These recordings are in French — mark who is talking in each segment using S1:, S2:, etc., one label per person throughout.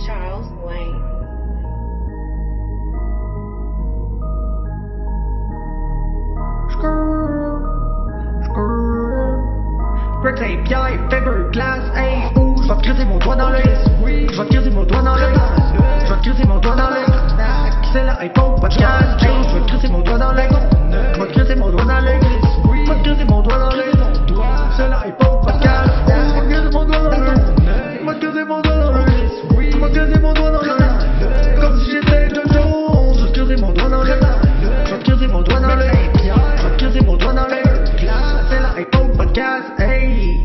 S1: Charles Wayne.
S2: Greg Saint-Pierre, Fiberglass, hey, ouh, je vais te crisser mon doigt dans l'œil. Je vais te crisser mon doigt dans l'œil. Je vais te crisser mon doigt dans l'œil. C'est la iPhone podcast, hey, je vais te crisser mon doigt dans l'œil. Je vais te crisser mon doigt dans l'œil. Je vais te crisser mon doigt dans l'œil. C'est la iPhone podcast, je vais te crisser mon doigt dans l'œil. Je vais te crisser mon doigt dans l'œil. Je vais te crisser mon doigt dans l'œil. Comme si j'étais de Jones, je vais te crisser mon doigt dans l'œil. Je vais te crisser mon doigt dans l'œil. Je vais te crisser mon doigt dans l'œil. C'est la iPhone podcast, hey.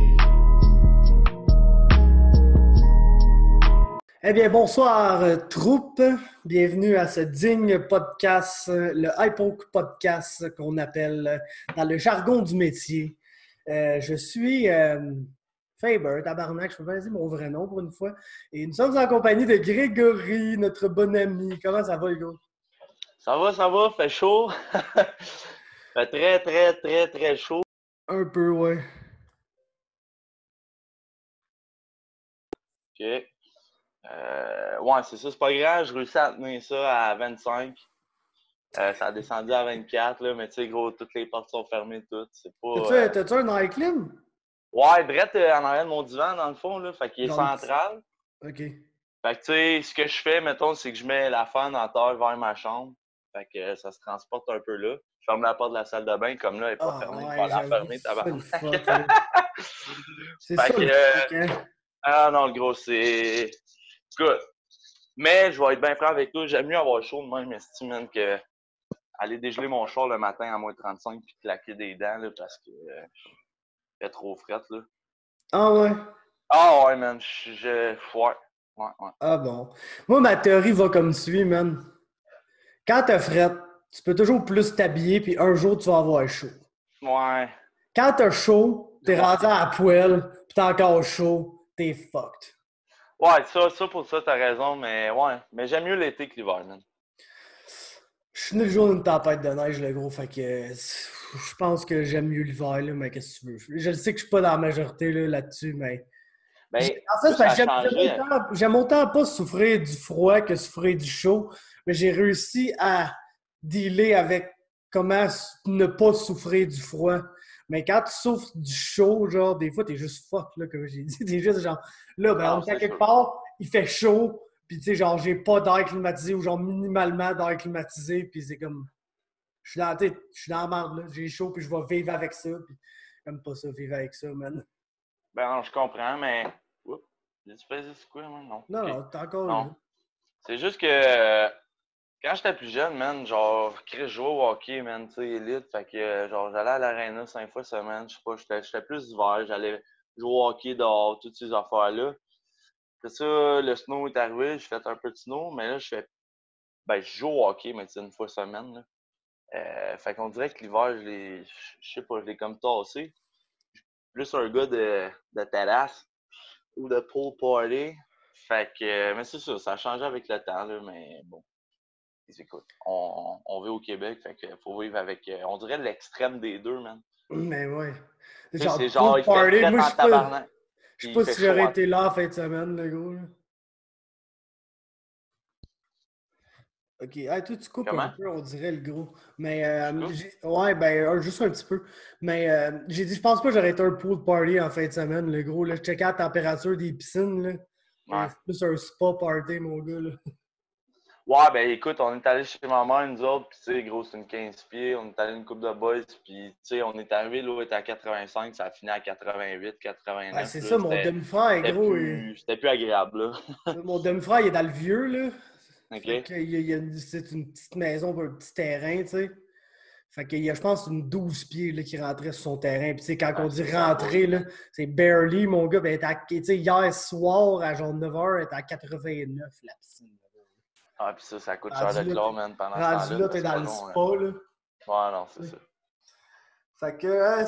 S3: Eh bien, bonsoir, troupe. Bienvenue à ce digne podcast, le Hypoke Podcast qu'on appelle dans le jargon du métier. Je suis Faber, tabarnak, je peux pas dire mon vrai nom pour une fois. Et nous sommes en compagnie de Grégory, notre bon ami. Comment ça va, Hugo?
S4: Ça va, fait chaud. Fait très chaud.
S3: Un peu, ouais.
S4: OK. Ouais, c'est ça, c'est pas grave. Je réussis à tenir ça à 25. Ça a descendu à 24, là, mais tu sais, gros, toutes les portes sont fermées, toutes. C'est pas.
S3: T'as-tu un air clim?
S4: Ouais, direct en arrière de mon divan, dans le fond, là. Fait qu'il est central.
S3: OK.
S4: Fait que tu sais, ce que je fais, mettons, c'est que je mets la fan en terre vers ma chambre. Fait que ça se transporte un peu là. Je ferme la porte de la salle de bain, comme là, elle n'est pas fermée.
S3: Ouais,
S4: Je vais la fermer, tabarnak.
S3: C'est
S4: Fait
S3: ça,
S4: que,
S3: le truc, hein?
S4: Ah non, le gros, c'est. Écoute, mais je vais être bien franc avec toi. J'aime mieux avoir chaud de même, estime, que aller dégeler mon char le matin à moins 35 puis claquer des dents, là, parce que il fait trop frette, là.
S3: Ah ouais?
S4: Ah ouais, man. Ouais.
S3: Ah bon. Moi, ma théorie va comme suit, man. Quand t'as frette, tu peux toujours plus t'habiller, puis un jour, tu vas avoir chaud.
S4: Ouais.
S3: Quand t'as chaud, t'es rendu à la poêle, puis t'as encore chaud, t'es fucked.
S4: Ouais, ça pour ça, t'as raison, mais ouais. Mais j'aime mieux l'été que l'hiver, man.
S3: Je suis né le jour d'une tempête de neige, le gros, fait que je pense que j'aime mieux l'hiver, là, mais qu'est-ce que tu veux? Je sais que je suis pas dans la majorité là-dessus, mais...
S4: Ben,
S3: En fait,
S4: ça a
S3: j'aime
S4: changé.
S3: j'aime autant pas souffrir du froid que souffrir du chaud, mais j'ai réussi à dealer avec comment ne pas souffrir du froid. Mais quand tu souffres du chaud, genre, des fois, t'es juste fuck, là, comme j'ai dit. T'es juste genre, là, ben,
S4: Non,
S3: on est à
S4: c'est
S3: quelque
S4: sûr.
S3: part, il fait chaud, puis tu sais, genre, j'ai pas d'air climatisé ou genre minimalement d'air climatisé, puis c'est comme, je suis dans la merde, là, j'ai chaud, puis je vais vivre avec ça, puis j'aime pas ça, vivre avec ça, man.
S4: Ben non, je comprends, mais. Oups. J'ai-tu fait c'est quoi, man? Non.
S3: Non,
S4: Ok.
S3: non, t'es encore
S4: Non.
S3: là.
S4: C'est juste que quand j'étais plus jeune, man, genre, Chris, je jouais au hockey, man, tu sais, élite. Fait que, genre, j'allais à l'aréna 5 fois semaine. Je sais pas, j'étais plus d'hiver. J'allais jouer au hockey dehors, toutes ces affaires-là. Après ça, le snow est arrivé. J'ai fait un peu de snow, mais là, je joue au hockey, mais tu sais, une fois semaine, là. Fait qu'on dirait que l'hiver, je sais pas, je l'ai comme tassé. Plus un gars de terrasse ou de pool party. Fait que, mais c'est ça a changé avec le temps, là, mais bon. Écoute, on vit au Québec, fait que faut vivre avec, on dirait l'extrême des deux, man.
S3: Mais ouais.
S4: Tu sais, c'est
S3: Pool
S4: genre, il fait
S3: party,
S4: fret
S3: moi,
S4: en tabarnak.
S3: je sais
S4: Puis
S3: pas
S4: il fait
S3: si j'aurais
S4: chaud en
S3: été là en fin de semaine, le gros. Là. Ok, hey, toi, tu coupes
S4: Comment?
S3: un peu, on dirait, le gros. Mais,
S4: Je coupe?
S3: ouais, ben, juste un petit peu. Mais, j'ai dit, je pense pas que j'aurais été un pool party en fin de semaine, le gros. Là, je checkais la température des piscines, là.
S4: Ouais.
S3: C'est plus un spa party, mon gars, là.
S4: Ouais, ben écoute, on est allé chez ma mère, nous autres, pis tu sais, gros, c'est une 15 pieds, on est allé une coupe de boys, pis tu sais, on est arrivé, l'eau était à 85, ça a fini à 88, 89,
S3: Ben, c'est
S4: là,
S3: ça, mon demi-frère, gros.
S4: c'était plus agréable, là.
S3: Mon demi-frère, il est dans le vieux, là.
S4: OK?
S3: Fait que, c'est une petite maison, un petit terrain, tu sais. Fait qu'il y a, je pense, une 12 pieds là, qui rentrait sur son terrain. Puis, tu sais, quand on dit
S4: ça
S3: rentrer,
S4: va,
S3: là, c'est barely, mon gars. Ben, tu sais, hier soir, à genre 9h, elle était à 89, la piscine.
S4: Ah, pis ça coûte cher de chlore, man, pendant ce
S3: Rendu
S4: temps-là.
S3: là, t'es
S4: C'est
S3: dans
S4: pas
S3: le
S4: long,
S3: spa, là.
S4: Ouais, non, c'est ça.
S3: Fait que,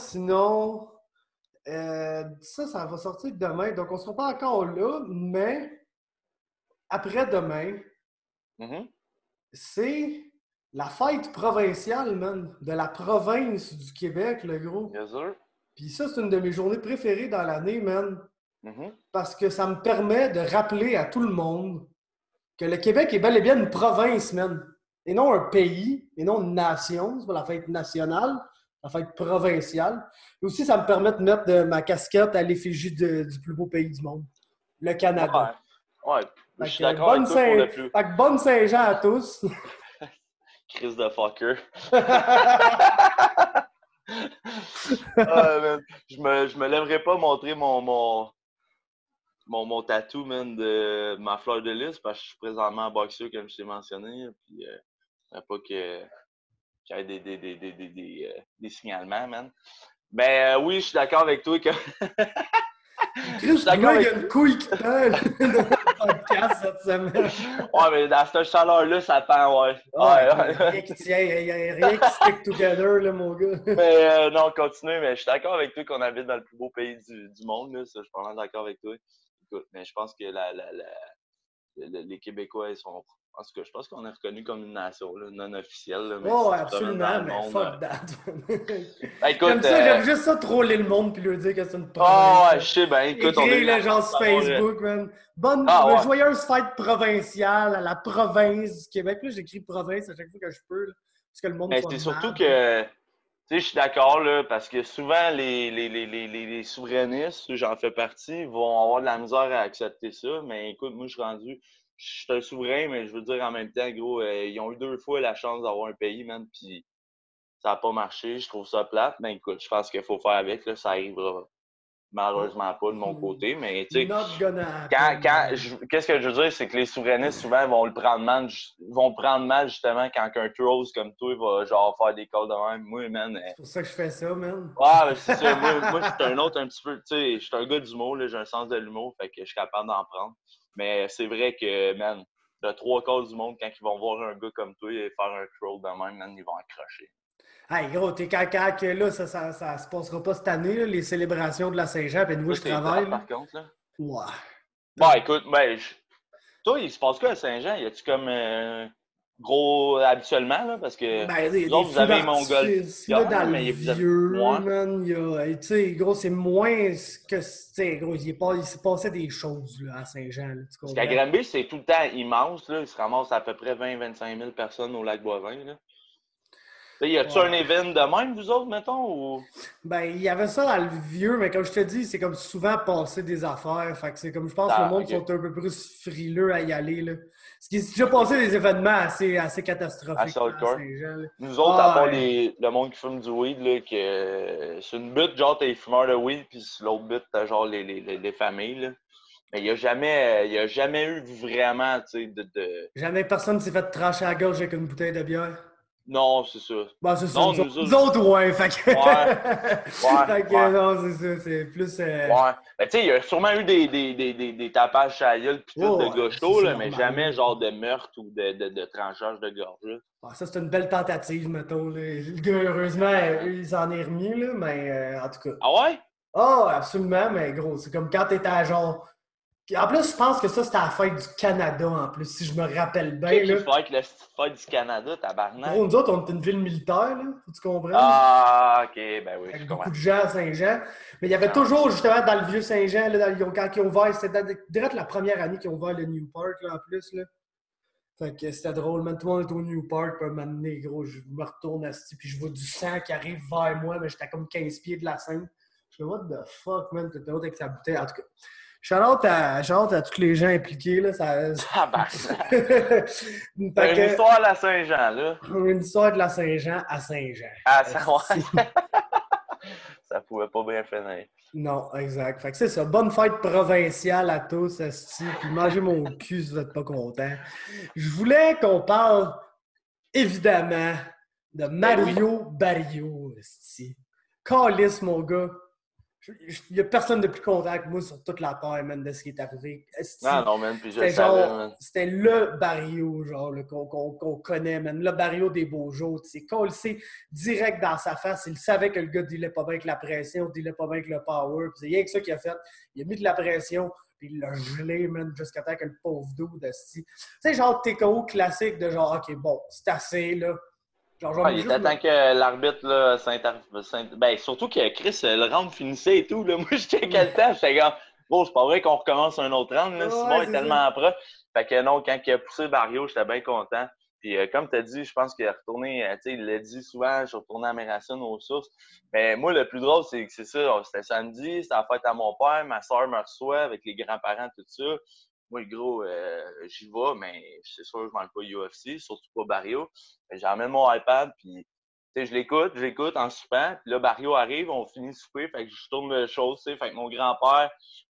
S3: sinon, ça va sortir demain. Donc, on sera pas encore là, mais après-demain,
S4: Mhm.
S3: c'est la fête provinciale, man, de la province du Québec, le gros.
S4: Bien sûr.
S3: Puis ça, c'est une de mes journées préférées dans l'année, man. parce que ça me permet de rappeler à tout le monde que le Québec est bel et bien une province, man. Et non un pays, et non une nation. C'est pas la fête nationale, la fête provinciale. Et aussi, ça me permet de mettre ma casquette à l'effigie du plus beau pays du monde, le Canada.
S4: Ouais. Je suis d'accord avec toi pour le plus.
S3: Fait que bonne Saint-Jean à tous.
S4: Crise de fucker. Je me lèverai pas montrer mon tatou, man, de ma fleur de lys, parce que je suis présentement en boxeur, comme je t'ai mentionné. Puis, pas qu'il y ait des signalements, man. Mais oui, je suis d'accord avec toi que.
S3: Chris, il y a une couille qui pèle dans le podcast cette semaine.
S4: Ouais, mais dans cette chaleur-là, ça pend, ouais.
S3: Il n'y a rien qui tient, il n'y a rien qui stick together, là, mon gars.
S4: Mais non, continue, mais je suis d'accord avec toi qu'on habite dans le plus beau pays du monde, là. Ça, je suis vraiment d'accord avec toi. Écoute, mais je pense que les Québécois, ils sont. En tout cas, je pense qu'on est reconnu comme une nation là, non officielle. Là, mais
S3: absolument, mais monde, fuck that.
S4: Écoute,
S3: j'aime juste ça troller le monde puis leur dire que c'est une
S4: province. Ouais, je sais, ben écoute,
S3: on est les gens sur Facebook, man. Joyeuse fête provinciale à la province du Québec. Là, j'écris province à chaque fois que je peux, là, parce que le monde
S4: mais c'est surtout que, tu sais, je suis d'accord, là, parce que souvent, les souverainistes, j'en fais partie, vont avoir de la misère à accepter ça, mais écoute, moi, je suis rendu... Je suis un souverain, mais je veux dire en même temps, gros, ils ont eu 2 fois la chance d'avoir un pays, man, puis ça n'a pas marché. Je trouve ça plate, mais écoute, je pense qu'il faut faire avec, là, ça arrivera malheureusement pas de mon côté, mais tu sais, qu'est-ce que je veux dire, c'est que les souverainistes, souvent, vont prendre mal, justement, quand un troll comme toi va, genre, faire des calls de même. Moi, man...
S3: C'est pour ça que je fais ça, man.
S4: Ouais, c'est ça. Moi, je suis un autre un petit peu, tu sais, je suis un gars d'humour, là, j'ai un sens de l'humour, fait que je suis capable d'en prendre. Mais c'est vrai que, man, de 3/4 du monde, quand ils vont voir un gars comme toi et faire un troll de même, man, ils vont accrocher.
S3: Hey, gros, t'es cacac, là, ça se passera pas cette année, là, les célébrations de la Saint-Jean, puis nous, je travaille.
S4: Par contre, là.
S3: Ouais.
S4: Bon, écoute, toi, il se passe quoi à Saint-Jean? Y a-tu comme gros habituellement, là? Parce que
S3: vous avez Mongol. Dans le vieux, man, tu sais, gros, c'est moins que, tu sais, gros, il s'est passé des choses, là, à Saint-Jean, là,
S4: parce qu'à Granby, c'est tout le temps immense, là. Il se ramasse à peu près 20-25 000 personnes au lac Boivin, là. Y a-tu un événement de même, vous autres, mettons? Ou...
S3: Ben, il y avait ça dans le vieux, mais comme je te dis, c'est comme souvent passer des affaires. Fait que c'est comme, je pense que le monde sont un peu plus frileux à y aller, là. Ce qui est déjà passé des événements assez catastrophiques.
S4: Nous autres, à part le monde qui fume du weed, là, que c'est une butte, genre, t'es fumeur de weed, puis l'autre butte, t'as genre les familles, là. Mais il n'y a jamais eu vraiment, tu sais,
S3: Jamais personne s'est fait trancher à la gorge avec une bouteille de bière.
S4: Non, c'est ça.
S3: Bon, c'est ça. Nous autres, ouais. Fait que... non, c'est ça. C'est plus...
S4: Ouais. Ben, tu sais, il y a sûrement eu des tapages à la gueule pis tout de gaucho, là, mais jamais genre de meurtre ou de tranchage de gorge.
S3: Ah, ça, c'est une belle tentative, mettons. Là. Le gars, heureusement, il s'en est remis, là, mais en tout cas.
S4: Ah ouais?
S3: Ah, absolument, mais gros, c'est comme quand t'étais à genre... En plus, je pense que ça, c'était à la fête du Canada, en plus, si je me rappelle bien.
S4: Qu'est-ce qu'il fait avec la fête du Canada, tabarnak?
S3: Gros, nous autres, on est une ville militaire, là, faut que tu comprennes.
S4: Ah, OK, ben oui,
S3: avec beaucoup de gens à Saint-Jean. Mais il y avait toujours, justement, dans le vieux Saint-Jean, là, quand ils ont ouvert, c'était direct la première année qu'ils ont ouvert le New Park, là, en plus, là. Fait que c'était drôle, man. Tout le monde est au New Park, puis m'amener, gros, je me retourne assis, puis je vois du sang qui arrive vers moi, mais j'étais comme 15 pieds de la scène. Je fais, what the fuck, man, t'es avec sa bouteille. En tout cas. Shout-out à tous les gens impliqués, là.
S4: Une histoire de la Saint-Jean, là.
S3: Une histoire de la Saint-Jean à Saint-Jean.
S4: Ah, ouais. Ça pouvait pas bien finir.
S3: Non, exact. Fait que c'est ça. Bonne fête provinciale à tous, esti. Puis mangez mon cul si vous n'êtes pas contents. Je voulais qu'on parle, évidemment, de Mario Barrio, esti. Calice, mon gars. Il n'y a personne de plus content que moi sur toute la terre, man, de ce qui est arrivé.
S4: Non, man, puis je le savais, man.
S3: C'était le Barrio, genre, qu'on connaît, man. Le Barrio des beaux jours. Tu sais, collé direct dans sa face. Il savait que le gars dealait pas bien avec la pression, dealait pas bien avec le power. Puis c'est rien que ça qu'il a fait. Il a mis de la pression, puis il l'a gelé, man, jusqu'à temps que le pauvre dude, tu sais, genre, TKO classique de genre, OK, bon, c'est assez, là.
S4: Genre, il était temps que l'arbitre, là, ben, surtout que Chris, le round finissait et tout, là. Moi, je checkais le temps, j'étais comme, Bon, c'est pas vrai qu'on recommence un autre round, là. Simon
S3: Ouais,
S4: est
S3: c'est
S4: tellement proche. Fait que non, quand il a poussé Barrio, j'étais bien content. Puis comme tu as dit, je pense qu'il est retourné, tu sais, il l'a dit souvent, je suis retourné à mes racines aux sources. Mais moi, le plus drôle, c'est que c'est ça, c'était samedi, c'était la fête à mon père, ma soeur me reçoit avec les grands-parents, tout ça. Moi, gros, j'y vais, mais c'est sûr, je manque pas UFC, surtout pas Barrio. J'emmène mon iPad, puis tu sais, j'écoute en soupant. Puis là, Barrio arrive, on finit de souper, fait que je tourne de choses, tu sais. Fait que mon grand-père,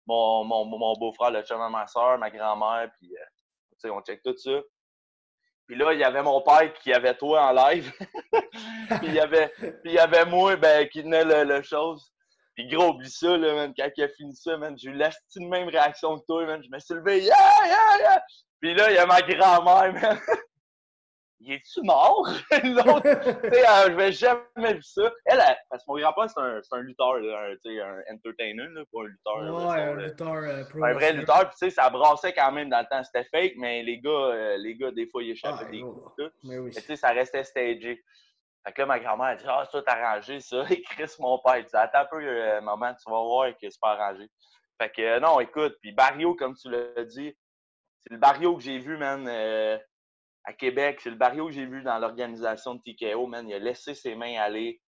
S4: mon beau-frère, le chum de ma soeur, ma grand-mère, puis tu sais, on check tout ça. Puis là, il y avait mon père qui avait toi en live. Puis il y avait moi qui tenait le chose. Puis gros, oublie ça, là, man, quand il a fini ça, man, j'ai eu la même réaction que toi, man. Je me suis levé, yeah, yeah, yeah! Puis là, il y a ma grand-mère, man. Il est-tu mort? L'autre, tu sais, je vais jamais vu ça. Parce que mon grand-père, c'est un lutteur, là, un entertainer, là, pas un lutteur.
S3: Ouais, un lutteur pro
S4: Un vrai
S3: wrestler.
S4: lutteur, puis tu sais, ça brassait quand même dans le temps. C'était fake, mais les gars, des fois, ils échappaient des coups et tout.
S3: Mais oui.
S4: Mais tu sais, ça restait stagé. Fait que là, ma grand-mère a dit ah, ça, t'as arrangé ça. Et Chris, mon père, il dit attends un peu, maman, tu vas voir que c'est pas arrangé. Fait que non, écoute, puis Barrio, comme tu l'as dit, c'est le Barrio que j'ai vu, man, à Québec. C'est le Barrio que j'ai vu dans l'organisation de TKO, man. Il a laissé ses mains aller.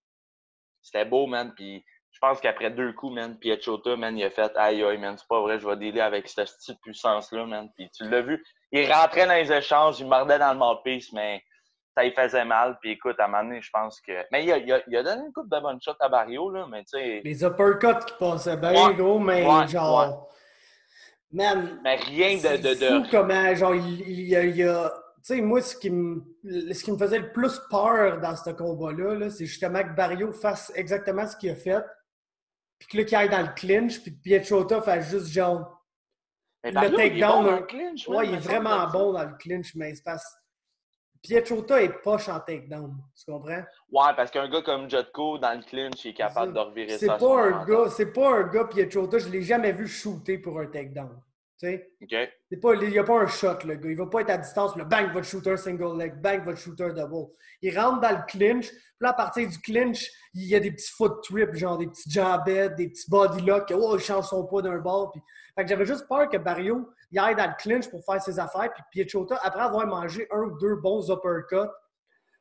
S4: C'était beau, man. Puis je pense qu'après 2 coups, man, Piechota, man, il a fait aïe, aïe, man, c'est pas vrai, je vais dealer avec cette petite puissance-là, man. Puis tu l'as vu, il rentrait dans les échanges, il mordait dans le mouthpiece, mais ça lui faisait mal. Puis écoute, à un moment donné, je pense que. Mais il a donné une coupe de bonnes shots à Barrio, là, mais tu sais.
S3: Les uppercuts qui passaient bien, gros, mais genre. Man,
S4: mais rien de.
S3: C'est fou comment, genre, il y a. Tu sais, moi, ce qui me faisait le plus peur dans ce combat-là, -là, c'est justement que Barrio fasse exactement ce qu'il a fait, puis que là, qu'il aille dans le clinch, puis que Piechota fasse juste genre.
S4: Mais Barrio, le takedown. Il est bon dans le clinch,
S3: ouais, il est vraiment bon dans le clinch, mais c'est parce Piechota est poche en takedown, tu comprends?
S4: Ouais, parce qu'un gars comme Jotko, dans le clinch, il est capable de revirer ça.
S3: C'est pas un gars, Piechota, je l'ai jamais vu shooter pour un takedown. Tu sais?
S4: OK.
S3: Il n'y a pas un shot, le gars. Il va pas être à distance, le bang, va te shooter single leg, bang, va te shooter double. Il rentre dans le clinch, puis là, à partir du clinch, il y a des petits foot trips, genre des petits jab-heads, des petits body locks, oh, il change son poids d'un bord. Puis... Fait que j'avais juste peur que Barrio il aille dans le clinch pour faire ses affaires, puis Piechota, après avoir mangé 1 ou 2 bons uppercuts,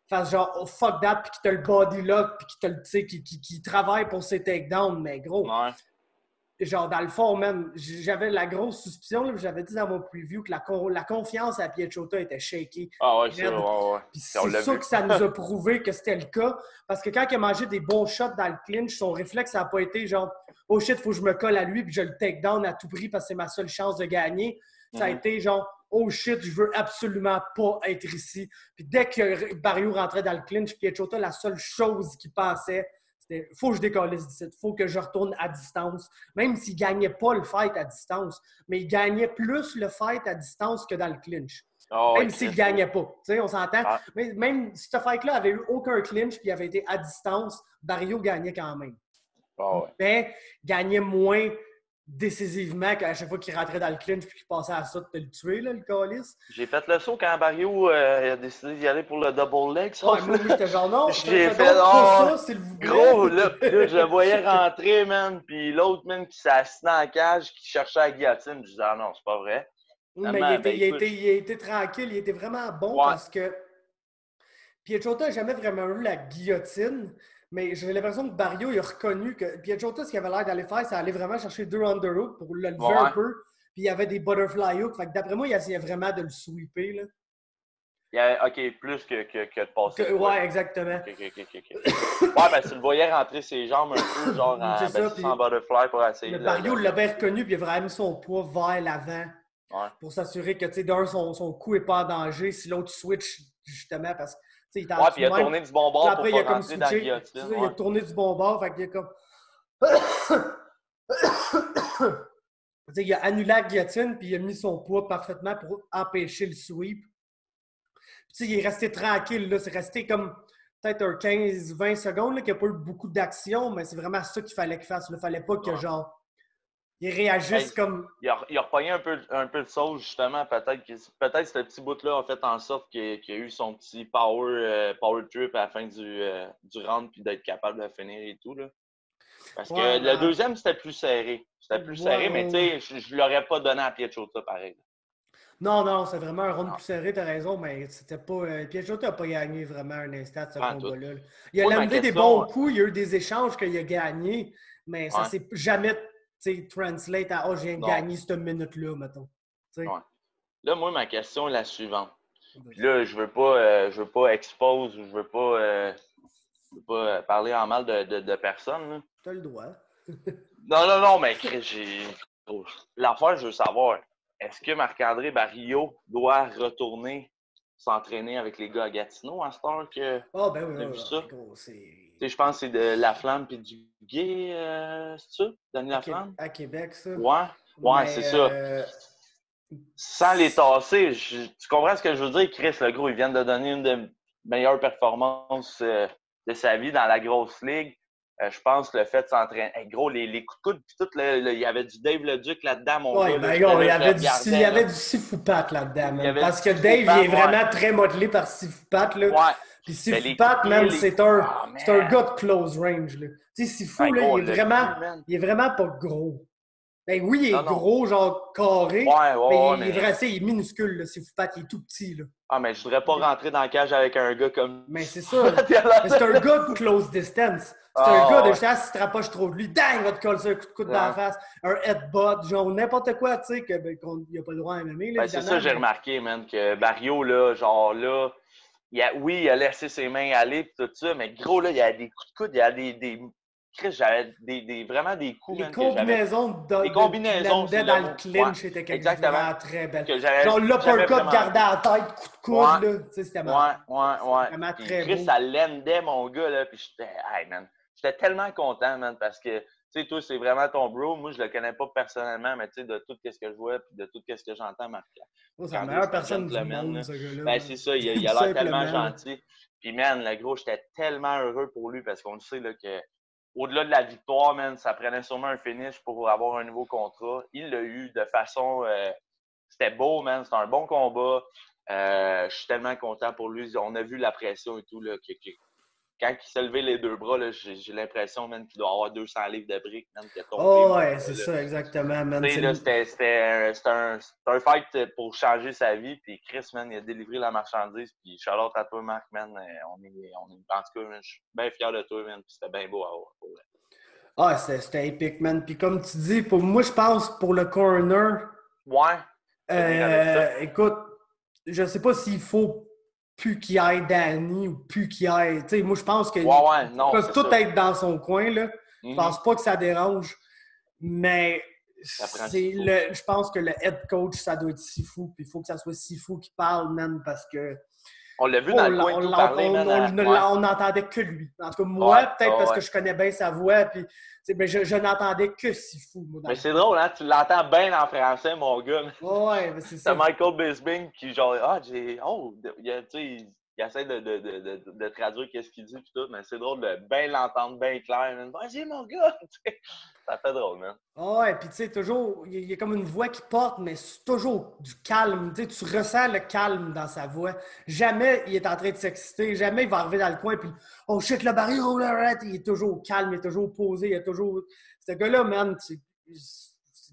S3: fasse genre oh, fuck that, puis qu'il te le body lock, puis qu'il travaille pour ses takedowns, mais gros.
S4: Ouais.
S3: Genre, dans le fond, même, j'avais la grosse suspicion, là, j'avais dit dans mon preview que la confiance à Piechota était shaky.
S4: Ah ouais, c'est ouais.
S3: Puis c'est ça que ça nous a prouvé que c'était le cas. Parce que quand il a mangé des bons shots dans le clinch, son réflexe, ça n'a pas été genre « Oh shit, faut que je me colle à lui puis je le take down à tout prix parce que c'est ma seule chance de gagner. » Ça a été genre « Oh shit, je veux absolument pas être ici. » Puis dès que Barrio rentrait dans le clinch, Piechota, la seule chose qui passait, c'était « Faut que je décollisse d'ici, faut que je retourne à distance. » Même s'il gagnait pas le fight à distance, mais il gagnait plus le fight à distance que dans le clinch.
S4: Oh,
S3: même s'il ne gagnait pas. Tu sais, on s'entend. Ah. Mais même si ce fight-là avait eu aucun clinch puis il avait été à distance, Barrio gagnait quand même.
S4: Oh, ouais.
S3: Mais gagnait moins décisivement qu'à chaque fois qu'il rentrait dans le clinch puis qu'il passait à ça de te le tuer, là, le calice.
S4: J'ai fait le saut quand Barrio a décidé d'y aller pour le double leg.
S3: Ouais, moi, j'étais genre non,
S4: j'ai fait ça, s'il vous plaît. Gros, là, je le voyais rentrer, man, puis l'autre, man, qui s'est assis dans la cage, qui cherchait la guillotine. Je disais, ah non, c'est pas vrai.
S3: Mais il a été tranquille, il était vraiment bon parce que Piechota n'a jamais vraiment eu la guillotine, mais j'ai l'impression que Barrio il a reconnu que Piechota, ce qu'il avait l'air d'aller faire, c'est aller vraiment chercher 2 underhooks pour le lever un peu, puis il y avait des butterfly hooks. Fait que d'après moi, il essayait vraiment de le sweeper. Là.
S4: OK, plus que de passer.
S3: Ouais, exactement.
S4: OK. Ouais, ben tu le voyais rentrer ses jambes un peu, genre en butterfly pour essayer.
S3: Le Barrio l'a bien reconnu, puis il a vraiment mis son poids vers l'avant.
S4: Ouais.
S3: Pour s'assurer que, tu sais, d'un, son coup n'est pas en danger. Si l'autre switch, justement, parce que, tu sais, il
S4: puis il a tourné du bon bord
S3: après,
S4: pour pas rentrer dans la guillotine.
S3: Il a tourné du bon bord, fait qu'il a comme... tu sais, il a annulé la guillotine, puis il a mis son poids parfaitement pour empêcher le sweep. Puis, tu sais, il est resté tranquille, là. C'est resté comme peut-être un 15-20 secondes, là, qu'il n'y a pas eu beaucoup d'action, mais c'est vraiment ça qu'il fallait qu'il fasse. Il ne fallait pas que, genre... Ils réagissent comme...
S4: Il a repogné un peu de sauce, justement. Peut-être que ce petit bout-là a fait en sorte qu'il a eu son petit power trip à la fin du round puis d'être capable de finir et tout. Là. Parce que
S3: Ouais,
S4: le deuxième, c'était plus serré. C'était plus serré, mais tu sais, je l'aurais pas donné à Pietchota pareil.
S3: Non, c'est vraiment un round
S4: Non,
S3: plus serré, t'as raison, mais c'était pas. Pietro n'a pas gagné vraiment un instant de ce
S4: pas en tout.
S3: combat-là. Il a
S4: Moi, ma
S3: landé des bons
S4: question,
S3: coups, il y a eu des échanges qu'il a gagnés, mais ça
S4: ouais,
S3: s'est jamais translate à je viens de
S4: non,
S3: gagner cette minute-là, mettons. Tu sais.
S4: ouais. Là, moi, ma question est la suivante. Puis
S3: Vas-y.
S4: là, je veux pas expose ou je veux pas parler en mal de personne, là.
S3: T'as le droit.
S4: Non, mais l'affaire, je veux savoir, est-ce que Marc-André Barrio doit retourner s'entraîner avec les gars à Gatineau à cette heure que
S3: Ah, ben oui,
S4: on a vu ça?
S3: gros, c'est.
S4: Tu sais, je pense que c'est de Laflamme puis du Gué, c'est ça? Danny Laflamme?
S3: À Québec, ça.
S4: Ouais, c'est
S3: Mais
S4: ça. Sans les tasser, tu comprends ce que je veux dire, Chris, le gros, ils viennent de donner une des meilleures performances de sa vie dans la grosse ligue. Je pense que le fait de s'entraîner. Hey, gros, les coups de coude, puis tout, il y avait du Dave Leduc là-dedans, mon
S3: ouais,
S4: gars.
S3: ben
S4: Là,
S3: gros, il y
S4: je le
S3: avait il y
S4: regardais,
S3: avait
S4: là.
S3: du Sifupat là-dedans,
S4: Il y
S3: man.
S4: avait
S3: Parce que
S4: du
S3: Dave, il
S4: Sifupat,
S3: est vraiment très modelé par Sifupat, là.
S4: Ouais.
S3: Puis
S4: Ben, les coups
S3: Sifupat,
S4: de
S3: man,
S4: pied,
S3: c'est
S4: Ah,
S3: un
S4: man!
S3: gars de close range, là. Tu sais, Sifu,
S4: Ben,
S3: là,
S4: gros, on l'a vu, man.
S3: il est vraiment pas gros. Ben oui, il est
S4: Non.
S3: gros, genre carré, mais
S4: Ouais,
S3: il est
S4: mais...
S3: vrai, il est minuscule, là, Sifupat, il est tout petit, là.
S4: Ah, mais je voudrais pas rentrer dans la cage avec un gars comme...
S3: Mais c'est ça. Mais c'est un gars de close distance. C'est un gars
S4: Ah,
S3: de
S4: ouais.
S3: justement, si tu te rapproches trop de lui, dang, il va te coller un coup de coude dans la
S4: Ouais.
S3: face, un headbutt, genre n'importe quoi, tu sais, qu'il n'y a pas le droit à MMA, là,
S4: Ben,
S3: évidemment.
S4: c'est ça, j'ai remarqué, man, que Barrio, là, genre là, oui, il a laissé ses mains aller et tout ça, mais gros, là, il y a des coups de coude, il y a Chris, j'avais vraiment des coups,
S3: Les
S4: man, que j'avais.
S3: combinaisons
S4: Les
S3: qui
S4: combinaisons,
S3: landaient
S4: c'est
S3: dans
S4: le
S3: le
S4: mot.
S3: clinch
S4: Ouais,
S3: étaient
S4: exactement.
S3: vraiment très belles.
S4: Que j'avais
S3: Genre
S4: jamais
S3: l'uppercut
S4: vraiment
S3: gardé
S4: vu.
S3: à la tête, coup de coude,
S4: Ouais,
S3: là, tu sais, c'était malade.
S4: ouais.
S3: Vraiment
S4: Puis
S3: très
S4: Chris,
S3: beau.
S4: ça landait, mon gars, là, puis hey, man, j'étais tellement content, man, parce que, tu sais, toi, c'est vraiment ton bro. Moi, je le connais pas personnellement, mais tu sais, de tout ce que je vois puis de tout ce que j'entends,
S3: Oh, c'est la
S4: Marc-André,
S3: meilleure
S4: c'est un
S3: personne du
S4: gentleman,
S3: monde,
S4: là.
S3: ce gars-là.
S4: Ben,
S3: Man.
S4: c'est ça, il
S3: Tout
S4: a l'air tellement
S3: simplement, là.
S4: gentil. Puis, man, le gros, j'étais tellement heureux pour lui parce qu'on le sait, là, que au-delà de la victoire, man, ça prenait sûrement un finish pour avoir un nouveau contrat. Il l'a eu de façon... c'était beau, man. C'était un bon combat. Je suis tellement content pour lui. On a vu la pression et tout, là, quand il s'est levé les deux bras, là, j'ai l'impression, man, qu'il doit avoir 200 livres de briques, man, qui a tombé,
S3: Oh,
S4: mon
S3: ouais,
S4: gars,
S3: c'est
S4: là.
S3: ça, exactement, man.
S4: Tu sais, là, c'était un fight pour changer sa vie. Puis Chris, man, il a délivré la marchandise. Puis shout-out à toi, Marc, man. En tout cas, man, je suis bien fier de toi, man. Puis c'était bien beau à voir.
S3: Ah, c'était épique, man. Puis comme tu dis, pour moi, je pense pour le corner,
S4: Ouais. Venir avec ça.
S3: écoute, je sais pas s'il faut plus qu'il y ait Danny ou plus qu'il y ait. Tu sais, moi, je pense qu'ils
S4: Ouais, non,
S3: peuvent
S4: c'est
S3: tout
S4: ça.
S3: être dans son coin, là. Je pense pas que ça dérange. Mais
S4: prend Sifu.
S3: je pense que le head coach, ça doit être Sifu. Puis il faut que ça soit Sifu qui parle, man, parce que.
S4: On l'a vu dans le coin et tout parler, man.
S3: On n'entendait que lui. En tout cas, moi,
S4: Ouais,
S3: peut-être parce
S4: ouais.
S3: que je connais bien sa voix, puis mais je n'entendais que Sifu. Moi,
S4: Mais c'est drôle, hein? Tu l'entends bien en français, mon gars.
S3: Ouais, mais c'est
S4: C'est
S3: ça.
S4: Michael Bisping qui, genre, tu sais, il essaie de traduire qu'est-ce qu'il dit, puis tout, mais c'est drôle de bien l'entendre bien clair. Man. Vas-y, mon gars! Ça fait drôle, man.
S3: Ouais, puis tu sais, toujours, il y a comme une voix qui porte, mais c'est toujours du calme. Tu sais, tu ressens le calme dans sa voix. Jamais il est en train de s'exciter, jamais il va arriver dans le coin, puis oh shit, le baril, oh là, il est toujours calme, il est toujours posé, il est toujours. Ce gars-là, man,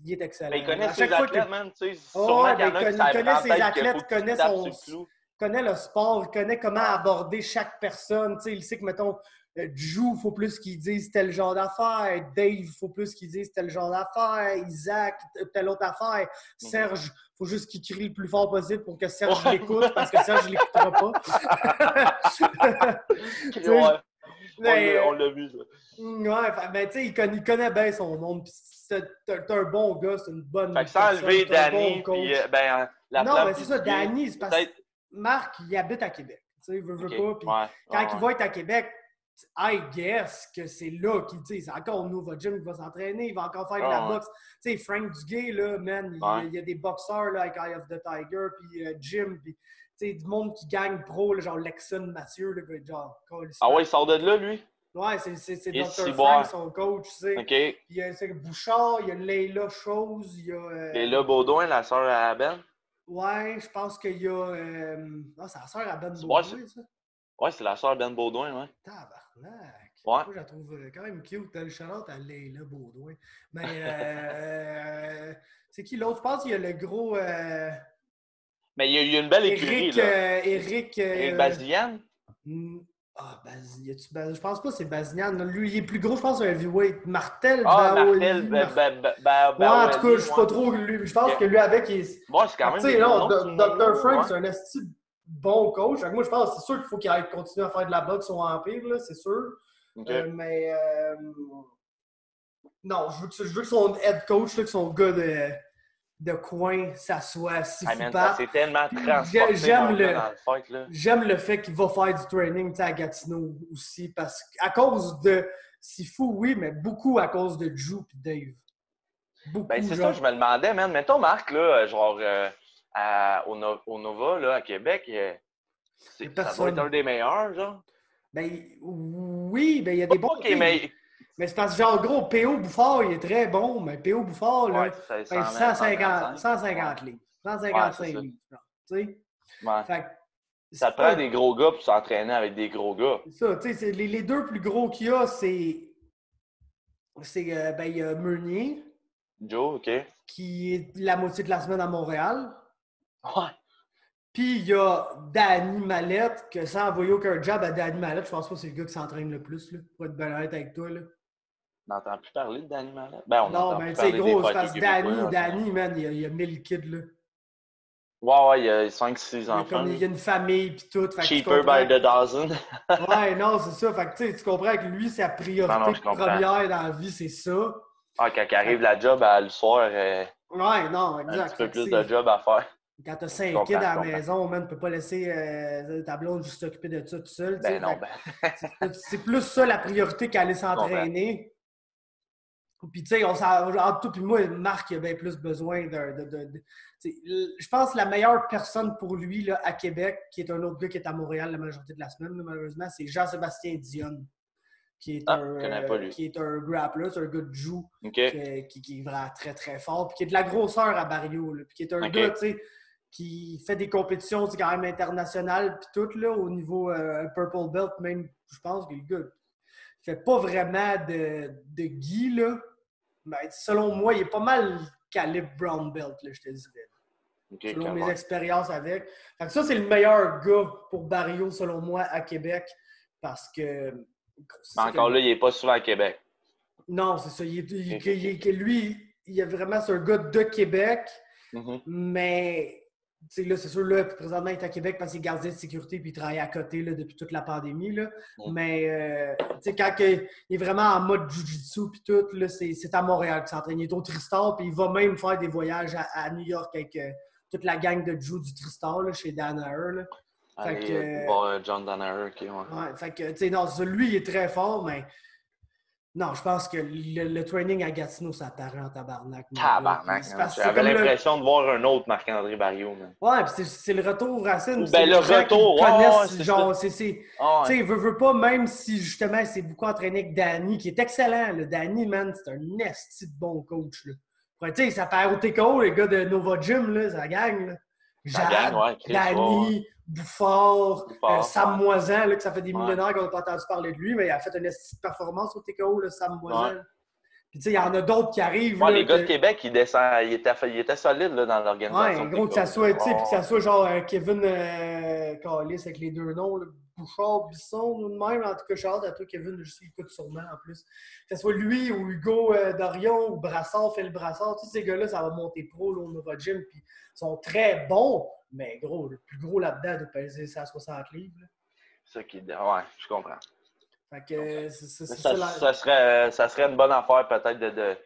S3: il est excellent.
S4: Mais il connaît
S3: À
S4: ses
S3: chaque fois
S4: athlètes, man. Tu sais,
S3: oh,
S4: sûrement
S3: ouais,
S4: qu'il y en a qui savent
S3: il connaît
S4: en
S3: ses
S4: tête qu'il
S3: athlètes,
S4: faut qu'il tape sur le clou.
S3: connaît le sport, il connaît comment aborder chaque personne. Tu sais, il sait que, mettons, Drew, il faut plus qu'il dise tel genre d'affaire. Dave, il faut plus qu'il dise tel genre d'affaire. Isaac, telle autre affaire. Serge, il faut juste qu'il crie le plus fort possible pour que Serge l'écoute, parce que Serge ne l'écoutera pas.
S4: Ouais. On l'a vu, ça.
S3: Ouais, mais tu sais, il connaît bien son monde. T'es un bon gars, c'est une bonne
S4: Fait que sans enlever Danny,
S3: bon
S4: puis la
S3: non,
S4: flamme.
S3: mais c'est ça, Danny, c'est parce que Marc, il habite à Québec. Tu sais, veut pas. Puis quand il va être à Québec, I guess que c'est là qu'il dit, c'est encore un nouveau gym, il va s'entraîner, il va encore faire de la boxe. Tu sais, Frank Duguay, là, man, il y a des boxeurs là, avec Eye of the Tiger, puis Jim, puis tu sais, du monde qui gagne pro, là, genre Lexon Mathieu, là, genre.
S4: Ah ouais, il sort de là, lui?
S3: Ouais, c'est Dr.
S4: Frank,
S3: Frank, son coach, tu sais.
S4: OK.
S3: Puis il y a Bouchard, il y a Leila Chose, il y a...
S4: Leila Baudouin, la sœur à Ben?
S3: Ouais, je pense qu'il y a... Ah, c'est la sœur à Ben Baudouin, ça?
S4: Ouais, c'est la sœur Ben Baudouin, ouais.
S3: Tabarnak! Moi, je la trouve quand même cute. Le shout-out à Leila Baudouin. Mais c'est qui l'autre? Je pense qu'il y a le gros...
S4: Mais il y a une belle écurie, là.
S3: Éric
S4: Bazilian?
S3: Je pense pas que c'est Bazinian. Lui, il est plus gros, je pense, un heavyweight. Martel,
S4: Martel,
S3: ouais, en tout cas, je suis pas trop... Je pense que lui, avec, il est...
S4: Bon, c'est quand même...
S3: Tu sais, non, Dr. Frank, c'est un esti bon coach. Moi, je pense que c'est sûr qu'il faut qu'il continue à faire de la boxe au Empire, là, c'est sûr.
S4: Okay.
S3: Non, je veux que son head coach, là, que son gars de coin, ça soit si fou.
S4: C'est tellement transporté dans le fight, là.
S3: J'aime le fait qu'il va faire du training à Gatineau aussi, parce qu'à cause de Sifu, oui, mais beaucoup à cause de Drew et Dave. Beaucoup,
S4: c'est ça que je me demandais, man. Mettons, Marc, là, genre, au Nova, là, à Québec, ça doit être un des meilleurs, genre.
S3: Oui, il y a des bons... Mais c'est parce que, genre, gros, P.O. Bouffard, il est très bon, mais P.O. Bouffard, là, 150 livres. 155 livres, tu sais.
S4: Ouais. Ça te prend des gros gars pour s'entraîner avec des gros gars.
S3: C'est ça, tu sais, les deux plus gros qu'il y a, il y a Meunier.
S4: Joe, OK.
S3: Qui est la moitié de la semaine à Montréal.
S4: Ouais.
S3: Puis il y a Danny Mallette, que sans envoyer aucun job à Danny Mallette, je pense pas que c'est le gars qui s'entraîne le plus, là, pour être bien honnête avec toi, là.
S4: On n'entend plus parler de Danny Mallette?
S3: Non, mais c'est gros, c'est parce que Danny, man, il y a 1000 kids, là.
S4: Ouais, il y a 5-6 enfants.
S3: Il y a une famille, puis tout.
S4: Cheaper by the dozen.
S3: Ouais, non, c'est ça. Fait que tu comprends que lui, sa priorité première dans la vie, c'est ça.
S4: Ah, quand il arrive la job le soir,
S3: ouais, non, exact.
S4: Un petit peu plus de job à faire.
S3: Quand t'as 5 kids à la maison, man, tu peux pas laisser ta blonde juste s'occuper de ça tout seul. C'est plus ça la priorité qu'aller s'entraîner. Puis, tu sais, entre toi et moi, Marc, il a bien plus besoin je pense que la meilleure personne pour lui là, à Québec, qui est un autre gars qui est à Montréal la majorité de la semaine, là, malheureusement, c'est Jean-Sébastien Dionne, qui est un grappler, c'est un gars de Jiu, qui est vraiment très, très fort, puis qui est de la grosseur à Barrio, là, puis qui est un gars, tu sais, qui fait des compétitions quand même internationales, puis tout, là, au niveau Purple Belt, même, je pense que le gars fait pas vraiment de Guy, là. Mais selon moi, il est pas mal calibre Brown Belt, là, je te dirais. Selon mes expériences avec. Fait que ça, c'est le meilleur gars pour Barrio, selon moi, à Québec. Parce que...
S4: Mais encore là, il n'est pas souvent à Québec.
S3: Non, c'est ça. Lui, il est vraiment un gars de Québec. Mais... Tu sais, là, c'est sûr, là, présentement, il est à Québec parce qu'il est gardien de sécurité puis il travaille à côté là, depuis toute la pandémie. Là. Mais, tu sais, quand il est vraiment en mode jiu-jitsu puis tout, là, c'est à Montréal qu'il s'entraîne. Il est au Tristar puis il va même faire des voyages à New York avec toute la gang de jiu du Tristar, là, chez Danaher.
S4: John Danaher, OK,
S3: ouais. Fait que, tu sais, non, lui, il est très fort, mais... Non, je pense que le training à Gatineau, ça apparaît en tabarnak.
S4: Tabarnak. J'avais l'impression de voir un autre Marc-André Barrio. Man.
S3: Ouais, puis c'est le retour Racine.
S4: Le retour,
S3: c'est genre, tu sais, veut pas, même si justement, c'est beaucoup entraîné avec Danny, qui est excellent. Là. Danny, man, c'est un esti de bon coach. Tu sais, ça fait au TKO, les gars de Nova Gym, là, ça gagne. Là. Jade, Danny, Bouffard, Sam Moisan, là, que ça fait des millénaires qu'on n'a pas entendu parler de lui, mais il a fait une petite performance au TKO, là, Sam Moisan. Ouais. Puis, tu sais, il y en a d'autres qui arrivent.
S4: Ouais, les gars de Québec, ils étaient solides là, dans l'organisation.
S3: Ouais, gros, que ça soit, tu sais, puis que ça soit genre Kevin Callis avec les deux noms, là, Bouchard, Bisson, ou même, en tout cas, Charles, à toi, Kevin, je sais qu'il écoute sûrement en plus. Que ce soit lui ou Hugo Dorion ou Brassard, Phil Brassard, tous ces gars-là, ça va monter pro là, au Nova Gym, puis ils sont très bons. Mais gros, le plus gros là-dedans de peser 160 livres.
S4: Ça qui... Ouais, je comprends.
S3: Fait que
S4: ça serait une bonne affaire peut-être de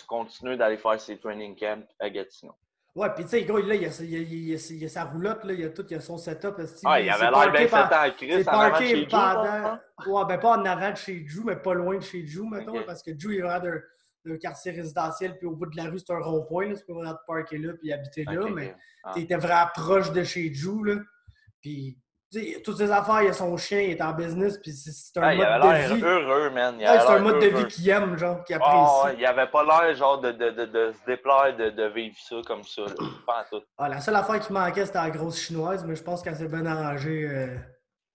S4: continuer d'aller faire ses training camps à Gatineau.
S3: Ouais, puis tu sais, gros, là, il y a sa roulotte, là, il a son setup.
S4: Il avait l'air bien fait en crise en avant de chez Drew.
S3: Ouais, ben pas en avant de chez Drew, mais pas loin de chez Drew, mettons, parce que Drew, il est vraiment d'un quartier résidentiel, puis au bout de la rue, c'est un rond-point, là, tu peux vraiment te parker là, puis habiter là, mais il était vraiment proche de chez Drew, là. Puis, tu sais, toutes ses affaires, il a son chien, il est en business, puis c'est un mode de vie.
S4: Heureux, man.
S3: C'est un mode de vie qu'il aime, genre, qu'il apprécie.
S4: Il avait pas l'air, genre, de se déplaire de vivre ça comme ça, là. Pas en tout.
S3: La seule affaire qui manquait, c'était la grosse chinoise, mais je pense qu'elle s'est bien arrangée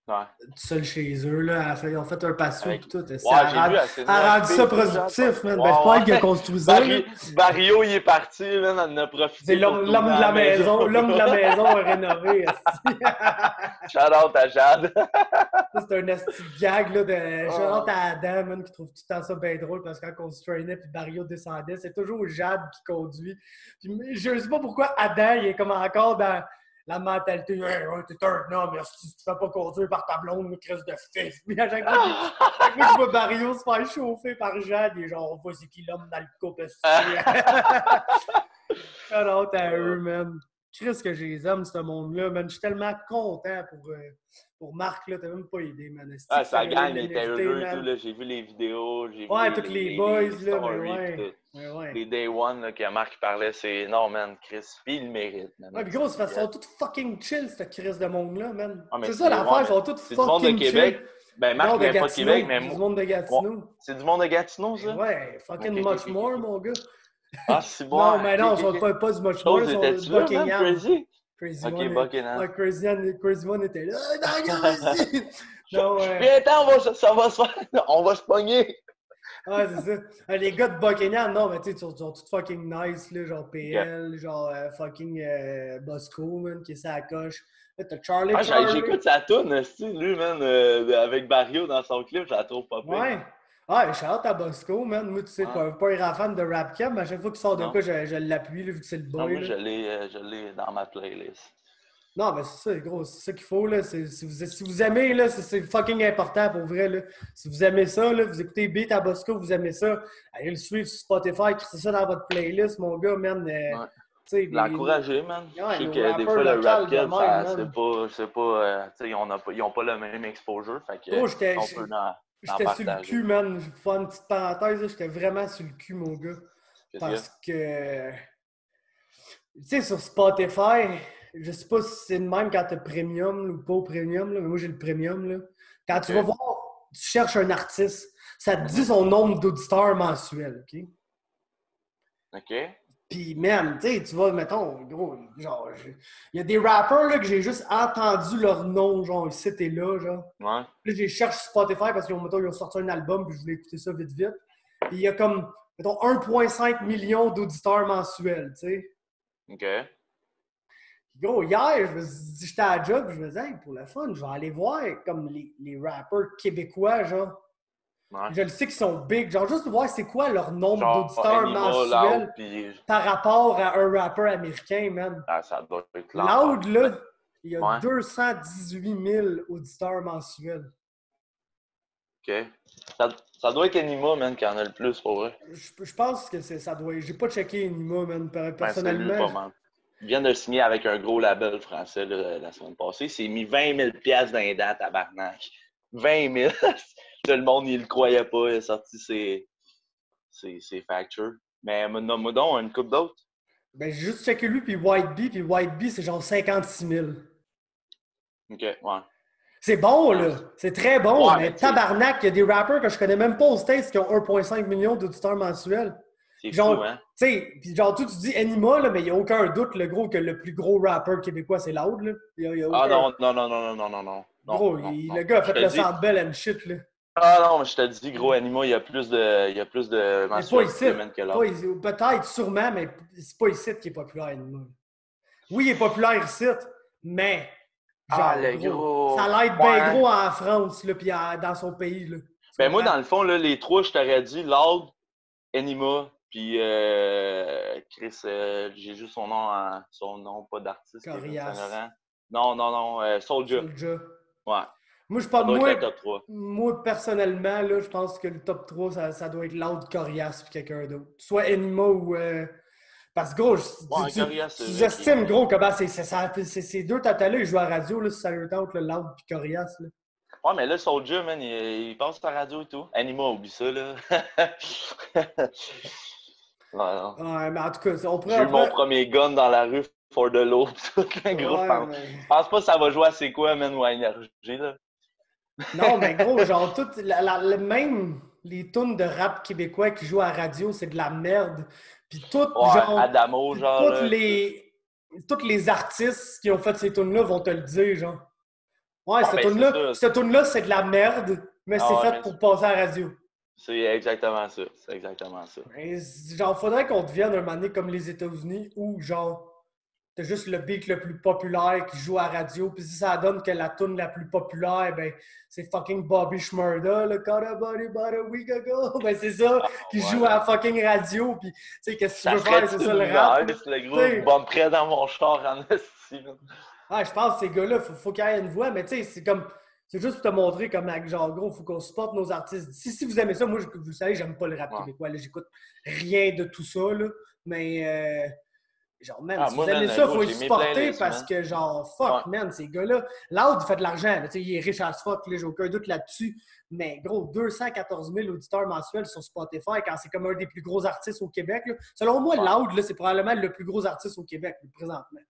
S4: Ouais.
S3: tout seul chez eux, là. Ils ont fait un patio et tout.
S4: Ouais, j'ai vu,
S3: Elle a rendu ça productif, man. Ben, c'est pas elle qui a construit ça, là.
S4: Barrio, il est parti, man, on en a profité.
S3: C'est l'homme de la maison. L'homme de la maison a rénové,
S4: Shout out à Jade.
S3: C'est un esti de gag, là, de shout out à Adam, man, qui trouve tout le temps ça bien drôle parce que quand on se traînait puis Barrio descendait, c'est toujours Jade qui conduit. Puis, je sais pas pourquoi Adam, il est comme encore dans la mentalité, hey, ouais, t'es un homme, si tu te fais pas conduire par ta blonde, une crise de fif. Puis à chaque fois que je vois Barrio se faire chauffer par Jade, il est genre, on voit c'est qui l'homme dans le couple. Alors, à eux, man. Chris que je les aime, ce monde-là, man. Je suis tellement content pour Marc, là. T'as même pas idée, man.
S4: Ah, sa gang, il était heureux et tout, là. J'ai vu les vidéos, j'ai vu
S3: tous les boys, là,
S4: stories,
S3: mais ouais.
S4: Les Day One, là, que Marc parlait, c'est non, man, Chris. Puis il le mérite, man.
S3: Ouais, puis gros, ils sont tous fucking chill, cette Chris de monde-là, man.
S4: Ah,
S3: c'est ça l'affaire, ils sont tous fucking chill.
S4: Québec. Ben, Marc vient pas de Québec, mais
S3: moi. C'est du monde de Gatineau.
S4: C'est du monde de Gatineau, ça?
S3: Ouais, fucking much more, mon gars.
S4: Ah, c'est bon.
S3: Non, mais non, ils sont pas du much more, ils sont de Buckingham.
S4: Crazy One. Buckingham.
S3: Ouais, Crazy One était là. Non, ouais.
S4: Viens, attends, ça va se faire. On va se pogner.
S3: Ouais, c'est ça. Les gars de Buckingham, non, mais tu sais, ils sont tous fucking nice, là, genre PL, genre fucking Bosco, man, qui est sa coche. Là, t'as Charlie.
S4: J'écoute sa toune, lui, man, avec Barrio dans son clip, je la trouve pas pire.
S3: Ouais. Ah, shout à Bosco, man. Moi, tu sais, pas un fan de Rap Cam, mais à chaque fois qu'il sort de quoi, je l'appuie, vu que c'est le boy.
S4: Non, moi, je l'ai dans ma playlist.
S3: Non, mais c'est ça, gros. C'est ça qu'il faut, là. Si vous aimez, là, c'est fucking important pour vrai, là. Si vous aimez ça, là, vous écoutez Beat à Bosco, vous aimez ça, allez le suivre sur Spotify, c'est ça dans votre playlist, mon gars, man.
S4: L'encourager, man.
S3: Ouais,
S4: je sais que des fois, le rap kid, c'est pas tu sais, ils ont pas le même exposure, fait que on peut
S3: j'étais sur le cul, man. Je vais faire une petite parenthèse, j'étais vraiment sur le cul, mon gars. Parce que, tu sais, sur Spotify, je sais pas si c'est le même quand t'as premium ou pas au premium, là, mais moi j'ai le premium. Là. Quand tu vas voir, tu cherches un artiste, ça te dit son nombre d'auditeurs mensuels, OK?
S4: OK.
S3: Puis même, tu sais, tu vas, mettons, gros, genre, il y a des rappers là, que j'ai juste entendu leur nom, genre, ici et là, genre.
S4: Ouais.
S3: Puis j'ai cherché Spotify parce qu'ils ont sorti un album, puis je voulais écouter ça vite, vite. Puis il y a comme, mettons, 1,5 million d'auditeurs mensuels, tu sais.
S4: OK.
S3: Gros, hier, j'étais à la job, je me disais, hey, pour le fun, je vais aller voir comme les rappers québécois, genre.
S4: Ouais.
S3: Je le sais qu'ils sont big. Genre, juste voir c'est quoi leur nombre d'auditeurs mensuels par rapport à un rappeur américain, man.
S4: Ah, ça doit être
S3: Loud, là, il y a 218 000 auditeurs mensuels.
S4: OK. Ça doit être Enima, man, qui en a le plus, pour vrai.
S3: Je pense que ça doit être... J'ai pas checké Enima, man, personnellement.
S4: Ben, pas mal. Il vient de le signer avec un gros label français là, la semaine passée. Il s'est mis 20 000 $ dans les dates à Barnac. 20 000 Tout le monde, il le croyait pas. Il a sorti ses factures. Mais nomme-moi donc une coupe d'autres.
S3: Ben, j'ai juste checké lui, puis White Bee. Puis White Bee, c'est genre 56 000.
S4: OK, ouais.
S3: C'est bon, là. C'est très bon.
S4: Ouais,
S3: mais tabarnak, il y a des rappers que je connais même pas aux States qui ont 1,5 million d'auditeurs mensuels.
S4: C'est
S3: genre,
S4: fou, hein?
S3: Tu sais, puis genre, tu dis Anima, là, mais il n'y a aucun doute, le gros, que le plus gros rappeur québécois, c'est Loud, là.
S4: Ah non.
S3: Gros, le gars a fait le Centre Bell and shit, là.
S4: Ah non, je te dis, gros, Anima, il y a plus de
S3: mensualité
S4: que l'autre.
S3: Peut-être, sûrement, mais c'est pas ici qui est populaire, Anima. Oui, il est populaire ici, mais... Genre,
S4: le gros...
S3: Ça l'aide bien gros en France, là, puis dans son pays, là.
S4: Ben moi, dans le fond, là, les trois, je t'aurais dit Loud, Anima, puis Chris, j'ai juste son nom, pas d'artiste.
S3: Corias.
S4: Non, Soulja. Ouais.
S3: Moi, je parle moi, personnellement, là, je pense que le top 3, ça doit être Loud, Corias puis quelqu'un d'autre. Soit Anima ou... Parce que, gros, tu estimes, gros, que ces deux tatas-là, ils jouent à la radio, là, si ça leur tente, le Loud puis Corias, là.
S4: Ouais, mais là, Soulja, man, il passe à la radio et tout. Anima, oublie ça, là.
S3: Ouais, mais en tout cas, on pourrait...
S4: J'ai eu mon premier gun dans la rue, for the low, tout, gros. Je pense pas que ça va jouer à c'est quoi, man, ou à énergie, là.
S3: Non, mais gros, genre, même les tunes de rap québécois qui jouent à la radio, c'est de la merde. Puis genre...
S4: Adamo, genre...
S3: Tous les artistes qui ont fait ces tunes-là vont te le dire, genre. Ouais,
S4: Ah, ben, c'est ça.
S3: cette tune-là, c'est de la merde, mais c'est
S4: Ah, ouais,
S3: fait
S4: mais
S3: pour passer à la radio.
S4: c'est exactement ça. C'est exactement ça.
S3: Mais, genre, faudrait qu'on devienne un moment donné comme les États-Unis où, genre, t'as juste le beat le plus populaire qui joue à la radio, puis si ça donne que la tune la plus populaire, ben, c'est fucking Bobby Shmurda, le Got a Body About a Week Ago. Ben, c'est ça
S4: Ah,
S3: qui joue
S4: ouais.
S3: à la fucking radio, puis, tu sais, qu'est-ce que tu
S4: Ça
S3: veux faire,
S4: serait
S3: c'est ça
S4: une
S3: le rap, là.
S4: nice, le gros
S3: T'sais,
S4: bumperait dans mon char en esti, là.
S3: ah, je pense que ces gars-là, faut qu'il y ait une voix, mais tu sais, c'est comme. C'est juste pour te montrer comme genre gros, faut qu'on supporte nos artistes. Si vous aimez ça, moi vous savez, j'aime pas le rap
S4: Ouais.
S3: québécois. Là, j'écoute rien de tout ça. Là. Mais genre, man,
S4: Ah,
S3: si
S4: moi,
S3: vous aimez
S4: man,
S3: ça,
S4: gros,
S3: faut le
S4: j'ai mes
S3: supporter
S4: playlists,
S3: parce
S4: man.
S3: que genre
S4: Ouais.
S3: fuck, man, ces gars-là. Loud, il fait de l'argent. Là, il est riche as fuck, là, j'ai aucun doute là-dessus. Mais gros, 214 000 auditeurs mensuels sur Spotify quand c'est comme un des plus gros artistes au Québec. Là. Selon moi,
S4: Ouais.
S3: Loud, là, c'est probablement le plus gros artiste au Québec, là, présentement.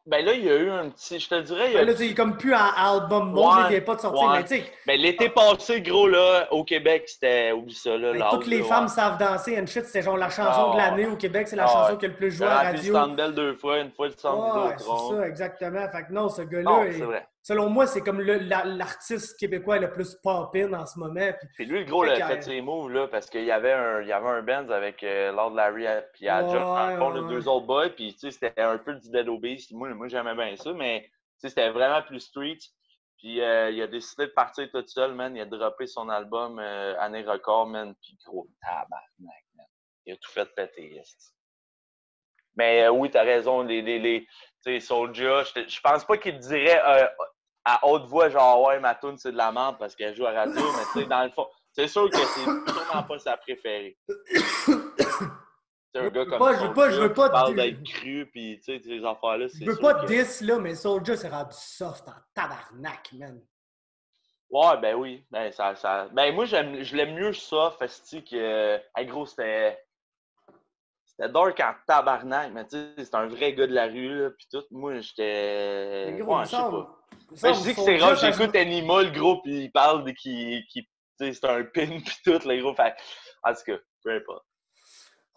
S4: Ben là, il y a eu un petit. Je te dirais, il y
S3: Ben
S4: a.
S3: là, il est comme plus en album mode, il
S4: Ouais,
S3: vient pas de sortir,
S4: ouais.
S3: mais tu sais,
S4: Ben l'été passé, gros, là, au Québec, c'était. Oublie ça, là,
S3: ben, toutes
S4: loud,
S3: les
S4: là,
S3: femmes
S4: ouais.
S3: savent danser and shit, c'était genre la chanson de
S4: Ah, ouais.
S3: l'année au Québec, c'est la
S4: Ah,
S3: chanson
S4: ouais.
S3: qui a le plus
S4: Il
S3: joué
S4: a
S3: à
S4: rempli le
S3: radio.
S4: Centre Bell 2 fois, une fois le centre
S3: Ouais, c'est
S4: Vidéotron.
S3: ça, exactement. Fait que non, ce gars-là,
S4: Non, c'est vrai.
S3: selon moi, c'est comme l'artiste québécois le plus pop-in en ce moment.
S4: Puis lui, le gros, il
S3: Fait
S4: a fait ses moves, là, parce qu'il y avait un Benz avec Lord Larry puis John, dans le fond, là,
S3: ouais.
S4: deux autres boys, puis tu sais, c'était un peu du Dead Obese. Moi j'aimais bien ça, mais tu sais, c'était vraiment plus street. Puis il a décidé de partir tout seul, man. Il a droppé son album Année Record, man. Puis gros, tabarnak, man. Il a tout fait péter, esti. Mais oui, t'as raison, tu sais, Soulja, je pense pas qu'il te dirait à haute voix, genre, ouais, ma tune c'est de la merde parce qu'elle joue à radio, mais tu sais, dans le fond, c'est sûr que c'est sûrement pas sa préférée. C'est un gars comme
S3: Je
S4: Soulja
S3: veux
S4: qui
S3: pas
S4: parle d'être cru, puis tu sais, ces affaires-là,
S3: je
S4: c'est
S3: veux
S4: sûr
S3: pas
S4: que.
S3: de 10, là, mais Soulja, c'est rendu soft en tabarnak, man.
S4: Ouais, ben oui. Ben moi, je l'aime mieux ça, Festi, que. Hey, gros, c'était dark en tabarnak, mais tu sais, c'est un vrai gars de la rue, là, pis tout. Moi,
S3: Mais
S4: j'étais.
S3: gros,
S4: Ouais, je sais pas.
S3: il me
S4: Ben, je
S3: semble
S4: dis que c'est
S3: Soulja,
S4: rare,
S3: ça joue.
S4: j'écoute Animal, gros, pis il parle de tu sais, c'est un pin pis tout, les gros. Fait, en tout cas, peu importe.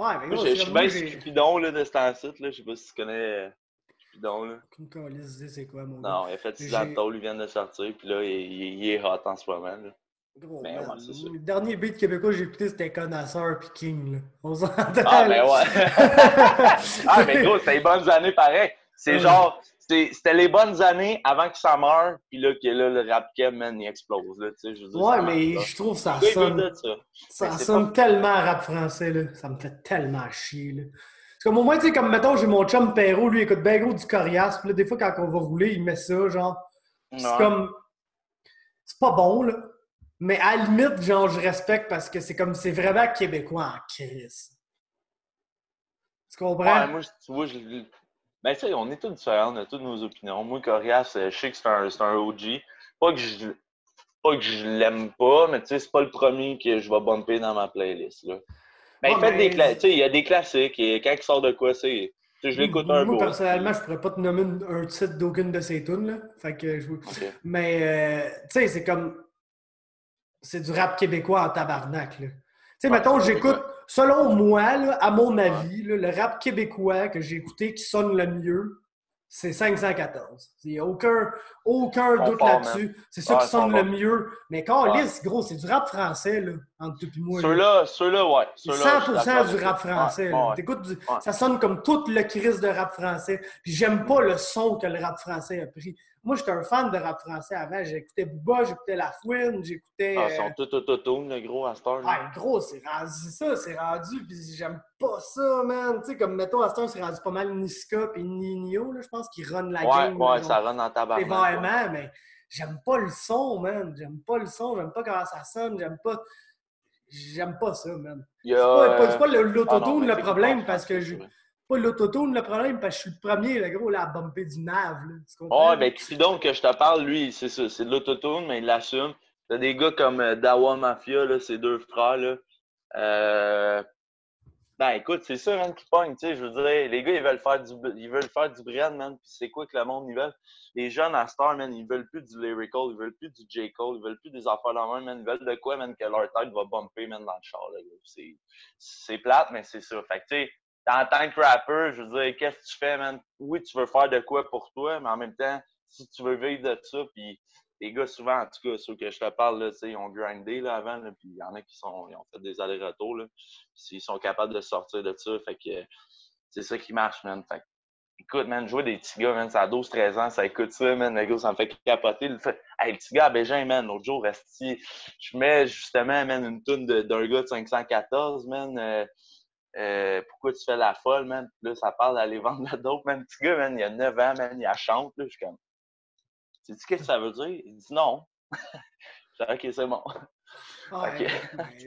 S3: Ouais, mais
S4: Moi,
S3: gros,
S4: je
S3: c'est
S4: suis
S3: comme moi,
S4: bien
S3: j'ai.
S4: Cupidon, là, de ce temps-ci, là. Je sais pas si tu connais Cupidon, là.
S3: Aucune calisse d'idée, c'est quoi, mon gars.
S4: Non, il a fait 6 ans de
S3: J'ai.
S4: tôle, il vient de sortir, pis là, il est hot en ce moment, là.
S3: Gros,
S4: Mais
S3: man.
S4: ouais, c'est ça.
S3: Le dernier beat québécois que j'ai écouté, c'était Connaisseur puis King, là. On s'entend,
S4: Ah,
S3: là.
S4: ben ouais. Ah, mais gros, c'était les bonnes années pareil. C'est genre, c'était les bonnes années avant que ça meure, puis là, que là, le rap game, man, il explose, là, tu sais, je veux dire,
S3: Ouais,
S4: ça marche
S3: mais
S4: pas.
S3: je trouve que
S4: Les gars, ils veulent de ça. Mais
S3: ça
S4: c'est pas.
S3: sonne tellement rap français, là. Ça me fait tellement chier, là. Parce que au moins, tu sais, comme mettons, j'ai mon chum Perrault, lui, il écoute bien gros du Corias, puis là, des fois, quand on va rouler, il met ça, genre. Puis c'est
S4: Ouais.
S3: comme. C'est pas bon, là. Mais à la limite, genre, je respecte parce que c'est comme, c'est vraiment québécois en crise. Tu comprends?
S4: Ouais, moi, tu vois, ben, tu sais, on est tous différents, on a toutes nos opinions. Moi, Corias, je sais que c'est un OG. Pas que je, pas que je l'aime pas, mais tu sais, c'est pas le premier que je vais bumper dans ma playlist, là. Ben,
S3: Ouais,
S4: il fait des
S3: mais
S4: classiques, tu sais, il y a des classiques, et quand il sort de quoi, c'est. Tu sais, je l'écoute un
S3: moi,
S4: bout,
S3: personnellement,
S4: puis.
S3: je pourrais pas te nommer un titre d'aucune de ces tunes, là. Fait que je...
S4: OK.
S3: Mais, tu sais, c'est comme... C'est du rap québécois en tabarnak, là. Tu sais,
S4: Ouais,
S3: mettons,
S4: c'est
S3: j'écoute...
S4: québécois.
S3: Selon moi, là, à mon
S4: Ouais.
S3: avis, là, le rap québécois que j'ai écouté qui sonne le mieux, c'est 514. Il n'y a aucun
S4: Ils sont
S3: doute
S4: forts, man.
S3: là-dessus. C'est ça
S4: Ouais,
S3: qui
S4: ils sont
S3: sonne le
S4: bons.
S3: mieux. Mais quand
S4: Ouais.
S3: lisse, gros, c'est du rap français, là, entre toi et moi. Là.
S4: Ceux-là, ouais.
S3: C'est
S4: Ceux-là, je suis d'accord
S3: 100%
S4: avec
S3: du
S4: toi.
S3: rap français. Là.
S4: Ouais,
S3: T'écoutes
S4: ouais.
S3: ça sonne comme tout le crise de rap français. Puis j'aime pas le son que le rap français a pris. Moi, j'étais un fan de rap français avant. J'écoutais Booba, j'écoutais La Fouine,
S4: Ah,
S3: j'écoutais...
S4: ils sont tout autotunes, le gros, à cette heure, là.
S3: Ah, gros, c'est rendu, puis j'aime pas ça, man. Tu sais, comme, mettons, à ce temps, c'est rendu pas mal Niska puis Nino, là, je pense, qui run la
S4: Ouais,
S3: game, là,
S4: ouais, ça
S3: genre,
S4: run en tabarnak. Ouais.
S3: sévèrement, mais j'aime pas le son, man. J'aime pas le son, j'aime pas comment ça sonne, j'aime pas ça, man.
S4: Il y a.
S3: C'est pas
S4: Ah non,
S3: l'autotune
S4: mais
S3: le
S4: t'écoutes pas en
S3: problème, parce que
S4: français, c'est vrai.
S3: pas l'autotune le problème, parce que je suis le premier, le gros, là, à bumper du nav, là. Tu comprends?
S4: Ouais, ben, Cupidon, que je te parle, lui, c'est ça, c'est de l'autotune, mais il l'assume. T'as des gars comme Dawa Mafia, là, ces deux frères, là. Ben, écoute, c'est ça, man, qui pogne, tu sais, je veux dire, les gars, ils veulent faire du Brian, man, puis c'est quoi que le monde, ils veulent? Les jeunes à Star, man, ils veulent plus du lyrical, ils veulent plus du J. Cole, ils veulent plus des affaires de même, man, ils veulent de quoi, man, que leur tête va bumper, man, dans le char, là, gars. C'est plate, mais c'est ça. Fait que, tu sais, en tant que rapper, je veux dire, qu'est-ce que tu fais, man? Oui, tu veux faire de quoi pour toi, mais en même temps, si tu veux vivre de ça, puis les gars, souvent, en tout cas, ceux que je te parle, là, ils ont grindé là, avant, là, puis il y en a qui ils ont fait des allers-retours, là, ils sont capables de sortir de ça, fait que c'est ça qui marche, man. Fait que, écoute, man, jouer des petits gars, man, ça a 12-13 ans, ça écoute ça, man, le gars, ça me fait capoter. Hey, le petit gars à Bégin, man, l'autre jour, je mets justement, man, une toune d'un gars de 514, man, pourquoi tu fais la folle, man? Puis là, ça parle d'aller vendre la dope, man. Le petit gars, man, il a 9 ans, man, il a chante, là, je suis comme, sais-tu qu'est-ce que ça veut dire? Il dit non. Je dis, OK, c'est bon.
S3: Ouais,
S4: Okay.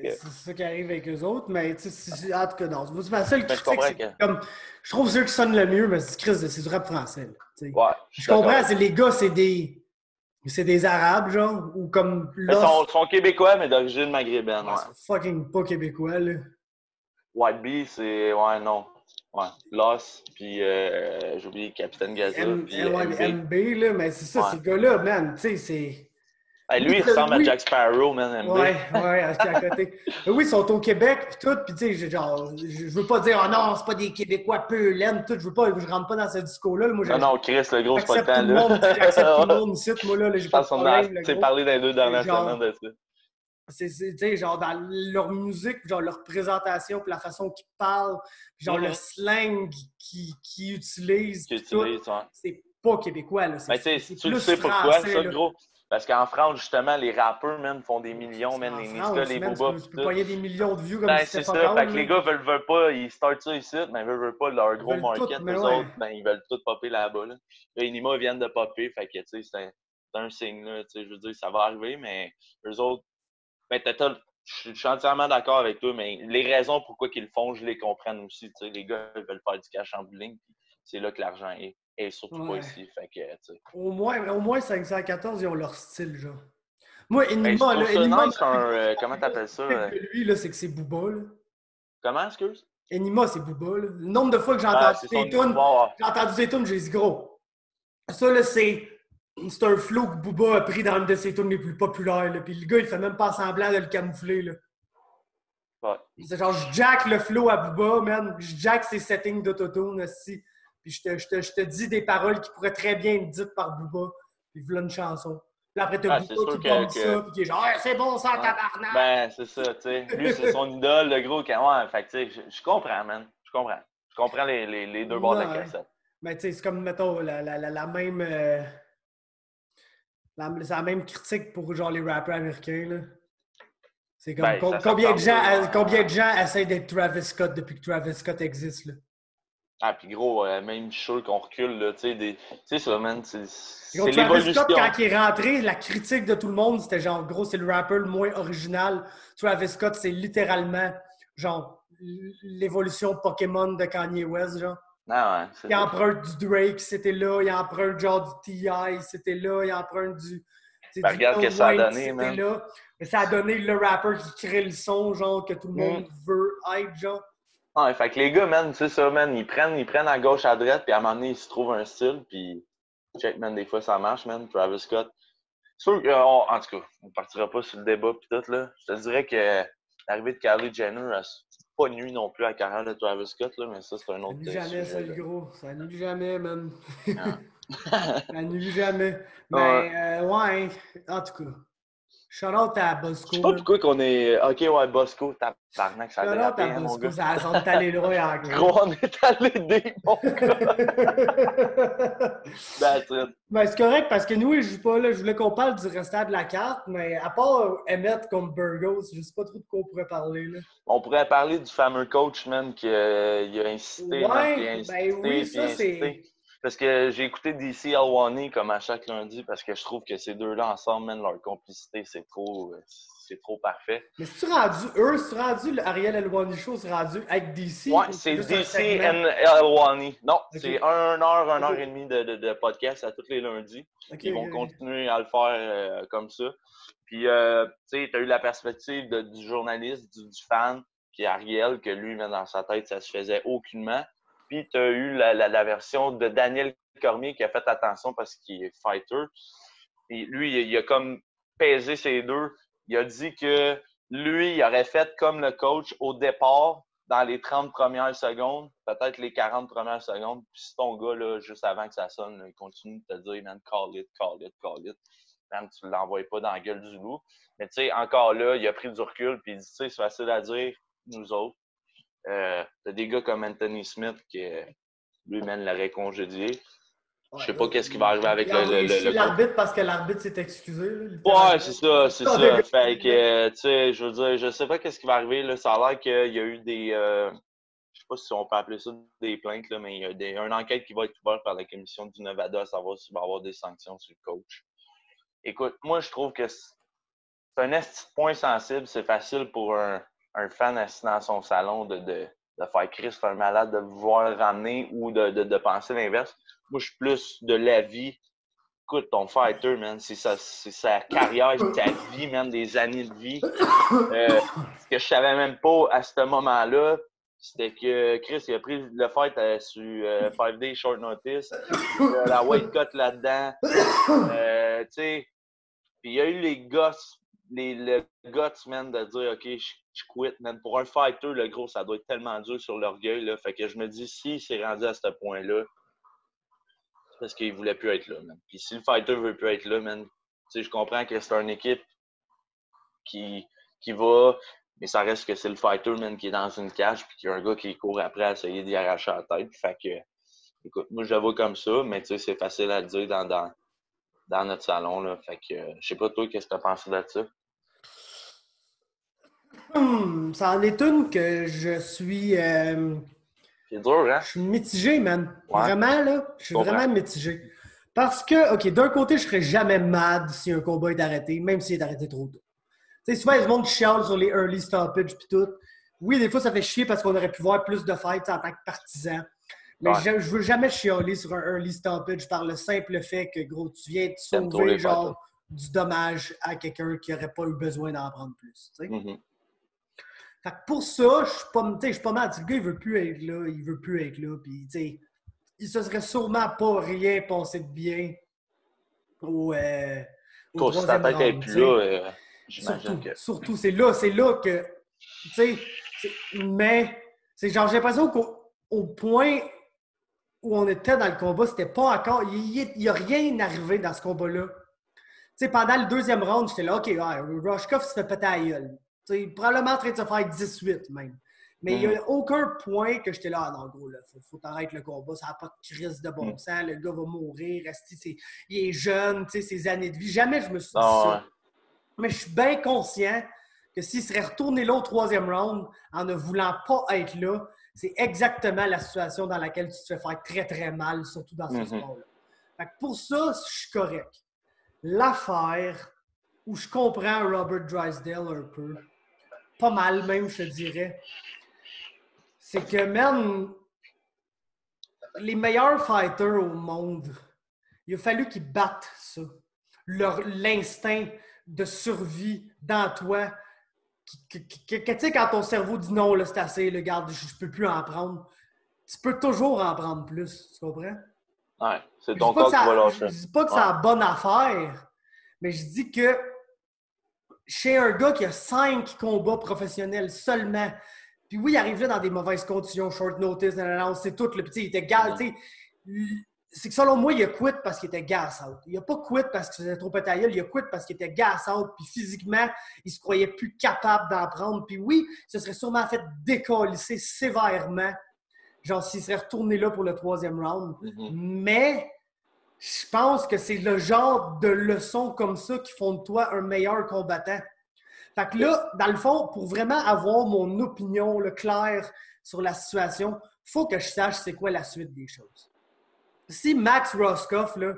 S3: c'est ça qui arrive avec eux autres, mais tu sais, en tout cas, non. C'est ma seule critique, c'est
S4: que...
S3: comme, je trouve ceux qui sonnent le mieux, mais c'est du rap français. Là,
S4: ouais,
S3: je comprends, c'est les gars, c'est des Arabes, genre, ou comme
S4: Ils sont québécois, mais d'origine maghrébine, ouais.
S3: C'est fucking pas québécois, là.
S4: White Bee, c'est... Ouais, non. Ouais, Loss, puis j'ai oublié Capitaine Gaza, puis
S3: MB, là, mais c'est ça, ces gars-là, man, tu sais, c'est...
S4: Hey, lui, il ressemble à Jack Sparrow, man, MB.
S3: Ouais, à côté. Mais oui, ils sont au Québec, puis tout, puis tu sais, genre, je veux pas dire, oh non, c'est pas des Québécois peu laine, tout, je rentre pas dans ce discours-là. Moi,
S4: non, Chris, le gros, c'est pas le temps,
S3: là. J'accepte tout le monde ici, moi, là, j'ai pas de problème.
S4: Je pense qu'on a parlé dans les 2 dernières semaines de ça.
S3: Tu sais, genre, dans leur musique, genre, leur présentation, puis la façon qu'ils parlent, genre, le slang qu'ils utilisent, c'est pas québécois, là.
S4: Mais tu sais, tu le sais pourquoi, ça, gros? Parce qu'en France, justement, les rappeurs, man, font des millions, man, les Niska, les Booba.
S3: Tu peux pogner des millions de views comme si
S4: c'est ça. Fait que les gars veulent pas, ils startent ça ici, mais veulent pas leur gros market, eux autres, ben, ils veulent tout popper là-bas, là. Là, Enima viennent de popper, fait que, tu sais, c'est un signe, là, tu sais, je veux dire, ça va arriver, mais eux autres, ben, je suis entièrement d'accord avec toi, mais les raisons pourquoi ils le font, je les comprends aussi, tu sais, les gars, ils veulent faire du cash en bowling, puis c'est là que l'argent est. Et surtout pas ici. Fait que, tu sais.
S3: Au moins 514, ils ont leur style, genre. Moi,
S4: Enima, là. Comment t'appelles ça?
S3: Lui, là, c'est que c'est Booba, là.
S4: Comment, excuse?
S3: Enima, c'est Booba, là. Le nombre de fois que j'ai entendu des tunes, j'ai dit, gros. Ça, là, c'est un flow que Booba a pris dans une de ses tunes les plus populaires, là. Puis le gars, il fait même pas semblant de le camoufler, là.
S4: Ouais.
S3: C'est genre, je jack le flow à Booba, man. Je jack ses settings d'autotune, aussi. Puis je te dis des paroles qui pourraient très bien être dites par Booba. Puis voilà une chanson. Puis après, t'as Booba qui bombe ça, puis qui est genre, c'est bon ça, tabarnak!
S4: Ben, c'est ça, tu sais. Lui, c'est son idole, le gros. Ouais, fait que, tu sais, je comprends, man. Je comprends les deux bords de la cassette.
S3: Mais tu sais, c'est comme, mettons, la même... c'est la même critique pour, genre, les rappers américains, là. C'est comme, combien de gens essaient d'être Travis Scott depuis que Travis Scott existe, là?
S4: Ah, puis gros, même sûr qu'on recule, là, tu sais, ça, man, c'est
S3: l'évolution. Travis Scott, quand il est rentré, la critique de tout le monde, c'était genre, gros, c'est le rapper le moins original. Travis Scott, c'est littéralement, genre, l'évolution Pokémon de Kanye West, genre.
S4: Ah ouais,
S3: il emprunte du Drake, c'était là. Il emprunte genre du T.I., c'était là. Il emprunte du...
S4: regarde ce que ça a donné, man.
S3: Là. Mais ça a donné le rapper qui crée le son, genre, que tout le monde veut être, genre.
S4: Ouais, fait que les gars, man, c'est ça, man, ils prennent à gauche, à droite, puis à un moment donné, ils se trouvent un style, puis check, man, des fois, ça marche, man, Travis Scott. C'est sûr en tout cas, on partira pas sur le débat, puis tout, là. Je te dirais que l'arrivée de Kylie Jenner a pas nuit non plus à la carrière de Travis Scott, là, mais ça, c'est un autre
S3: sujet. Ça nuit jamais, ça, le gros. Ça nuit jamais, man.
S4: Ah.
S3: Ça nuit jamais. Mais, ouais, en tout cas. Shout-out à Bosco.
S4: Je sais pas pourquoi qu'on est... OK, ouais, Bosco, tabarnak, ça a dérapé,
S3: hein,
S4: mon gars.
S3: Ça on est allé loin encore.
S4: Gros, on est allé des, mon gars.
S3: Ben, c'est correct, parce que nous, je voulais qu'on parle du restant de la carte, mais à part Emmett comme Burgos, je sais pas trop de quoi on pourrait parler, là.
S4: On pourrait parler du fameux coach, man, qui a incité,
S3: oui, ça, c'est...
S4: Parce que j'ai écouté DC Alwani comme à chaque lundi parce que je trouve que ces deux-là ensemble, man, leur complicité, c'est trop parfait.
S3: Mais c'est-tu rendu l'Ariel Alwani Show, c'est rendu avec DC?
S4: Ouais, c'est DC Alwani. Non, c'est 1 heure et demie de podcast à tous les lundis. Ils vont continuer à le faire comme ça. Puis, tu sais, tu as eu la perspective du journaliste, du fan, puis Ariel, que lui, dans sa tête, ça se faisait aucunement. Puis, tu as eu la version de Daniel Cormier qui a fait attention parce qu'il est fighter. Et lui, il a comme pesé ces deux. Il a dit que lui, il aurait fait comme le coach au départ dans les 30 premières secondes, peut-être les 40 premières secondes. Puis si ton gars, là, juste avant que ça sonne, là, il continue de te dire, man, call it, call it, call it. Man, tu ne l'envoies pas dans la gueule du loup. Mais tu sais, encore là, il a pris du recul, puis il dit, tu sais, c'est facile à dire, nous autres. T'as des gars comme Anthony Smith qui, lui, man, l'aurait congédié. Je sais pas qu'est-ce qui va arriver avec
S3: l'arbitre parce que l'arbitre s'est excusé.
S4: Ouais, c'est ça. Fait que, tu sais, je veux dire, je sais pas qu'est-ce qui va arriver. Là. Ça a l'air qu'il y a eu des... je sais pas si on peut appeler ça des plaintes, là, mais il y a une enquête qui va être ouverte par la commission du Nevada à savoir s'il va y avoir des sanctions sur le coach. Écoute, moi, je trouve que c'est un esti de point sensible. C'est facile pour un fan assis dans son salon de faire Chris, c'est un malade, de vouloir ramener ou de penser l'inverse. Moi, je suis plus de l'avis. Écoute, ton fighter, man, c'est sa carrière, c'est sa vie, man, des années de vie. Ce que je savais même pas à ce moment-là, c'était que Chris, il a pris le fight sur 5 Days Short Notice. La weight cut là-dedans. Tu sais, puis il y a eu les le guts, man, de dire, OK, je quitte, man. Pour un fighter, le gros, ça doit être tellement dur sur l'orgueil, là. Fait que je me dis, s'il s'est rendu à ce point-là, c'est parce qu'il voulait plus être là, man. Puis si le fighter veut plus être là, man, tu sais, je comprends que c'est une équipe qui va, mais ça reste que c'est le fighter, man, qui est dans une cage, puis qu'il y a un gars qui court après à essayer d'y arracher la tête. Fait que, écoute, moi, je le vois comme ça, mais tu sais, c'est facile à dire dans notre salon, là. Fait que, je sais pas, toi, qu'est-ce que t'as pensé de ça?
S3: Ça en est une que je suis...
S4: C'est dur, hein?
S3: Je suis mitigé, man.
S4: Ouais.
S3: Vraiment, là, je suis vraiment mitigé. Parce que, OK, d'un côté, je serais jamais mad si un combat est arrêté, même s'il est arrêté trop tôt. Tu sais, souvent, il y a du monde qui chiale sur les early stoppages pis tout. Oui, des fois, ça fait chier parce qu'on aurait pu voir plus de fights en tant que partisan. Mais je veux jamais chialer sur un early stoppage par le simple fait que, gros, tu viens de sauver, genre, du dommage à quelqu'un qui n'aurait pas eu besoin d'en prendre plus, tu sais.
S4: Mm-hmm.
S3: Fait que pour ça, je suis pas mal. Le gars, il veut plus être là. Il veut plus être là. Puis, tu sais, il se serait sûrement pas rien passé de bien au
S4: si ta tête n'est plus là, j'imagine que...
S3: Surtout, c'est là que... Tu sais, mais c'est genre, j'ai l'impression qu'au point où on était dans le combat, c'était pas encore... Il n'y a rien arrivé dans ce combat-là. Tu sais, pendant le deuxième round, j'étais là, OK, ouais, Roshkov se fait péter à la gueule. T'sais, probablement en train de se faire 18 même. Mais il n'y a aucun point que j'étais là, non, gros, là, faut t'arrêter le combat, ça n'a pas de crise de bon sens, le gars va mourir, il est jeune, ses années de vie. Jamais je me suis dit ça. Mais je suis bien conscient que s'il serait retourné là au troisième round en ne voulant pas être là, c'est exactement la situation dans laquelle tu te fais faire très, très mal, surtout dans ce sport-là. Fait que pour ça, je suis correct. L'affaire où je comprends Robert Drysdale un peu, pas mal même, je te dirais, c'est que, man, les meilleurs fighters au monde, il a fallu qu'ils battent ça. L'instinct de survie dans toi. Tu sais, quand ton cerveau dit non, là, c'est assez, là, garde, je peux plus en prendre. Tu peux toujours en prendre plus, tu comprends?
S4: Ouais, c'est ton corps qui va lâcher.
S3: Je dis pas que c'est la bonne affaire, mais je dis que chez un gars qui a 5 combats professionnels seulement, puis oui, il arrive là dans des mauvaises conditions, short notice, c'est tout, le petit, il était gas, tu sais. C'est que selon moi, il a quitté parce qu'il était gas out. Il a pas quitté parce qu'il faisait trop péter, il a quitté parce qu'il était gas out, puis physiquement, il se croyait plus capable d'en prendre. Puis oui, il se serait sûrement fait décalisser sévèrement, genre s'il serait retourné là pour le troisième round. Mais je pense que c'est le genre de leçons comme ça qui font de toi un meilleur combattant. Fait que là, dans le fond, pour vraiment avoir mon opinion claire sur la situation, il faut que je sache c'est quoi la suite des choses. Si Max Roshkov, là,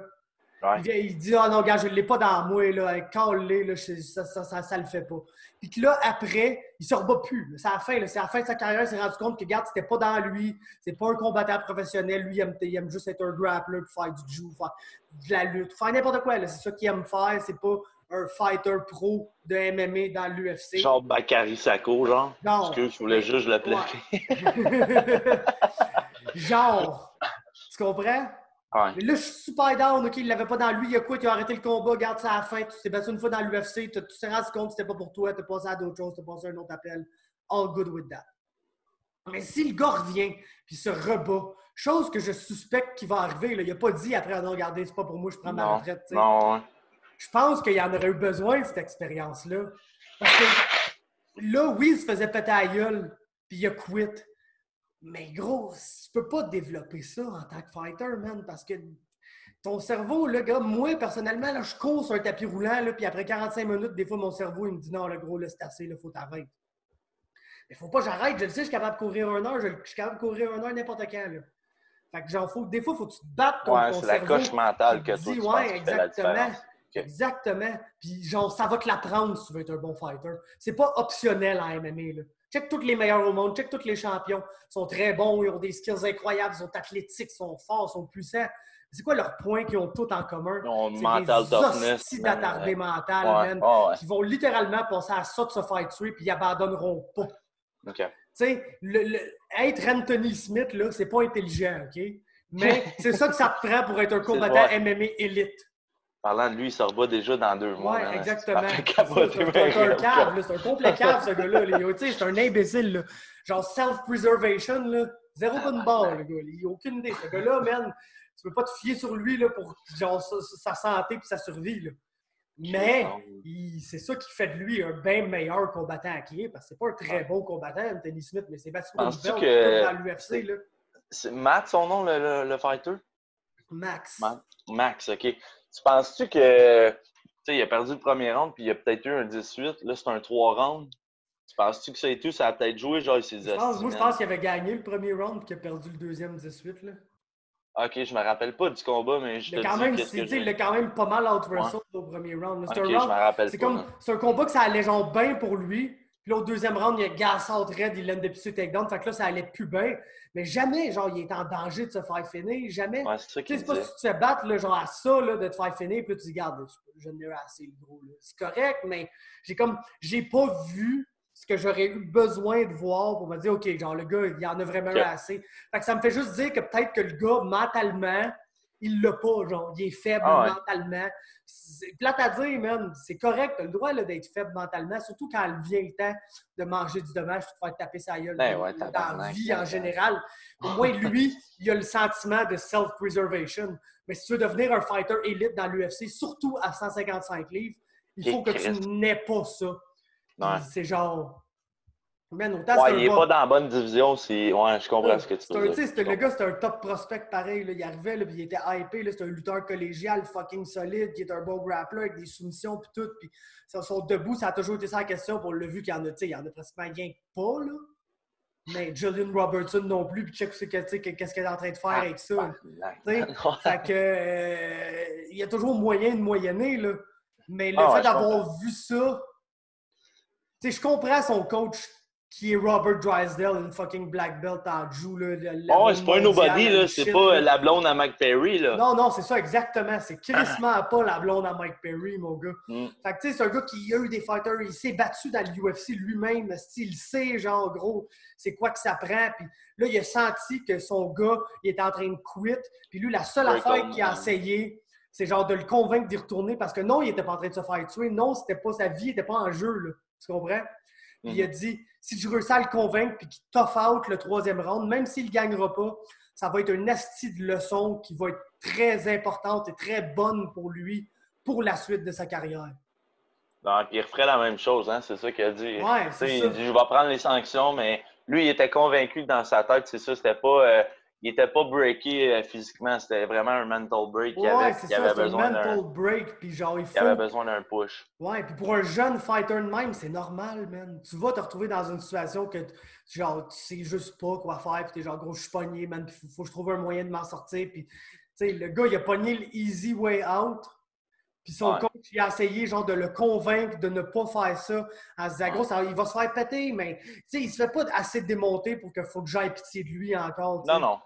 S3: il dit « Ah non, gars, je ne l'ai pas dans moi, là, call-les, là, ça le fait pas. » Puis que là, après, il ne se rebat plus. C'est à la fin de sa carrière, il s'est rendu compte que, regarde, c'était pas dans lui, c'est pas un combattant professionnel. Lui, il aime juste être un grappler, puis faire du jiu, faire de la lutte, faire n'importe quoi. Là. C'est ça qu'il aime faire, c'est pas un fighter pro de MMA dans l'UFC.
S4: Genre Bakary Sako, genre?
S3: Non.
S4: Excuse, je voulais juste le plaquer.
S3: Genre. Tu comprends?
S4: Ouais.
S3: Mais là, je suis super down. OK, il l'avait pas dans lui. Il a quoi? Il a arrêté le combat. Garde ça à la fin. Tu t'es battu une fois dans l'UFC. Tu t'es rendu compte que c'était pas pour toi. Tu as passé à d'autres choses. Tu as passé à un autre appel. All good with that. Mais si le gars revient puis se rebat, chose que je suspecte qu'il va arriver, là, il n'a pas dit après, non, regardez, c'est pas pour moi, je prends ma retraite. T'sais.
S4: Non, ouais.
S3: Je pense qu'il en aurait eu besoin de cette expérience-là. Parce que là, oui, il se faisait péter à la gueule puis il a quit. Mais gros, tu peux pas développer ça en tant que fighter, man, parce que ton cerveau, là, gars, moi, personnellement, là, je cours sur un tapis roulant, là, puis après 45 minutes, des fois, mon cerveau, il me dit non, là, gros, là, c'est assez, là, faut t'arrêter. Mais faut pas que j'arrête, je le sais, je suis capable de courir 1 heure, je suis capable de courir 1 heure n'importe quand, là. Fait que genre, des fois, il faut que tu te battes contre ton cerveau.
S4: Ouais, c'est la coche mentale que toi, tu penses
S3: ouais,
S4: qui
S3: exactement.
S4: fait la différence. Okay.
S3: Exactement. Puis genre, ça va te l'apprendre si tu veux être un bon fighter. C'est pas optionnel en MMA, là. Check tous les meilleurs au monde, check tous les champions. Ils sont très bons, ils ont des skills incroyables, ils sont athlétiques, ils sont forts, ils sont puissants. C'est quoi leurs points qu'ils ont tous en commun?
S4: Ils ont
S3: c'est
S4: mental
S3: des
S4: toughness.
S3: hosties d'attardé mental, man, qui vont littéralement passer à ça de se faire tuer puis ils abandonneront pas.
S4: OK.
S3: Tu sais, être Anthony Smith, là, c'est pas intelligent, OK? Mais c'est ça que ça te prend pour être un combattant MMA élite.
S4: Parlant de lui, il se rebat déjà dans 2 mois.
S3: Ouais, exactement. C'est
S4: un
S3: cave, c'est un complet cave, ce gars-là. C'est un imbécile. Là. Genre self-preservation, là. Zéro bonne barre, le gars. Il n'a aucune idée. Ce gars-là, man, tu peux pas te fier sur lui là, pour genre, sa santé et sa survie. Là. Mais c'est ça qui fait de lui un bien meilleur combattant qu'il est, parce que c'est pas un très bon combattant, Anthony Smith, mais c'est battu pour une belle dans l'UFC.
S4: C'est Matt, son nom, le fighter?
S3: Max.
S4: Max, OK. Tu penses-tu que, tu sais, il a perdu le premier round, puis il a peut-être eu un 18. Là, c'est un 3 rounds. Tu penses-tu que ça et tout, ça a peut-être joué, genre, il s'est dit...
S3: Moi, je pense qu'il avait gagné le premier round, puis qu'il a perdu le deuxième 18, là.
S4: OK, je me rappelle pas du combat, mais je te dis qu'est-ce que
S3: il a quand même pas mal out-wrestled au premier round.
S4: C'est je me rappelle pas.
S3: C'est un combat que ça allait genre bien pour lui. Puis là, au deuxième round, il a gas out red, il l'a dépisté takedown. Fait que là, ça allait plus bien. Mais jamais, genre, il est en danger de se faire finir. Jamais.
S4: Ouais, c'est ça qu'il
S3: c'est pas si tu te fais battre, là, genre, à ça, là, de te faire finir. Puis là, tu dis, garde, je n'ai assez, le gros. Là. C'est correct, mais j'ai pas vu ce que j'aurais eu besoin de voir pour me dire, OK, genre, le gars, il en a vraiment assez. Fait que ça me fait juste dire que peut-être que le gars, mentalement, il l'a pas, genre, il est faible mentalement. C'est plate à dire, man. C'est correct, t'as le droit là, d'être faible mentalement, surtout quand il vient le temps de manger du dommage et de faire taper sa gueule dans la vie en général. Au moins, lui, il a le sentiment de self-preservation. Mais si tu veux devenir un fighter élite dans l'UFC, surtout à 155 livres, il faut que tu n'aies pas ça. Ouais. C'est genre... Man, autant
S4: il n'est pas dans la bonne division. Je comprends ce que tu veux dire.
S3: Le gars, c'était un top prospect pareil. Là. Il arrivait, là, puis il était hypé. C'était un lutteur collégial fucking solide, qui est un bon grappler avec des soumissions et tout. Puis son debout, ça a toujours été ça la question. Pour le vu qu'il y en a, il y en a pratiquement rien pas. Là. Mais Julian Robertson non plus. Puis check qu'est-ce qu'elle est en train de faire avec ça. Fait que, il y a toujours moyen de moyenner. Là. Mais le fait d'avoir vu ça, je comprends son coach qui est Robert Drysdale, une fucking black belt en Jiu.
S4: C'est pas un nobody, là. C'est pas la blonde à Mike Perry, là.
S3: Non, c'est ça, exactement. C'est crissement pas la blonde à Mike Perry, mon gars. Fait que, tu sais, c'est un gars qui a eu des fighters. Il s'est battu dans l'UFC lui-même. Il sait, genre, gros, c'est quoi que ça prend. Puis là, il a senti que son gars, il était en train de quit. Puis lui, la seule affaire qu'il a essayé, c'est genre de le convaincre d'y retourner parce que non, il était pas en train de se faire tuer. Non, c'était pas sa vie, il était pas en jeu, là. Tu comprends? Puis il a dit, si je réussis à le convaincre puis qu'il tough out le troisième round, même s'il ne gagnera pas, ça va être une asti de leçon qui va être très importante et très bonne pour lui pour la suite de sa carrière.
S4: Donc, il referait la même chose, hein? C'est ça qu'il a dit.
S3: Ouais, c'est ça.
S4: Il dit, je vais prendre les sanctions, mais lui, il était convaincu que dans sa tête, c'est ça, c'était pas... il n'était pas breaké physiquement, c'était vraiment un mental break. Il avait besoin d'un push.
S3: Ouais, puis pour un jeune fighter de même, c'est normal, man. Tu vas te retrouver dans une situation que genre, tu sais juste pas quoi faire, puis t'es genre, gros, je suis pogné, man, puis faut que je trouve un moyen de m'en sortir. Puis, tu sais, le gars, il a pogné le easy way out. Puis son coach, il a essayé genre de le convaincre de ne pas faire ça. En se disant, gros, il va se faire péter, mais il se fait pas assez démonter pour qu'il faut que j'aie pitié de lui encore. T'sais.
S4: Non.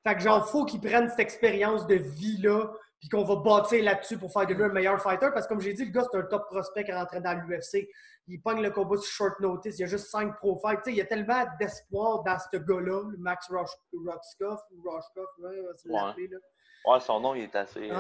S3: Fait que genre, faut qu'il prenne cette expérience de vie-là, puis qu'on va bâtir là-dessus pour faire de lui un meilleur fighter. Parce que comme j'ai dit, le gars, c'est un top prospect rentré dans l'UFC. Il pogne le combat sur short notice. Il y a juste 5 pro fights. Il y a tellement d'espoir dans ce gars-là, le Max Roshkoff, c'est l'appelé, là.
S4: Ouais, son nom, il est assez...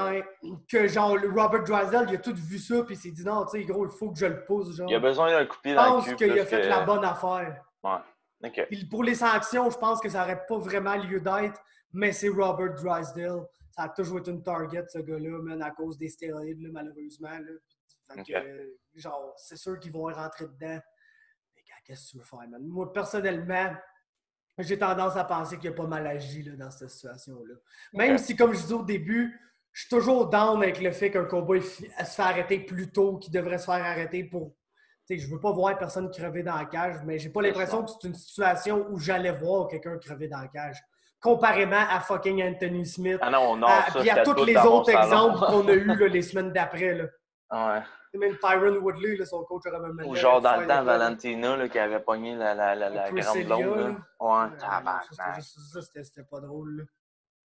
S3: que genre, le Robert Drysdale, il a tout vu ça, puis il s'est dit, non, tu sais, gros, il faut que je le pousse, genre.
S4: Il a besoin d'un coup de pied dans le cul.
S3: Je pense qu'il a fait la bonne affaire.
S4: Ouais. OK.
S3: Puis pour les sanctions, je pense que ça n'aurait pas vraiment lieu d'être, mais c'est Robert Drysdale. Ça a toujours été une target, ce gars-là, man, à cause des stéroïdes, là, malheureusement. Là. Fait que, genre, c'est sûr qu'ils vont rentrer dedans. Mais qu'est-ce que tu veux faire, man? Moi, personnellement, j'ai tendance à penser qu'il a pas mal agi là, dans cette situation-là. Même si, comme je disais au début, je suis toujours down avec le fait qu'un combat se fait arrêter plus tôt, qu'il devrait se faire arrêter pour. T'sais, je veux pas voir personne crever dans la cage, mais j'ai pas l'impression que c'est une situation où j'allais voir quelqu'un crever dans la cage. Comparément à fucking Anthony Smith.
S4: Ah non, ça,
S3: puis à tous les autres exemples qu'on a eus là, les semaines d'après. Là.
S4: Ouais.
S3: Même Tyron Woodley, là, son coach aurait même
S4: Ou genre dans le temps, Valentina, là, qui avait pogné la grande blonde. Ouais,
S3: ça, c'était pas drôle. Là.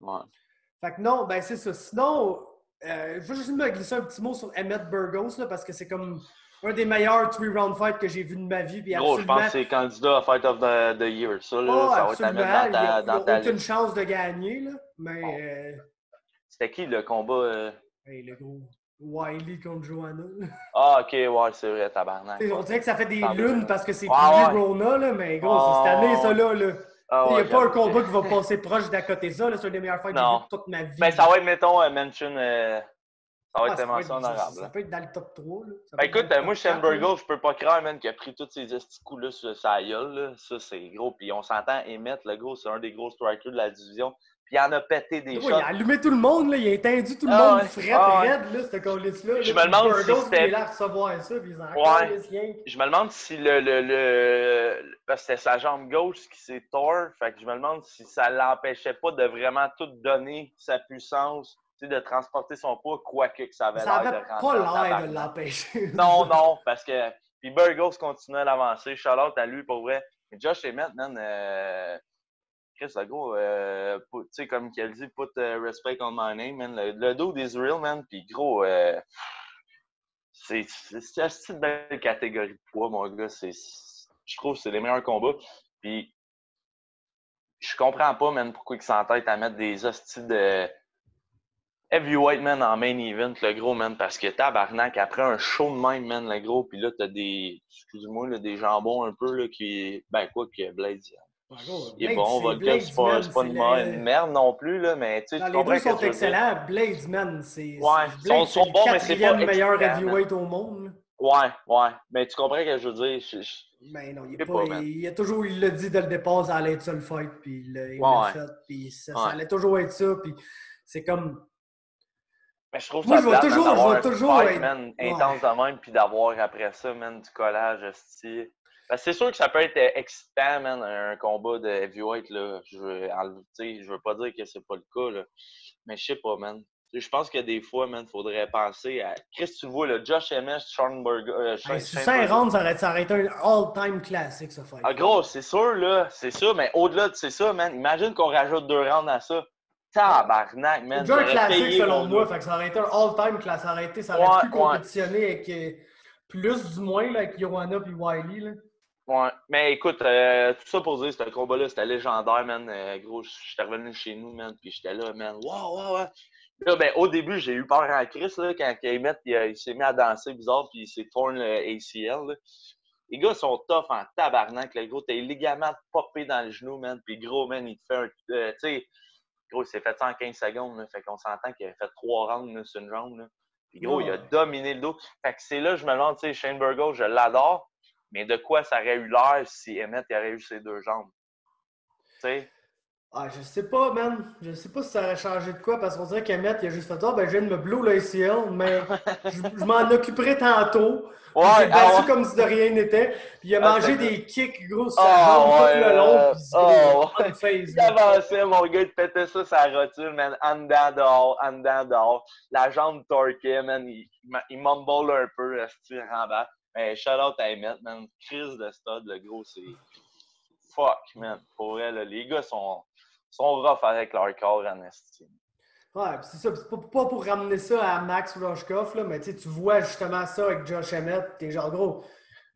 S4: Ouais.
S3: Fait que non, ben c'est ça. Sinon, je veux juste me glisser un petit mot sur Emmett Burgos, là, parce que c'est comme un des meilleurs 3-round fights que j'ai vu de ma vie. Puis
S4: gros, je pense que c'est candidat à Fight of the Year. Ça, là, ça va être à mettre dans ta liste.
S3: Il n'y a aucune chance de gagner, là, mais...
S4: C'était qui le combat?
S3: Le gros Wiley contre Joanna.
S4: Ah, OK, ouais, c'est vrai, tabarnak.
S3: On dirait que ça fait des lunes parce que c'est plus Rona, là, mais gros, c'est cette année, ça, là. Il n'y a pas un combat qui va passer proche d'à côté ça. C'est un des meilleurs fights que j'ai vu de toute ma vie.
S4: Ben, ça va être, mettons, mention... ça va être mention honorable.
S3: Ça peut être dans le top 3. Là.
S4: Ben, écoute, moi, Shane Burgos, je peux pas croire, man, qu'il a pris tous ces petits coups-là sur sa gueule. Là. Ça, c'est gros. Puis on s'entend, Emmett, le gros, c'est un des gros strikers de la division. Puis il en a pété des shots.
S3: Il a allumé tout le monde, là. Il a étendu tout le monde raide, là, ce colis-là.
S4: Je me demande si c'était...
S3: Il a recevoir ça, puis ils en
S4: Je me demande si parce que c'était sa jambe gauche qui s'est tord. Fait que je me demande si ça l'empêchait pas de vraiment tout donner sa puissance, de transporter son poids, quoique que ça avait l'air de rentrer.
S3: Ça avait pas l'air de l'empêcher.
S4: Non, parce que... Puis Burgos continuait d'avancer. Shout-out à lui, pour vrai. Mais Josh Emmett, man... Chris, le gros, tu sais, comme qu'elle dit, put respect on my name, man. Le dude is real, man. Puis gros, c'est une belle catégorie de poids, mon gars. Je trouve que c'est les meilleurs combats. Puis, je comprends pas, man, pourquoi ils s'entêtent à mettre des hosties de heavyweight, man, en main event, le gros, man. Parce que tabarnak, après un show de même, man, le gros, puis là, t'as excuse-moi, là, des jambons un peu, là, qui, ben quoi, que Blade, il est bon, Volkan, c'est pas une merde non plus, là, mais tu sais,
S3: les deux sont excellents. Blades, man, c'est
S4: ils sont bons, mais c'est pas
S3: le meilleur heavyweight au monde.
S4: Ouais, mais tu comprends ce que je veux dire?
S3: Mais non, il a toujours, il l'a dit dès le départ, ça allait être ça le fight, puis il l'a fait, puis ça allait toujours être ça, puis c'est comme...
S4: Mais je trouve
S3: moi,
S4: ça
S3: je vais toujours
S4: être... man, intense de même, puis d'avoir après ça, man, du collage, hostie. C'est sûr que ça peut être excitant, man, un combat de heavyweight, là. Je veux pas dire que c'est pas le cas, là. Mais je sais pas, man. Je pense que des fois, man, faudrait penser à... Chris, tu le vois, là, Josh Emmett, Schoenberger...
S3: sur 5 rounds, ça aurait été un all-time classique, ça fight.
S4: Ah, gros, c'est sûr, là. C'est ça, mais au-delà de ça, man, imagine qu'on rajoute 2 rounds à ça. Tabarnak, man.
S3: C'est déjà un classique, selon moi. Fait que ça aurait été un all-time classique. Ça aurait pu compétitionner avec... plus, du moins, là, avec Joanna puis Wiley, là.
S4: Ouais, mais écoute, tout ça pour dire, ce combat-là, c'était légendaire, man. Gros, j'étais revenu chez nous, man, puis j'étais là, man. Wow. Là, ben, au début, j'ai eu peur en Chris, là, quand Emmett, il s'est mis à danser bizarre, puis il s'est torn le ACL, là. Les gars sont tough en tabarnak, là, gros. T'as les ligaments popés dans le genou, man, puis gros, man, il te fait un... tu sais, gros, il s'est fait ça en 15 secondes, là, fait qu'on s'entend qu'il a fait 3 rounds, là, sur une jambe, là. Puis gros, il a dominé le dos. Fait que c'est là, je me demande, tu sais, Shane Burgos, je l'adore. Mais de quoi ça aurait eu l'air si Emmett aurait eu ses 2 jambes? Tu sais?
S3: Ah, je sais pas, man. Je sais pas si ça aurait changé de quoi, parce qu'on dirait qu'Emmett, il a juste fait ça. Ben, je viens de me blow le ACL, mais je m'en occuperai tantôt. Il s'est battu comme si de rien n'était. Puis il a mangé des kicks, gros, sur sa jambe tout le long. Puis
S4: il avançait, mon gars, il pétait ça sa rotule, man. En dedans dehors. La jambe torquée, man. Il mumble un peu, en bas. Mais shout-out à Emmett, man. Crise de stud, le gros, c'est... Fuck, man. Pour vrai, là, les gars sont rough avec leur corps en estime.
S3: Ouais, c'est ça. C'est pas pour ramener ça à Max Roshkoff, là, mais tu vois justement ça avec Josh Emmett. T'es genre, gros,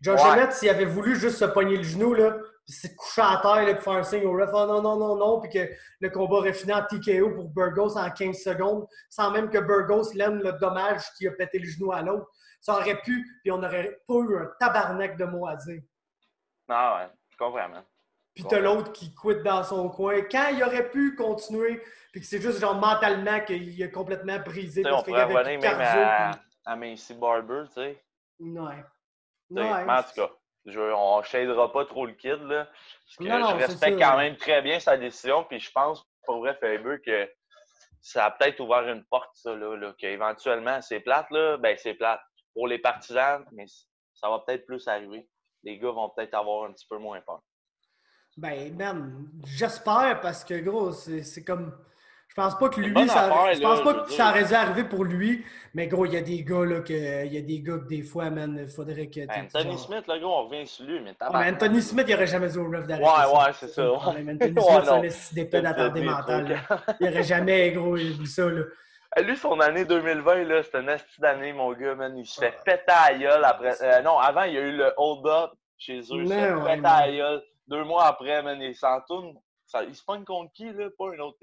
S3: Josh Emmett, s'il avait voulu juste se pogner le genou, là, puis s'est couché à terre, là, puis faire un signe au ref, non, puis que le combat aurait fini en TKO pour Burgos en 15 secondes, sans même que Burgos l'aime le dommage qui a pété le genou à l'autre. Ça aurait pu, puis on n'aurait pas eu un tabarnak de mots à dire.
S4: Ah ouais, je comprends, man.
S3: puis t'as l'autre qui quitte dans son coin. Quand il aurait pu continuer, puis que c'est juste genre mentalement qu'il a complètement brisé
S4: Tu sais,
S3: parce
S4: on
S3: qu'il
S4: pourrait
S3: avait plus
S4: revenir
S3: de
S4: même
S3: cardio.
S4: à Macy Barber, tu sais.
S3: Ouais.
S4: Tu sais.
S3: Ouais.
S4: Mais en tout cas, on ne shadera pas trop le kid, là. Parce que
S3: Non,
S4: je
S3: c'est ça.
S4: respecte quand même très bien sa décision, puis je pense, pour vrai, Faber, que ça a peut-être ouvert une porte, ça, là, qu'éventuellement, c'est plate, là, ben c'est plate pour les partisans, mais ça va peut-être plus arriver. Les gars vont peut-être avoir un petit peu moins peur.
S3: Ben, man, j'espère parce que, gros, c'est comme. Je pense pas que
S4: C'est une
S3: lui,
S4: bonne affaire,
S3: je pense
S4: là,
S3: pas
S4: je veux
S3: que ça
S4: dire.
S3: aurait dû arriver pour lui, mais gros, il y a des gars, là, il y a des gars que des fois, man, il faudrait que
S4: Ben,
S3: tu
S4: Anthony
S3: genre.
S4: Smith, là, gars, on revient sur lui, mais
S3: Ah, mais
S4: tabarnak.
S3: Anthony Smith, il aurait jamais dit au ref d'arrêter ça.
S4: Ouais, c'est
S3: C'est
S4: ça.
S3: ça le
S4: Ouais,
S3: problème. Anthony
S4: ouais
S3: Smith, c'est un
S4: non.
S3: esti d'épée
S4: C'est
S3: d'attardé
S4: bien trop.
S3: mental, là. Il aurait jamais, gros, dit ça, là.
S4: Lui, son année 2020, là, c'était une esti d'année, mon gars, man. Il se fait
S3: Ah.
S4: péter à la gueule après. Non, avant, il y a eu le hold-up chez eux. Il se fait
S3: Non, ouais,
S4: péter à la
S3: man.
S4: gueule. 2 mois après, man, il s'en tourne. Il se pogne contre qui, là? Pas un autre.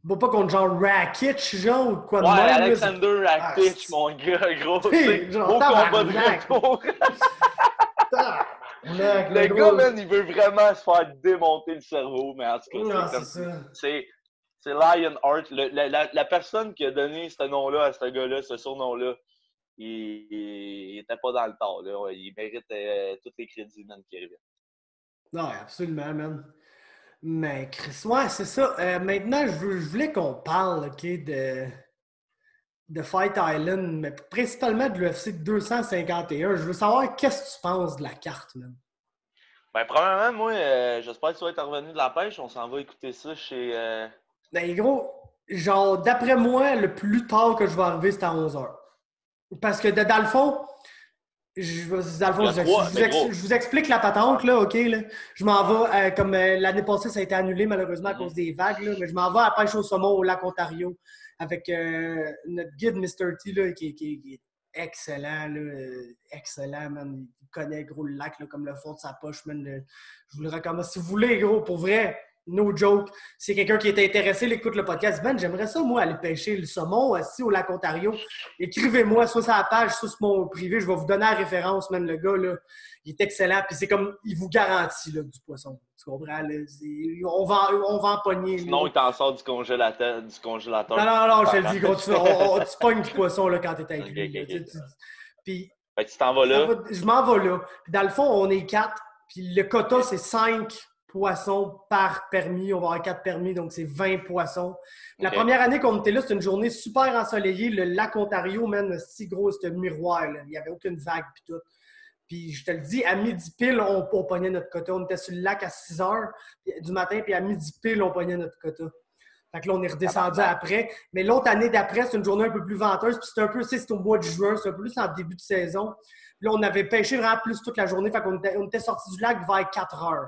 S3: Va pas contre genre Rakic, genre, ou quoi de
S4: Ouais,
S3: même, là.
S4: Alexander
S3: Ah,
S4: Rakic, mon gars, gros.
S3: c'est-
S4: C'est
S3: genre,
S4: beau combat de
S3: tabarnak.
S4: retour.
S3: Tabarnak,
S4: Le gars,
S3: gros.
S4: man, il veut vraiment se faire démonter le cerveau, mais en tout cas,
S3: Non,
S4: c'est comme.
S3: c'est ça.
S4: C'est Lionheart. La personne qui a donné ce nom-là à ce gars-là, ce surnom-là, il était pas dans le tort. Là. Il mérite tous les crédits, man, qui reviennent.
S3: Non, absolument, man. Mais Chris, ouais, c'est ça. Maintenant, je voulais qu'on parle, OK, de Fight Island, mais principalement de l'UFC 251. Je veux savoir qu'est-ce que tu penses de la carte, man.
S4: Ben, premièrement, moi, j'espère que tu vas être revenu de la pêche. On s'en va écouter ça chez.
S3: Ben, gros, genre, d'après moi, le plus tard que je vais arriver, c'est à 11h. Parce que dans le fond, je vous explique la patente, là, OK? Là. Je m'en vais, comme l'année passée, ça a été annulé malheureusement à cause des vagues, là, mais je m'en vais à la pêche au saumon au lac Ontario avec notre guide Mr. T, là, qui est excellent, là, excellent, man. Il connaît, gros, le lac là, comme le fond de sa poche, man. Je vous le recommande. Si vous voulez, gros, pour vrai, no joke, c'est quelqu'un qui est intéressé, il écoute le podcast. Ben, j'aimerais ça, moi, aller pêcher le saumon ici au lac Ontario. Écrivez-moi, soit sur la page, soit sur mon privé. Je vais vous donner la référence, man. Le gars, là, il est excellent. Puis c'est comme, il vous garantit là, du poisson. Tu comprends? Là? On va en pogner.
S4: Sinon,
S3: là.
S4: il t'en sort du congélateur.
S3: Non, je te le dis, gros, tu pognes du poisson là, quand t'es avec
S4: Ok,
S3: lui.
S4: ok, ok.
S3: Puis,
S4: Fait que tu t'en vas là.
S3: je m'en vais là. Puis dans le fond, on est 4. Puis le quota, c'est 5 poissons par permis. On va avoir 4 permis, donc c'est 20 poissons. La
S4: Ok.
S3: première année qu'on était là, c'était une journée super ensoleillée. Le lac Ontario, man, si gros, c'était un miroir. Là. Il n'y avait aucune vague, puis tout. Puis je te le dis, à midi pile, on pognait notre quota. On était sur le lac à 6 heures du matin, puis à midi pile, on pognait notre quota. Fait que là, on est redescendu après. Mais l'autre année d'après, c'est une journée un peu plus venteuse. Puis c'était un peu, c'est au mois de juin, c'est un peu plus en début de saison. Puis là, on avait pêché vraiment plus toute la journée. Fait qu'on était sorti du lac vers 4 heures.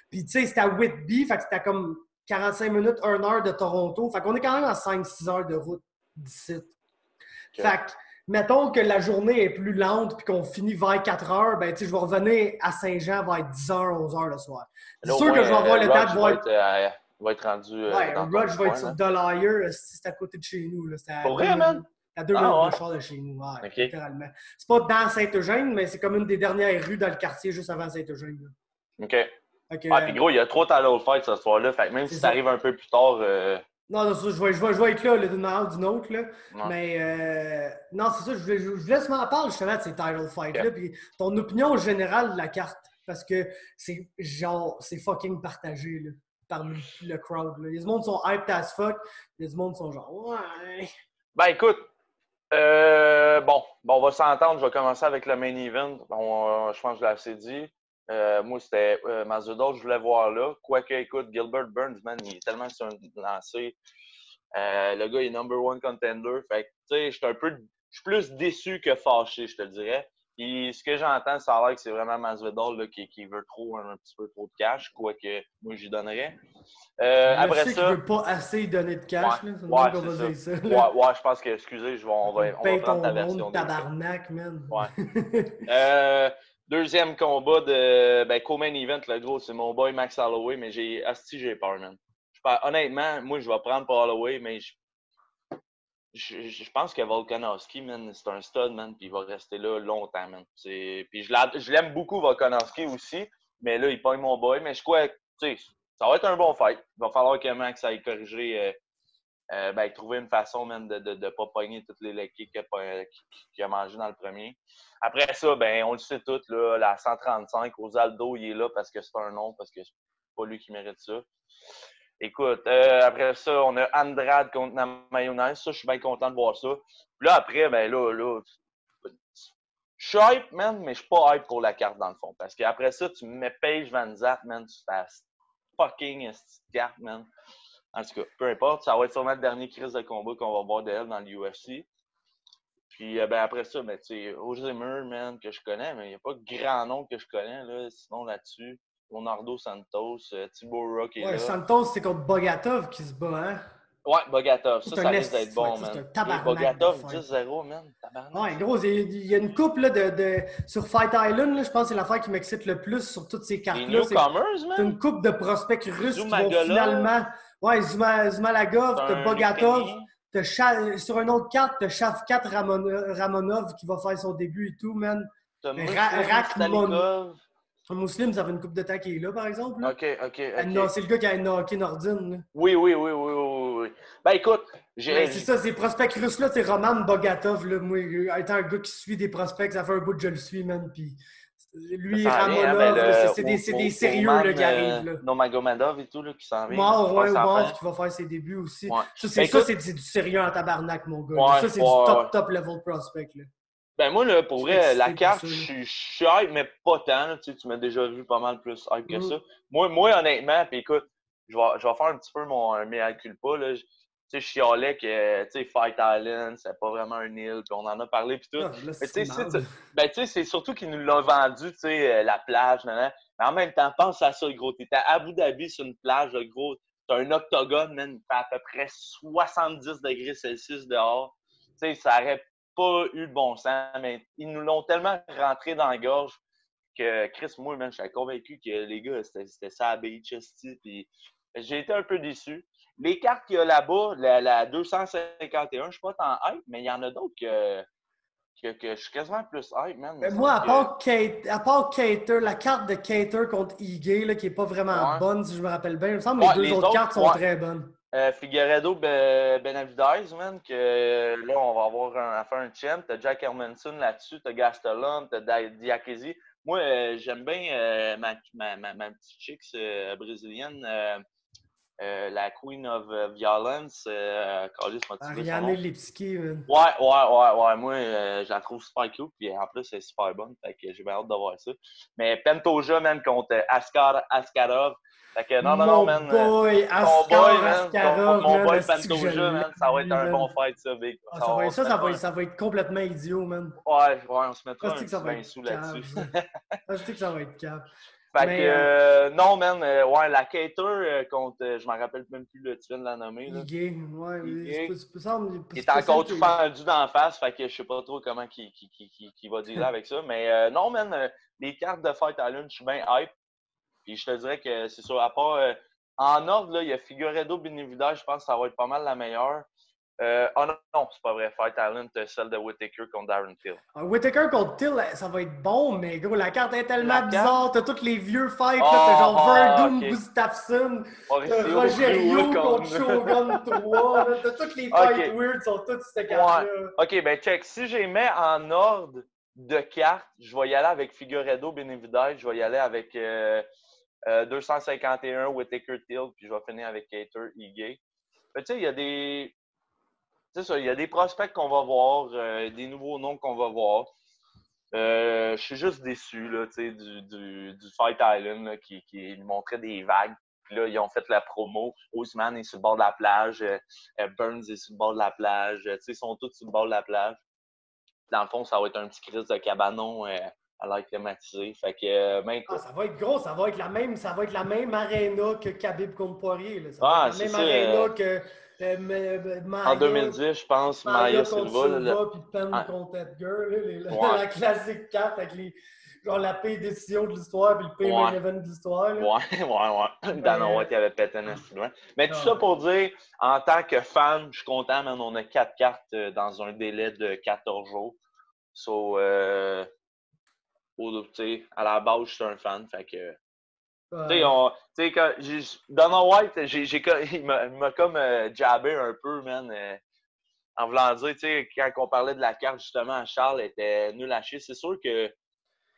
S3: Puis tu sais, c'était à Whitby. Fait que c'était comme 45 minutes, 1 heure de Toronto. Fait qu'on est quand même à 5-6 heures de route d'ici.
S4: Okay.
S3: Fait que, mettons que la journée est plus lente puis qu'on finit vers 4 heures, ben tu sais, je vais revenir à Saint-Jean vers 10 heures, 11 heures le soir. C'est sûr que je vais avoir le temps de voir...
S4: va être rendu.
S3: Ouais, Rudge va être sur Delayer, c'est à côté de chez nous. C'est à
S4: pour vrai, man?
S3: À 2 minutes de char de chez nous, ouais,
S4: okay.
S3: Littéralement. C'est pas dans Saint-Eugène, mais c'est comme une des dernières rues dans le quartier juste avant Saint-Eugène.
S4: OK. Okay, puis gros, il y a 3 title fights ce soir-là. Fait que même si ça arrive un peu plus tard.
S3: Non, ça, je vais être là, d'une manière ou d'une autre. Là. Ouais. Mais non, c'est ça, je voulais seulement parler justement de ces title fights-là. Puis ton opinion générale de la carte. Parce que c'est genre, c'est fucking partagé là, parmi le crowd. Là. Il y a du monde qui sont hyped as fuck. Il y a du monde qui sont genre, ouais.
S4: Ben écoute, bon, on va s'entendre. Je vais commencer avec le main event. Je pense que je l'ai assez dit. Moi, c'était Masvidal, je voulais voir là. Quoique, écoute, Gilbert Burns, man, il est tellement sur un lancé. Le gars, il est number one contender. Fait que, tu sais, je suis plus déçu que fâché, je te le dirais. Puis, ce que j'entends, ça a l'air que c'est vraiment Masvidal là, qui veut trop, un petit peu trop de cash, quoique moi, j'y donnerais.
S3: Après ça... qu'il veut pas assez donner de cash,
S4: ouais,
S3: là. C'est va dire ça.
S4: Ouais, je pense que, excusez, on va prendre ta version.
S3: Tabarnak, man.
S4: Ouais. Deuxième combat de co-main event, le gros, c'est mon boy Max Holloway, mais j'ai peur, man. Honnêtement, moi, je vais prendre pour Holloway, mais je pense que Volkanovski, man, c'est un stud, man, puis il va rester là longtemps, man. Puis je l'aime beaucoup, Volkanovski aussi, mais là, il pogne mon boy. Mais je crois sais, ça va être un bon fight. Il va falloir que Max aille corriger, trouver une façon même de ne pas pogner toutes les leg kicks qu'il a mangé dans le premier. Après ça, on le sait tous, là, la 135, Osaldo, il est là parce que c'est un nom, parce que c'est pas lui qui mérite ça. Écoute, après ça, on a Andrade contre Namajunas. Ça, je suis bien content de voir ça. Puis là, après, je suis hype, man, mais je suis pas hype pour la carte dans le fond. Parce qu'après ça, tu mets Paige Van Zant, man, tu fais fucking carte, man. En tout cas, peu importe, ça va être sûrement le dernier crise de combat qu'on va voir d'elle dans l'UFC. Puis après ça, tu sais, Ozemir, man, que je connais, mais il n'y a pas grand nom que je connais, là, sinon là-dessus. Leonardo Santos, Thibaut Rock est là.
S3: Santos, c'est contre Bogatov qui se bat, hein?
S4: Ouais, Bogatov, ça risque d'être bon,
S3: man. C'est un
S4: man.
S3: tabarnak.
S4: Bogatov, 10-0, man. Tabarnak.
S3: Ouais, gros, il y a une couple là, sur Fight Island, là, je pense que c'est l'affaire qui m'excite le plus sur toutes ces cartes-là.
S4: Les newcomers, man.
S3: C'est une couple de prospects russes qui vont
S4: Zumagolov.
S3: finalement... Ouais, Zumalagov, t'as Bogatov, sur une autre carte, t'as Shavkat Ramonov qui va faire son début et tout, man.
S4: T'as
S3: Rakhmonov. Muslim, ça fait une couple de temps qu'il est là, par exemple. Là.
S4: OK.
S3: Non, c'est le gars qui a knocké Nordine. Là.
S4: Oui. Ben écoute,
S3: c'est ça, ces prospects russes-là, c'est Roman Bogatov. Là, moi, étant un gars qui suit des prospects, ça fait un bout que je le suis, man. Puis lui, Ramonov, c'est des sérieux là, qui arrivent. Là.
S4: Nomagomedov et tout, là, qui s'en vient.
S3: Mort, qui va faire ses débuts aussi. Ouais. Ça, c'est du sérieux en tabarnak, mon gars. Ouais, ça, c'est du top level prospect. Là.
S4: Ben moi, là, pour vrai, la carte, je suis hype, mais pas tant. Tu m'as déjà vu pas mal plus hype que ça. Moi, honnêtement, puis écoute, je vais faire un petit peu mon mea culpa. Là. Tu sais, je chialais que Fight Island, c'est pas vraiment un île, puis on en a parlé, puis tout.
S3: Là,
S4: mais tu sais, c'est surtout qu'ils nous l'ont vendu, tu sais, la plage, mais en même temps, pense à ça, gros. T'es à Abu Dhabi sur une plage, gros. T'as un octogone, man, il fait à peu près 70 degrés Celsius dehors. Tu sais, ça aurait pas eu de bon sens, mais ils nous l'ont tellement rentré dans la gorge que Chris, moi, man, j'étais convaincu que les gars, c'était ça à Beach, puis j'ai été un peu déçu. Les cartes qu'il y a là-bas, la 251, je suis pas tant hype, mais il y en a d'autres que je suis quasiment plus hype, man.
S3: Moi, à part Cater, la carte de Cater contre Ige, qui est pas vraiment bonne, si je me rappelle bien, il me semble que les deux autres cartes sont très bonnes.
S4: Figueiredo Benavidez, man, que là, on va avoir à faire un champ. T'as Jack Hermanson là-dessus, t'as Gastelum, t'as Diakese. Moi, j'aime bien ma petite chicks brésilienne, la Queen of Violence.
S3: Ariane Lipski.
S4: Ouais. Moi, je la trouve super cute, puis en plus, elle est super bonne. Fait que j'ai bien hâte de voir ça. Mais Pantoja, man, contre Askarov. Fait que non, man. Mon boy Pantoja, man, ça va être un bon fight, ça, Big.
S3: Ça va être complètement idiot, man.
S4: Ouais, on se mettra un petit bain sous là-dessus.
S3: Je sais que ça va être calme.
S4: Fait que, non, man, la Cater contre, je m'en rappelle même plus le titre de la nommer.
S3: Il
S4: est encore tout fendu d'en face, fait que je sais pas trop comment il va dealer avec ça. Mais non, man, les cartes de Fight Island, je suis bien hype. Puis je te dirais que c'est sûr, à part en ordre, là, il y a Figueiredo Benavidez, je pense que ça va être pas mal la meilleure. Non, c'est pas vrai. Fight Island, celle de Whittaker contre Darren Till.
S3: Whittaker contre Till, ça va être bon, mais gros, la carte est tellement bizarre. T'as tous les vieux fights, t'as genre Verdum, Gustafsson, t'as Rogerio contre Shogun 3. T'as tous les fights weird, sont toutes cette carte-là.
S4: OK, ben check. Si j'ai mets en ordre de cartes, je vais y aller avec Figueiredo Benavidez, je vais y aller avec 251 Whittaker Till, puis je vais finir avec Cater Ige. Tu sais, il y a des... C'est ça, il y a des prospects qu'on va voir, des nouveaux noms qu'on va voir. Je suis juste déçu là, du Fight Island là, qui montrait des vagues. Puis là, ils ont fait la promo. Ousmane est sur le bord de la plage. Burns est sur le bord de la plage. Ils sont tous sur le bord de la plage. Dans le fond, ça va être un petit crise de cabanon à l'air climatisé. Fait que,
S3: ça va être gros, ça va être la même aréna que Khabib contre Poirier. Là. Ça
S4: va
S3: être la même aréna que
S4: en 2010, je pense, Maia Silva.
S3: Puis Penn contre Edgar. La classique carte avec la pire décision de l'histoire puis le pire main event de l'histoire.
S4: Ouais. Dan White avait pété un loin. Mais tout ça pour dire, en tant que fan, je suis content, man, on a 4 cartes dans un délai de 14 jours. So, à la base, je suis un fan, fait que Tu sais, quand Dana White, il m'a comme jabbé un peu, man, en voulant dire, tu sais, quand on parlait de la carte, justement, à Charles, elle était nulle à chier. C'est sûr que,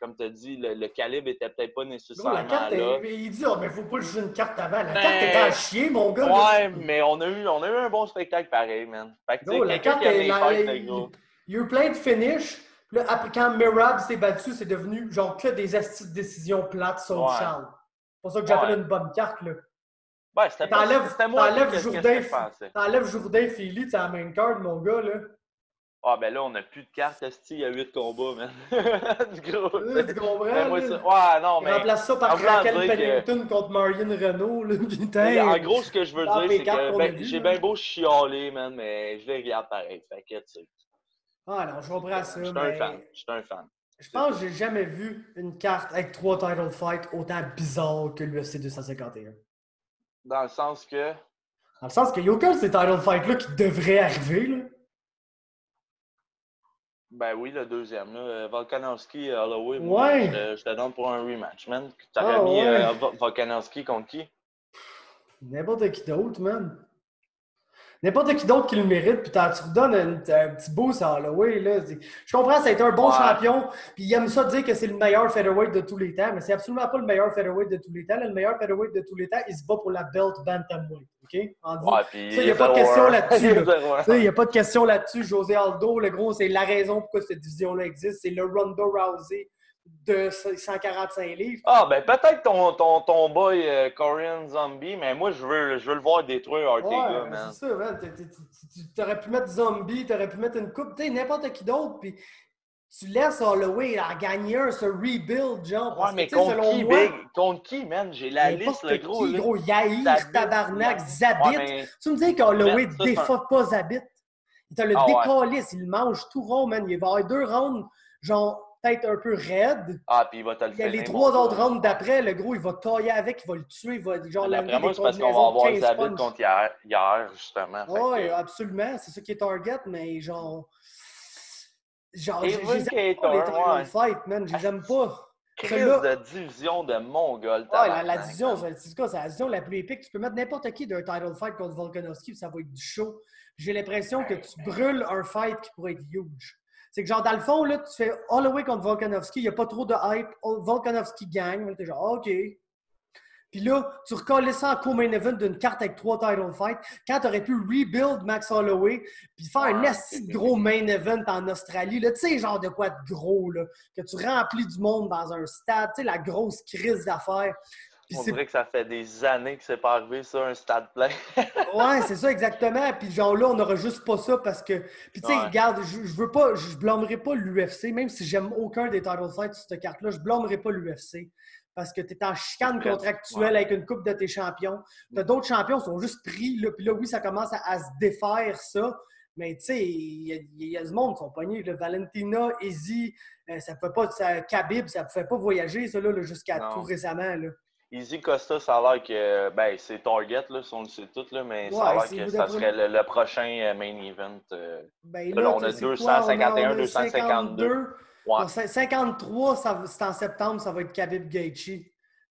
S4: comme tu as dit, le calibre était peut-être pas
S3: Gros, la
S4: nécessairement
S3: carte,
S4: là.
S3: il dit, oh, mais faut pas jouer une carte avant. La carte était
S4: Mais,
S3: à chier, mon gars.
S4: ouais,
S3: Là.
S4: mais on a eu un bon spectacle pareil, man. Fait que, tu
S3: Gros,
S4: sais,
S3: la
S4: quelqu'un
S3: carte,
S4: qui aime les fights, gros.
S3: il y a eu plein de finishes. Puis là, après, quand Merab s'est battu, c'est devenu genre que des astuces de décision plates, sauf
S4: Ouais.
S3: Charles. C'est pour ça que j'appelle une bonne carte, là.
S4: Ouais, c'était moins pire que ce que je pensais.
S3: T'enlèves Jourdain Philly, tu as la main card, mon gars, là.
S4: Ah, ben là, on n'a plus de cartes, esti, il y a 8 combats, man. Du gros.
S3: Tu comprends,
S4: Ben, moi,
S3: là?
S4: Ouais, non, mais.
S3: Remplace ça par Raquel Pennington contre Marion Renault, là. Putain.
S4: En gros, ce que je veux dire, c'est que j'ai bien
S3: vu,
S4: beau chialer, man, mais je les regarde pareil. Fait que, tu sais.
S3: Ah non, je comprends ça,
S4: Je suis
S3: mais...
S4: un fan.
S3: Je pense que j'ai jamais vu une carte avec 3 title fights autant bizarre que l'UFC 251.
S4: Dans le sens que.
S3: Dans le sens qu'il n'y a aucun de ces title fights-là qui devrait arriver, là.
S4: Ben oui, le deuxième, là. Volkanovski, Holloway,
S3: Ouais.
S4: moi, je te donne pour un rematch, man. T'aurais mis Volkanovski contre qui?
S3: N'importe qui d'autre, man. N'importe qui d'autre qui le mérite, puis tu redonnes un petit boost à Holloway. Là. Je comprends, ça a été un bon champion, puis il aime ça dire que c'est le meilleur featherweight de tous les temps, mais c'est absolument pas le meilleur featherweight de tous les temps. Là, le meilleur featherweight de tous les temps, il se bat pour la belt bantamweight. OK? Il n'y a pas de question là-dessus. Il n'y a pas de question là-dessus. José Aldo, le gros, c'est la raison pourquoi cette division-là existe. C'est le Ronda Rousey de 145 livres.
S4: Ah, ben peut-être ton boy Korean Zombie, mais moi, je veux le voir détruire Ortega, man.
S3: C'est ça, man. Tu aurais pu mettre Zombie, tu aurais pu mettre une coupe, tu sais, n'importe qui d'autre, puis tu laisses Holloway à gagner se rebuild, genre.
S4: Ouais, mais contre qui, man? J'ai la liste, le gros.
S3: Qui, gros, Yair, Tabarnak, Zabit.
S4: Ouais,
S3: Tu me dis qu'Holloway ne défuck pas Zabit. Il te le décalisse, il mange tout rond, man. Il va avoir 2 rounds, genre, peut-être un peu raide.
S4: Ah, puis il va te le
S3: faire.
S4: Il y a
S3: les 3 autres rounds d'après, le gros, il va tailler avec, il va le tuer, il va genre
S4: d'après moi, c'est parce qu'on va avoir Zabit contre hier, justement.
S3: Oui, absolument. C'est ça qui est target, mais genre je les aime pas, les title fight, man. Je les aime pas.
S4: Crise de division de Mongol.
S3: Ouais, la division, c'est la division la plus épique. Tu peux mettre n'importe qui d'un title fight contre Volkanovski, puis ça va être du show. J'ai l'impression que tu brûles un fight qui pourrait être huge. C'est que genre, dans le fond, là, tu fais Holloway contre Volkanovski, il n'y a pas trop de hype. Volkanovski gagne. T'es genre, OK. Puis là, tu recolles ça en co-main event d'une carte avec 3 title fights. Quand tu aurais pu rebuild Max Holloway, puis faire un esti de gros main event en Australie, tu sais, genre de quoi de gros, là, que tu remplis du monde dans un stade, tu sais, la grosse crise d'affaires.
S4: On dirait que ça fait des années que c'est pas arrivé, ça, un stade plein.
S3: Ouais, c'est ça, exactement. Puis genre là, on n'aura juste pas ça parce que... Puis tu sais, regarde, je blâmerai pas l'UFC, même si j'aime aucun des title fights sur cette carte-là, je blâmerai pas l'UFC. Parce que tu es en chicane contractuelle avec une coupe de tes champions. T'as d'autres champions qui sont juste pris, là, puis là, oui, ça commence à se défaire, ça. Mais tu sais, il y a du monde qui sont pognés. Là. Valentina, Izzy, ça pouvait pas... Khabib, ça ne pouvait pas voyager, ça, là, jusqu'à tout récemment, là.
S4: Izzy Costa, ça a l'air que, ben, c'est Target, là, si on le sait tout, là, mais ça a l'air que ça serait le prochain main event.
S3: Ben,
S4: là, on a 251, 252.
S3: Ouais. 53, c'est en septembre, ça va être Khabib Gaethje.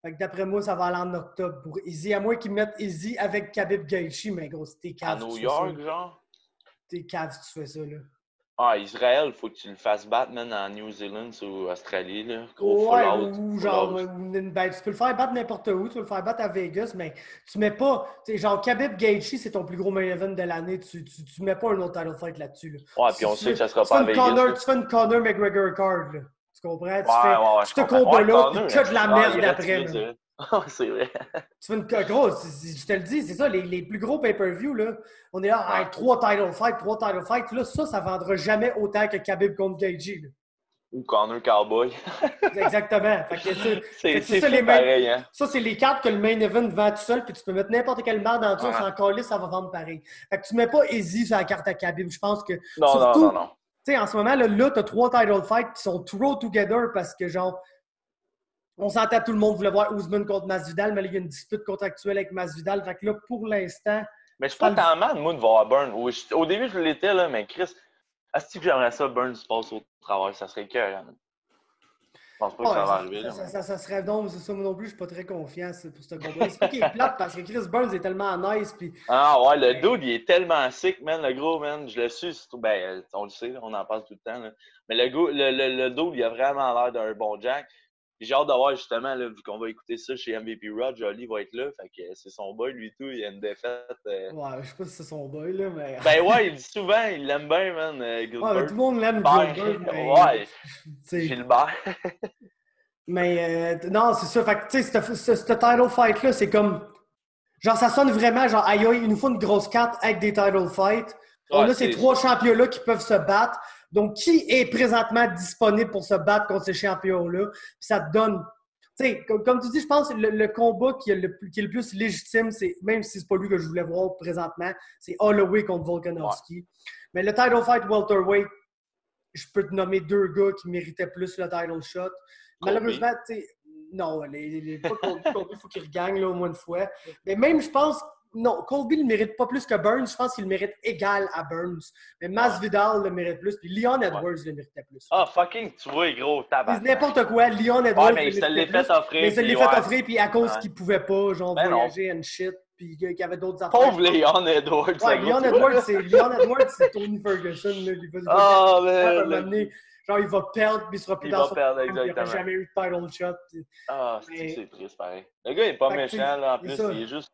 S3: Fait que d'après moi, ça va aller en octobre pour Izzy. À moins qu'ils mettent Izzy avec Khabib Gaethje, mais gros, t'es cave.
S4: À New York, genre?
S3: T'es cave si tu fais ça, là.
S4: Ah, Israël, il faut que tu le fasses battre, man, en New Zealand ou Australie, là. Gros
S3: ouais,
S4: full out.
S3: Ou genre, ben, tu peux le faire battre n'importe où, tu peux le faire battre à Vegas, mais tu mets pas, tu sais, genre, Khabib Gaethje, c'est ton plus gros main event de l'année, tu mets pas un autre title fight là-dessus, là.
S4: Ouais, puis on sait que ça sera pas à Vegas.
S3: Tu fais une Conor McGregor card, là. Tu comprends? Tu fais ce combat-là, puis que de la merde après, man.
S4: C'est vrai.
S3: Tu fais une gros, je te le dis, c'est ça, les plus gros pay-per-view, là, on est là, avec 3 title fights, là, ça vendra jamais autant que Khabib contre Gaethje, là.
S4: Ou Conor Cowboy.
S3: Exactement.
S4: C'est ça, pareil, hein?
S3: Ça, c'est les cartes que le main event vend tout seul, puis tu peux mettre n'importe quelle merde en dessous, sans coller, ça va vendre pareil. Fait que tu mets pas Izzy sur la carte à Khabib. Je pense que.
S4: Non.
S3: Tu sais, en ce moment, là, t'as 3 title fights qui sont throw together parce que, genre, on s'entend, tout le monde voulait voir Usman contre Masvidal, mais là, il y a une dispute contractuelle avec Masvidal. Fait que là, pour l'instant.
S4: Mais je suis pas tant mal, moi, de voir Burns. Au début, je l'étais, là, mais Chris, est-ce que j'aimerais ça, Burns passe au travail? Ça serait cœur, hein? pense pas que ça va arriver. Là,
S3: ça serait donc, c'est ça, moi non plus, je suis pas très confiant pour ce combat. C'est pas qu'il est plate parce que Chris Burns est tellement nice. Puis...
S4: Ah ouais, le dude, il est tellement sick, man, le gros, man. Je le suis, ben, on le sait, là, on en parle tout le temps. Là. Mais le dude, il a vraiment l'air d'un bon Jack. Puis j'ai hâte de voir, justement, là, vu qu'on va écouter ça chez MVP Rod, Jolie va être là. Fait que c'est son boy, lui, tout. Il a une défaite.
S3: Ouais, je sais pas si c'est son boy, là, mais.
S4: Ben ouais, il dit souvent, il l'aime bien, man,
S3: Ouais,
S4: Gilbert.
S3: mais tout le monde l'aime,
S4: Ben,
S3: Gilbert. Mais...
S4: Ouais,
S3: t'sais...
S4: Gilbert.
S3: Mais non, c'est ça. Fait que, tu sais, ce title fight-là, c'est comme. Genre, ça sonne vraiment, genre, aïe, il nous faut une grosse carte avec des title fights. On a ces 3 champions-là qui peuvent se battre. Donc, qui est présentement disponible pour se battre contre ces champions-là? Puis ça te donne... Tu sais, comme tu dis, je pense que le combat qui est le plus légitime, c'est, même si c'est pas lui que je voulais voir présentement, c'est Holloway contre Volkanovski. Ouais. Mais le title fight welterweight, je peux te nommer 2 gars qui méritaient plus le title shot. Malheureusement, tu sais, non, pas Colby, il faut qu'il regagne là, au moins une fois. Mais même, je pense... Non, Colby ne le mérite pas plus que Burns. Je pense qu'il le mérite égal à Burns. Mais Masvidal le mérite plus. Puis Leon Edwards le méritait plus.
S4: Ah, fucking, tu vois, gros, tabac.
S3: C'est n'importe quoi. Leon Edwards.
S4: Ouais, mais il se l'est fait offrir.
S3: Mais il se l'est fait offrir, puis à cause qu'il ne pouvait pas, genre, voyager and shit. Puis qu'il y avait d'autres affaires.
S4: Pauvre Leon Edwards.
S3: Ouais, Leon Edwards, c'est Tony Ferguson. Là. Genre, il va perdre, puis il sera plus dans son
S4: perdre,
S3: il n'aura jamais eu de title shot.
S4: Ah, c'est triste, pareil. Le gars, il n'est pas méchant, là, en plus. Il est juste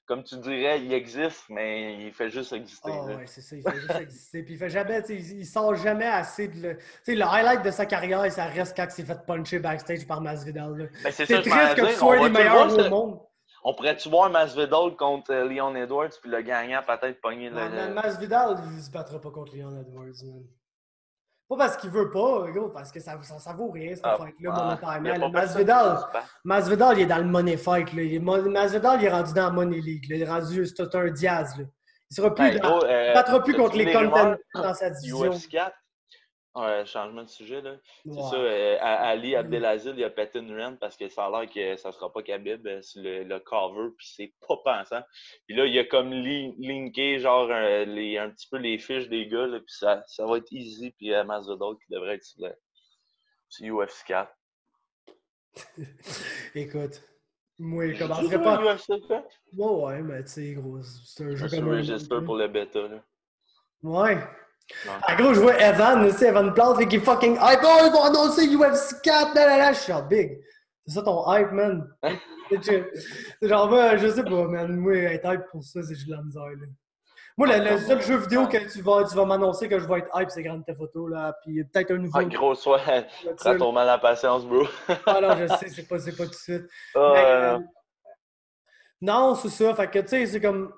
S4: comme tu dirais, il existe, mais il fait juste exister.
S3: Oh, ouais, c'est ça, il fait juste exister. Puis il fait jamais, il sort jamais assez de le. Tu sais, le highlight de sa carrière, ça reste quand il s'est fait puncher backstage par Masvidal.
S4: Ben, c'est
S3: triste que tu sois les meilleurs au monde.
S4: On pourrait-tu voir Masvidal contre Leon Edwards, puis le gagnant peut-être pogner le.
S3: Masvidal, il se battra pas contre Leon Edwards, man. Pas parce qu'il veut pas, gros, parce que ça vaut rien, cette fight-là, monétairement. Masvidal, il est dans le money fight. Là. Masvidal, il est rendu dans la Money League. Là. Il est rendu, c'est un Diaz. Là. Il sera plus il battra plus contre les contenders dans sa division.
S4: UFC 4, changement de sujet, là. Ouais. C'est ça, Ali Abdelaziz, il a pété une run parce que ça a l'air que ça sera pas Khabib sur le cover, puis c'est pas pensant. Puis là, il a comme linké, genre, un petit peu les fiches des gars, là, puis ça va être easy, puis Masvidal qui devrait être sur UFC 4.
S3: Écoute, moi, il commencerait pas...
S4: UFC 4?
S3: Ouais, mais tu sais, gros, c'est un jeu
S4: comme un register pour le bêta, là.
S3: Ouais. Ah, gros, je vois Evan Plante qui est fucking hype. Oh, ils vont annoncer UFC 4, là. Je suis genre big. C'est ça ton hype, man. C'est genre, moi, je sais pas, man. Moi, être hype pour ça, c'est juste de la misère, là. Moi, le seul jeu vidéo que tu vas m'annoncer que je vais être hype, c'est Grand Theft Auto, là. Puis peut-être un nouveau.
S4: Ah, gros, soit. Prends ton mal à patience, bro.
S3: Ah, non, je sais, c'est pas tout de suite. Non, c'est ça. Fait que, tu sais, c'est comme.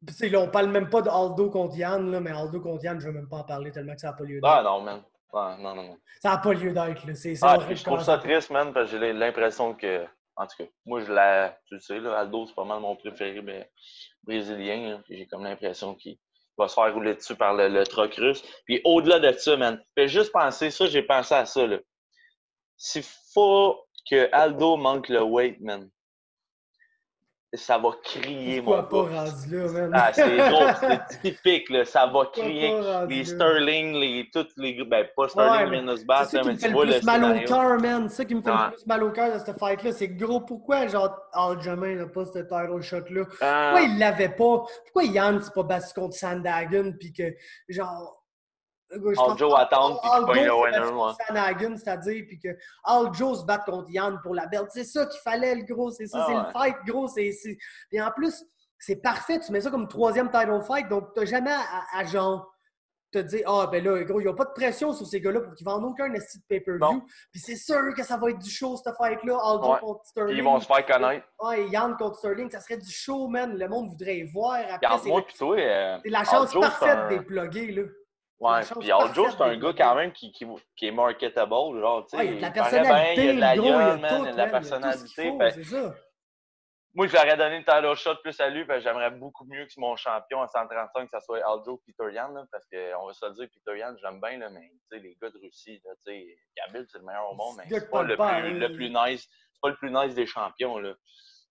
S3: T'sais, là, on parle même pas de Aldo contre Yann, là, mais Aldo contre Yann, je veux même pas en parler tellement que ça n'a pas lieu d'être.
S4: Ah non, man. Ah, non.
S3: Ça n'a pas lieu d'être, là.
S4: Je trouve ça triste, man, parce que j'ai l'impression que... En tout cas, moi, tu le sais, là, Aldo, c'est pas mal mon préféré brésilien. Là, j'ai comme l'impression qu'il va se faire rouler dessus par le truck russe. Puis au-delà de ça, man, fais juste penser, j'ai pensé à ça, là. S'il faut que Aldo manque le weight, man, ça va crier, mon gars.
S3: Pourquoi pas rendu là, man?
S4: Ah, c'est drôle, c'est typique, là. Ça va crier. Les Sterling, tous les... Ben, pas Sterling, mais nous se battre,
S3: c'est ça qui me fait le plus mal au cœur, man. C'est ça qui me fait le plus mal au cœur de cette fight-là. C'est gros, pourquoi, genre, Aljamain n'a pas ce title shot-là? Pourquoi il l'avait pas? Pourquoi Yann s'est pas battu contre Sandhagen, puis que, genre...
S4: Aljo attendre puis qu'il pogne le winner, moi.
S3: Sandhagen, c'est-à-dire, puis que Aljo se batte contre Yann pour la belt. C'est ça qu'il fallait, le gros. C'est ça, c'est le fight, gros. Puis en plus, c'est parfait. Tu mets ça comme 3e title fight, donc t'as jamais à genre te dire, ben là, gros, il n'y a pas de pression sur ces gars-là pour qu'ils vendent aucun esti de pay-per-view. Puis c'est sûr que ça va être du show, cette fight-là. Aljo contre Sterling.
S4: Puis ils vont se faire connaître.
S3: Ouais, Yann contre Sterling, ça serait du show, man. Le monde voudrait y voir.
S4: Après,
S3: c'est la chance parfaite des pluggés, là.
S4: Ouais, puis Aljo, c'est un gars quand même qui est marketable, genre, tu sais,
S3: il paraît bien, il a de la
S4: gueule, man, il a de la personnalité.
S3: C'est ça.
S4: Moi, j'aurais donné le title shot plus à lui, parce que j'aimerais beaucoup mieux que mon champion à 135, que ça soit Aljo Peter Yan, là, parce qu'on va se le dire, Peter Yan, j'aime bien, là, mais tu sais, les gars de Russie, tu sais, Khabib, c'est le meilleur au monde, mais c'est pas le plus nice, c'est pas le plus nice des champions, là.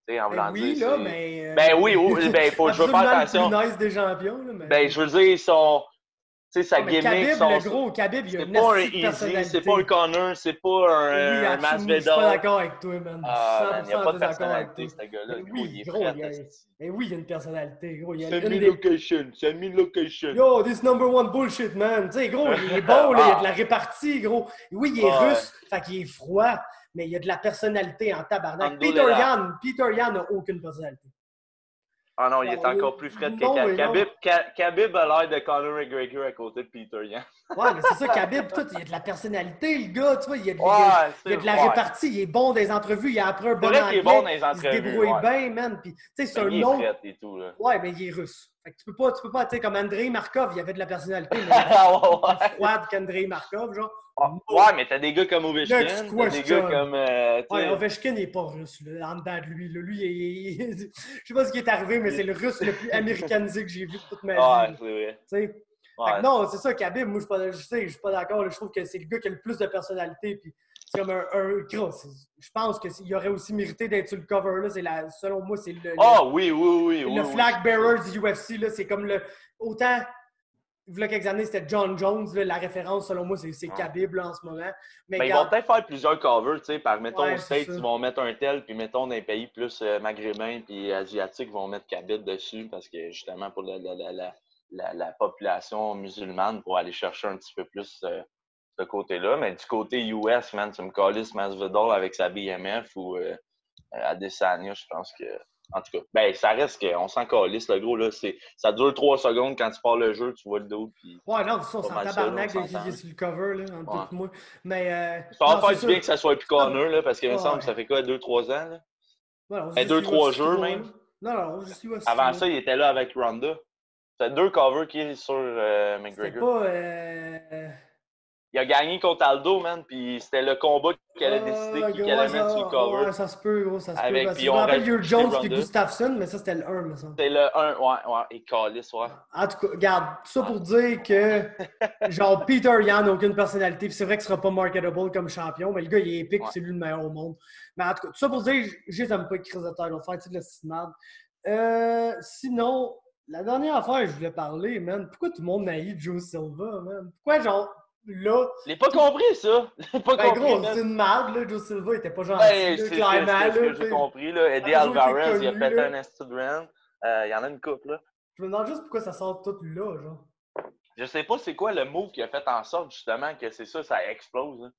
S3: Oui, là, mais...
S4: Ben oui, je veux faire attention.
S3: C'est le plus nice des champions, là, mais...
S4: Ben, je veux dire, ils sont... sais, sa
S3: mais
S4: gimmick,
S3: Khabib, le gros, Khabib, il a
S4: c'est
S3: une
S4: pas un
S3: asti de
S4: Easy,
S3: personnalité.
S4: c'est pas un Connor, c'est pas
S3: Oui,
S4: un
S3: absolument, je suis pas
S4: Masvidal.
S3: d'accord avec toi, man. Je suis
S4: Ah, man, il n'y a
S3: 100%
S4: pas
S3: en
S4: de
S3: désaccord avec
S4: personnalité,
S3: toi.
S4: ce gars-là.
S3: Mais
S4: Gros, il
S3: oui,
S4: est
S3: gros,
S4: frais,
S3: mais oui, il y a une personnalité, gros. Il y a
S4: Send
S3: une
S4: me
S3: des...
S4: location, send me location.
S3: Yo, this number one bullshit, man. Tu sais, gros, il est bon, là, il y a de la
S4: Ah,
S3: répartie, gros. Oui, il est
S4: ouais.
S3: russe, fait qu'il est froid, mais il y a de la personnalité en tabarnak.
S4: Andolela.
S3: Peter Yan n'a aucune personnalité.
S4: Ah non, il est
S3: Genre,
S4: encore plus frais que
S3: non et non.
S4: Khabib a l'air de Conor McGregor à côté de Peter Yan.
S3: Ouais, mais c'est ça, Khabib, tout, il y a de la personnalité, le gars, tu vois, il y a
S4: Ouais,
S3: il y a
S4: c'est
S3: de la
S4: ouais.
S3: répartie, il est bon dans les entrevues, il a appris un
S4: C'est
S3: bon
S4: vrai qu'il est bon
S3: anglais,
S4: dans les
S3: il se
S4: entrevues,
S3: débrouille
S4: ouais.
S3: bien, man. Puis, tu sais, c'est
S4: Mais
S3: un
S4: il est
S3: nom.
S4: frais et tout, là.
S3: Ouais, mais il est russe. Fait que tu peux pas, tu sais, comme Andrei Markov, il avait de la personnalité, mais il
S4: Ouais.
S3: est plus froide qu'Andrei Markov, genre.
S4: Ah, ouais, mais t'as des gars comme Ovechkin,
S3: Next
S4: t'as des gars
S3: question.
S4: comme. Tu
S3: Ouais,
S4: sais,
S3: Ovechkin, il est pas russe, là, en dedans de lui. Là. Lui, je sais pas ce qui est arrivé, mais c'est le russe le plus américanisé que j'ai vu de toute ma vie.
S4: ouais, c'est vrai.
S3: Tu sais. Fait
S4: Ouais.
S3: que non, c'est ça, Khabib, moi, je suis pas d'accord. Là. Je trouve que c'est le gars qui a le plus de personnalité. Puis c'est comme gros, je pense qu'il aurait aussi mérité d'être sur le cover. Là. Selon moi, c'est
S4: Ah, oui, oui, oui.
S3: le
S4: oui,
S3: flag
S4: oui.
S3: bearer du UFC. Là. C'est comme le. Autant. Il y a quelques années, c'était John Jones. Là, la référence, selon moi, c'est Khabib là, en ce moment. Mais
S4: Ben, ils vont peut-être faire plusieurs covers, tu sais, par, mettons,
S3: Ouais,
S4: aux
S3: c'est
S4: States,
S3: ça.
S4: ils vont mettre un tel, puis mettons, dans les pays plus maghrébins puis asiatiques, ils vont mettre Khabib dessus, parce que, justement, pour la population musulmane, pour aller chercher un petit peu plus ce côté-là. Mais du côté US, man, tu me calisses Masvidal avec sa BMF ou Adesanya, je pense que... En tout cas, ben, ça reste qu'on s'en calisse, le gros, là. Ça dure 3 secondes quand tu pars le jeu, tu vois le dos, puis
S3: Ouais, non, ça, on
S4: pas
S3: s'en
S4: mal ça, là, on
S3: tabarnak de qui
S4: s'entend.
S3: est sur le cover, là, entre
S4: Ouais.
S3: tout moi. Mais,
S4: Ça va
S3: non, c'est
S4: faire du bien
S3: ça.
S4: que ça soit plus Connor, là, parce qu'il me semble
S3: Ouais.
S4: que ça fait quoi, 2-3 ans, là?
S3: Voilà,
S4: Ben,
S3: juste
S4: 2-3
S3: UFC
S4: jeux,
S3: 3,
S4: même.
S3: là. Non, juste UFC
S4: Avant
S3: 3.
S4: ça, il était là avec Ronda. C'est 2 covers qui est sur
S3: C'était
S4: McGregor.
S3: pas...
S4: Il a gagné contre Aldo, man, puis c'était le combat qui allait décider qui allait mettre sur le cover.
S3: ouais, ça se peut, gros, ça se peut.
S4: Avec,
S3: Parce que
S4: puis
S3: je me
S4: on
S3: rappelle,
S4: rajouté
S3: il y a eu Jones puis
S4: Ronda.
S3: Gustafsson, mais ça, c'était le 1, me semble.
S4: C'était le 1, ouais, et Callis, ouais.
S3: En tout cas, regarde, tout ça pour dire que, genre, Peter Yan n'a aucune personnalité, puis c'est vrai qu'il sera pas marketable comme champion, mais le gars, il est épique,
S4: Ouais.
S3: c'est lui le meilleur au monde. Mais en tout cas, tout ça pour dire, juste un peu de crise de title fight, c'est de la cinéma. Sinon, la dernière affaire, je voulais parler, man, pourquoi tout le monde naït Joe Silva, man? Pourquoi, genre, là...
S4: Je l'ai pas compris, ça. Je l'ai pas
S3: Ben
S4: compris,
S3: gros,
S4: man.
S3: c'est une marde, là, Joe Silva, il était pas gentil,
S4: Ben,
S3: là,
S4: c'est
S3: clairement,
S4: ce que
S3: là,
S4: j'ai compris, là.
S3: il a
S4: Eddie
S3: toujours été
S4: Alvarez, il a
S3: connu,
S4: pété
S3: là.
S4: un esti de run. Il y en a une couple, là.
S3: Je me demande juste pourquoi ça sort tout là, genre.
S4: Je sais pas c'est quoi le move qui a fait en sorte, justement, que c'est ça explose, là.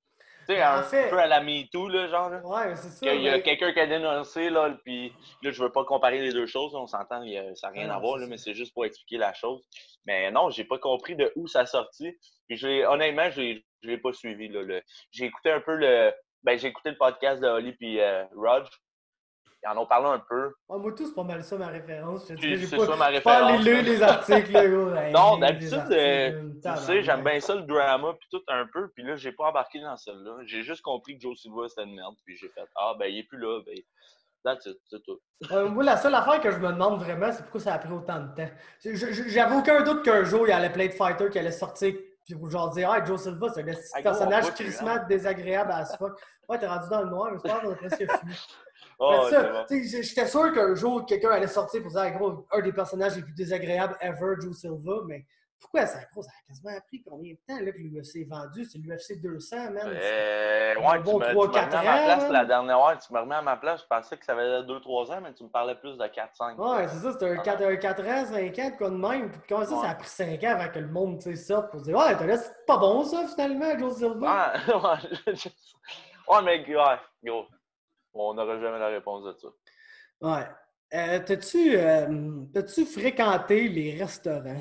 S4: Tu sais,
S3: Ben, en
S4: un
S3: fait...
S4: peu à la MeToo, là, genre, là.
S3: Ouais, c'est ça,
S4: Qu'il y a
S3: mais...
S4: quelqu'un qui a dénoncé, là, puis là, je veux pas comparer les deux choses, là, on s'entend, ça n'a rien à voir, là, mais c'est juste pour expliquer la chose. Mais non, j'ai pas compris de où ça a sorti. Puis honnêtement, je l'ai pas suivi, là. J'ai écouté un peu j'ai écouté le podcast de Oli puis Rog. Ils en ont parlé un peu.
S3: Oh, moi, tout, c'est pas mal ça, ma référence. Je te
S4: Puis
S3: dirais, j'ai
S4: c'est
S3: pas...
S4: ça ma
S3: Je peux pas aller
S4: référence.
S3: lire
S4: là.
S3: les articles, là, gros. Hey,
S4: Non,
S3: lire les
S4: d'habitude,
S3: articles,
S4: tu sais, j'aime bien ça, le drama, puis tout un peu. Puis là, j'ai pas embarqué dans celle-là. J'ai juste compris que Joe Silva, c'était une merde. Puis j'ai fait, ben, il est plus là. Ben, that's it, c'est tout.
S3: Moi, la seule affaire que je me demande vraiment, c'est pourquoi ça a pris autant de temps. J'avais aucun doute qu'un jour, il y allait plein de fighters qui allaient sortir puis genre dire « Ah, Joe Silva, c'est un
S4: Gros,
S3: personnage
S4: on voit plus,
S3: crissement
S4: hein.
S3: désagréable à ce fuck. » Ouais, t'es rendu dans le noir, mais c'est pas grave, on a presque fini.
S4: Oh,
S3: Mais
S4: c'est
S3: ça,
S4: bon.
S3: j'étais sûr qu'un jour, quelqu'un allait sortir pour dire ah, « Gros, un des personnages les plus désagréables ever, Joe Silva. » Mais pourquoi ça, gros, ça a quasiment pris combien de temps là, que l'UFC est vendu? C'est l'UFC 200, man.
S4: Ouais,
S3: bon
S4: tu me remets à
S3: 3-4
S4: ma place
S3: ans,
S4: la dernière heure. Tu me remets à ma place. Je pensais que ça avait 2-3 ans, mais tu me parlais plus de 4-5.
S3: Ouais, c'est ça, c'était un 4 ans, 5 ans, de quoi de même. Puis comment ça, ça a pris 5 ans avant que le monde sorte pour dire ouais, c'est pas bon ça finalement, Joe Silva.
S4: Ouais, mais ouais, gros. On n'aura jamais la réponse de ça.
S3: Ouais. T'as-tu fréquenté les restaurants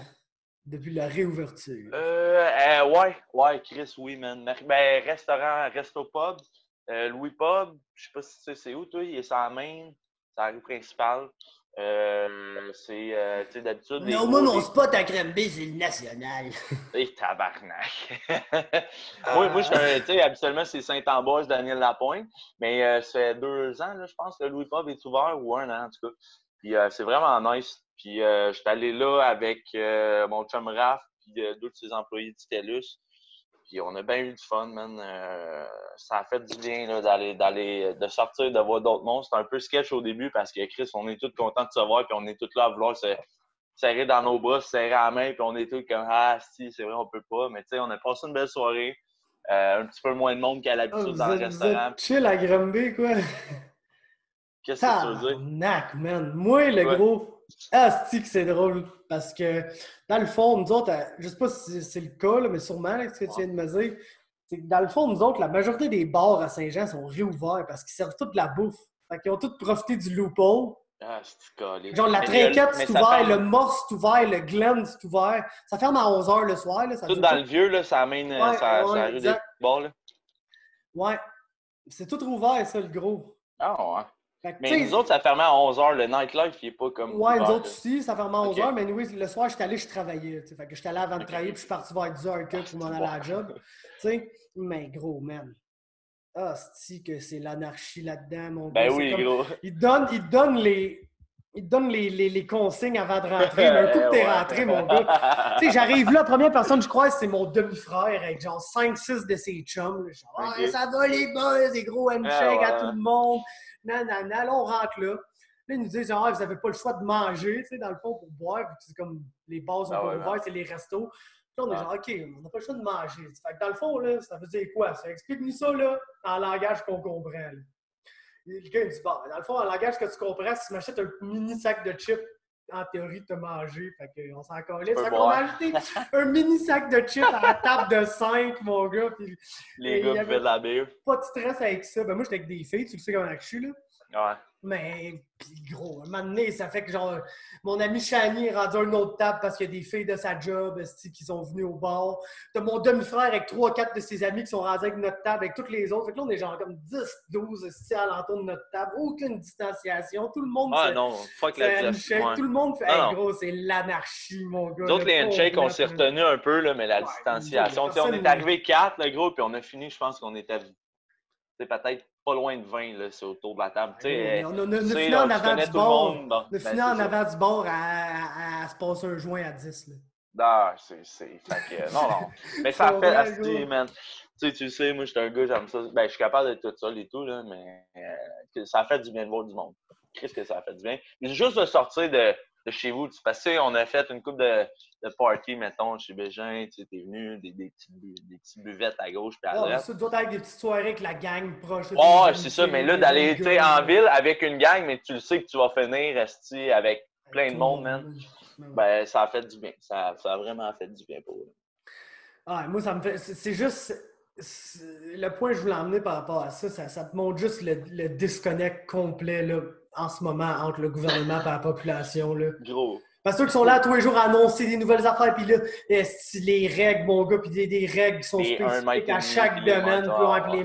S3: depuis la réouverture?
S4: Ouais, Chris, oui, man. Ben, restaurant, Resto Pub, Louis Pub, je sais pas si tu sais c'est où, toi, il est sur la main, c'est la rue principale. Tu sais, d'habitude, les
S3: Non,
S4: gros,
S3: moi, mon spot à Granby, c'est le national.
S4: tabarnak! Moi, je suis tu sais, habituellement, c'est Saint-Ambroise, Daniel Lapointe, mais ça fait 2 ans, là, je pense, que le Louis Pub est ouvert, ou 1 an, en tout cas. Puis c'est vraiment nice. Puis je suis allé là avec mon chum Raph, puis 2 de ses employés de Titellus. Puis on a bien eu du fun, man. Ça a fait du bien là, de sortir, de voir d'autres mondes. C'était un peu sketch au début parce que Chris, on est tous contents de se voir, puis on est tous là à vouloir serrés dans nos bras, serrés à la main, puis on est tous comme ah si, c'est vrai, on peut pas. Mais tu sais, on a passé une belle soirée. Un petit peu moins de monde qu'à l'habitude dans le
S3: Vous
S4: restaurant.
S3: êtes chill à Granby, quoi.
S4: Qu'est-ce que tu veux dire?
S3: Tabarnak, man. Moi, le
S4: Ouais.
S3: gros, asti que c'est drôle. Parce que, dans le fond, nous autres, je sais pas si c'est le cas, là, mais sûrement, là, ce que tu viens de me dire, c'est que dans le fond, nous autres, la majorité des bars à Saint-Jean sont réouverts parce qu'ils servent toute la bouffe. Fait qu'ils ont tous profité du loophole.
S4: Ah, c'est calé.
S3: Genre, la
S4: Mais
S3: Trinquette,
S4: mais
S3: c'est
S4: ça
S3: ouvert,
S4: ferme
S3: le Morse, c'est ouvert, le Glen, c'est ouvert. Ça ferme à 11 h le soir. Là, ça
S4: tout
S3: dure
S4: dans
S3: pas.
S4: le vieux, là, ça amène
S3: Ouais,
S4: ça
S3: ouais,
S4: rue des
S3: exact.
S4: bars, là.
S3: Ouais. C'est tout ouvert, ça, le gros.
S4: Ah, ouais.
S3: Fait que,
S4: Mais
S3: tu
S4: nous
S3: sais,
S4: autres, ça fermait à 11h. Le nightlife, il est pas comme
S3: ouais, nous
S4: ouvert,
S3: autres
S4: là.
S3: aussi, ça ferme à 11
S4: OK.
S3: h, mais oui, le soir, je travaillais. Tu sais. Fait que j'étais allé avant de travailler, puis je suis parti vers 10 h pour m'en aller à la job. Tu sais, mais gros, man. Ah, c'est que c'est l'anarchie là-dedans, mon gars.
S4: Ben
S3: C'est
S4: oui,
S3: comme.
S4: gros.
S3: Ils te donnent les consignes avant de rentrer. Mais un coup que t'es
S4: Ouais.
S3: rentré, mon gars. Tu sais, j'arrive là, la première personne, je crois, c'est mon demi-frère avec genre 5-6 de ses chums. Genre, ah,
S4: OK.
S3: ça va les boys, des gros handshakes à tout
S4: Ouais.
S3: le monde. Nanana. Là, on rentre là. Là, ils nous disent, genre, ah, vous n'avez pas le choix de manger, tu sais, dans le fond, pour boire. Puis c'est comme les bars sont
S4: Ben
S3: pas
S4: ouais,
S3: ouverts, c'est les restos. Puis là, on est
S4: ouais.
S3: genre, OK, on n'a pas le choix de manger. Fait que dans le fond, là, ça veut dire quoi? Ça explique-nous ça, là, en langage qu'on comprend. Là. Quelqu'un dit, bon, dans le fond, en langage que tu comprends, si tu m'achètes un mini sac de chips, en théorie, tu as mangé. Fait qu'on s'en calait.
S4: peux
S3: Ça qu'on
S4: boire.
S3: m'a acheté un mini sac de chips à la table de 5, mon gars. Puis,
S4: Les
S3: il
S4: gars
S3: n'y
S4: buvaient
S3: avait
S4: de la bière.
S3: pas de stress avec ça. Ben, moi, j'étais avec des filles, tu le sais comment je suis, là.
S4: Ouais.
S3: Mais, pis gros, un moment donné, ça fait que genre, mon ami Shani est rendu à une autre table parce qu'il y a des filles de sa job qui sont venues au bar. T'as mon demi-frère avec 3-4 de ses amis qui sont rendus avec notre table, avec toutes les autres. Fait que là, on est genre comme 10-12 à l'entour de notre table. Aucune distanciation. Tout le monde
S4: Ah non, fuck la
S3: fait
S4: digestion.
S3: handshake.
S4: Ouais.
S3: Tout le monde fait,
S4: Non,
S3: hey,
S4: non.
S3: gros, c'est l'anarchie, mon gars.
S4: Nous autres, les handshakes, on s'est
S3: retenu
S4: retenus un peu, là, mais la
S3: Ouais,
S4: distanciation.
S3: nous
S4: Tu sais, on
S3: autres,
S4: est arrivé 4, le gros, puis on a fini, je pense qu'on était peut-être pas loin de 20 là, c'est autour de la table. Tu sais,
S3: on a
S4: tu sais,
S3: fini
S4: là,
S3: en
S4: tu
S3: avant
S4: connais
S3: du
S4: tout le
S3: bar.
S4: monde. Bon,
S3: On a
S4: ben,
S3: fini
S4: c'est
S3: en
S4: ça.
S3: avant du bar à se passer un joint à 10. Là.
S4: Ah, c'est. Fait que, non, non. Mais ça a fait asti, man. Tu sais, moi, j'étais un gars, j'aime ça. Ben, je suis capable d'être tout seul et tout, là, mais ça a fait du bien de voir du monde. Qu'est-ce que ça a fait du bien? Mais juste de sortir de chez vous, parce que on a fait une couple de party, mettons, chez Bégin, tu sais, t'es venu, des petites buvettes à gauche puis à
S3: Ah, mais
S4: droite.
S3: ça, d'autres avec des petites soirées avec la gang proche.
S4: Ouais, c'est ça, mais là, d'aller, tu sais, en ville avec une gang, mais tu le sais que tu vas finir, esti, avec plein de monde, man. Ben, ça a fait du bien. Ça a vraiment fait du bien pour eux.
S3: Ah, moi, ça me fait. C'est juste. Le point que je voulais emmener par rapport à ça, ça te montre juste le disconnect complet là, en ce moment entre le gouvernement et la population. Là.
S4: Gros.
S3: Parce que ceux qui sont là tous les jours à annoncer des nouvelles affaires, puis là, les règles, mon gars, puis des règles qui sont spécifiques à chaque domaine, puis les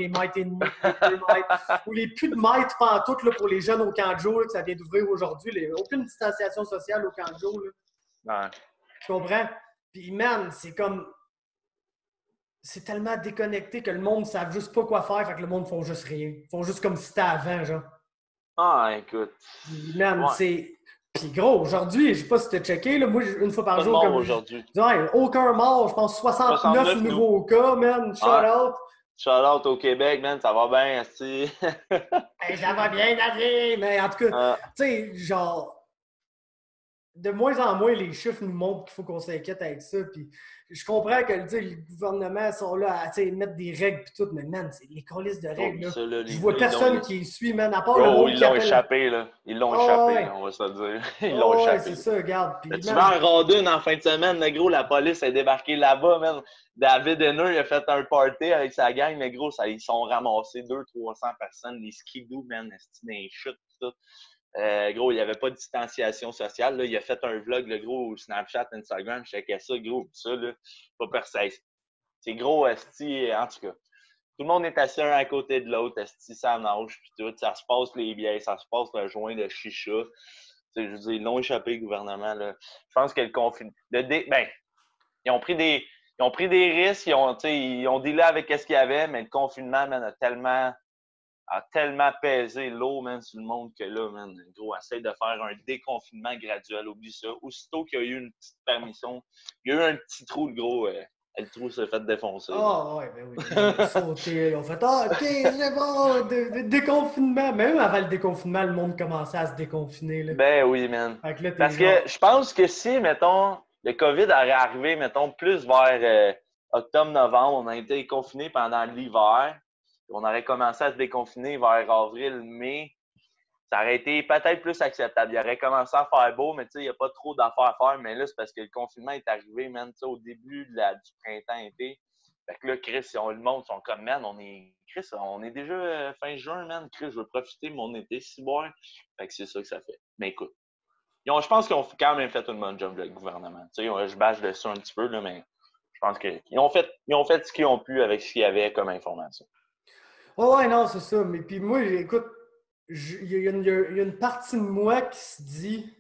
S3: mètres et demi, les 2 mètres, ou les plus de mètres pantoute là, pour les jeunes au camp de jour, là, que ça vient d'ouvrir aujourd'hui. Aucune distanciation sociale au camp de jour. Là.
S4: Ouais.
S3: Tu comprends? Puis, man, c'est comme. C'est tellement déconnecté que le monde ne savent juste pas quoi faire, fait que le monde ne font juste rien. Ils font juste comme si c'était avant, genre.
S4: Ah, écoute.
S3: Man, c'est. Puis gros, aujourd'hui, je sais pas si t'as checké, là, moi, une fois par
S4: Pas de
S3: jour,
S4: mort
S3: comme.
S4: aujourd'hui.
S3: Ouais, aucun mort, je pense 69 nouveaux cas, man. Shout out.
S4: Shout out au Québec, man, ça va bien, esti.
S3: Hey, ça va bien aller, mais en tout cas, tu sais, genre. De moins en moins, les chiffres nous montrent qu'il faut qu'on s'inquiète avec ça. Puis je comprends que le gouvernement sont là à mettre des règles et tout, mais man, c'est les colis de règles. Là. Je vois personne qui suit, man, à part le monde
S4: ils
S3: qui
S4: l'ont
S3: appelle...
S4: échappé, là. Ils l'ont échappé, là, on va se le dire. Ils l'ont échappé.
S3: c'est ça, regarde. Puis,
S4: tu vas en Rondoune en fin de semaine, le gros, la police est débarquée là-bas, man. David Henner, il a fait un party avec sa gang, mais gros, ils sont ramassés 200-300 personnes, les skidoo, man, dans les chutes, tout. Gros, il n'y avait pas de distanciation sociale. Là. Il a fait un vlog, le gros, Snapchat, Instagram. Je checkais ça, gros. Ça, là, pas personnel. C'est gros, esti, en tout cas. Tout le monde est assis un à côté de l'autre, esti, ça nage, puis tout. Ça se passe les bières, ça se passe le joint de chicha. Je veux dire, ils l'ont échappé, le gouvernement. Là. Je pense que le confinement... ils ont pris des risques, ils ont dealé avec ce qu'il y avait, mais le confinement, man, a tellement pesé l'eau, man, sur le monde que là, man, gros, essaye de faire un déconfinement graduel, oublie ça. Aussitôt qu'il y a eu une petite permission, il y a eu un petit trou, le gros, Le trou s'est fait défoncer.
S3: Ah, ouais, ben oui. Ils ont sauté, ils ont fait ah, OK, c'est bon, déconfinement. Même avant le déconfinement, le monde commençait à se déconfiner. Là.
S4: Ben oui, man.
S3: Fait que là, t'es
S4: Parce
S3: genre.
S4: que je pense que si, mettons, le COVID aurait arrivé, mettons, plus vers octobre-novembre, on a été confinés pendant l'hiver, on aurait commencé à se déconfiner vers avril-mai, ça aurait été peut-être plus acceptable. Il aurait commencé à faire beau, mais tu sais, il n'y a pas trop d'affaires à faire. Mais là, c'est parce que le confinement est arrivé, man, tu sais, au début du printemps-été. Fait que là, Chris, le monde sont comme, man, on est déjà fin juin, man. Chris, je veux profiter de mon été, si boire. Fait que c'est ça que ça fait. Mais écoute, je pense qu'ils ont quand même fait une bonne job, le gouvernement. Tu sais, je bâche dessus un petit peu, là, mais je pense qu'ils ont fait ce qu'ils ont pu avec ce qu'il y avait comme information.
S3: Oh, ouais, non, c'est ça. Mais puis moi, écoute, il y a une partie de moi qui se dit,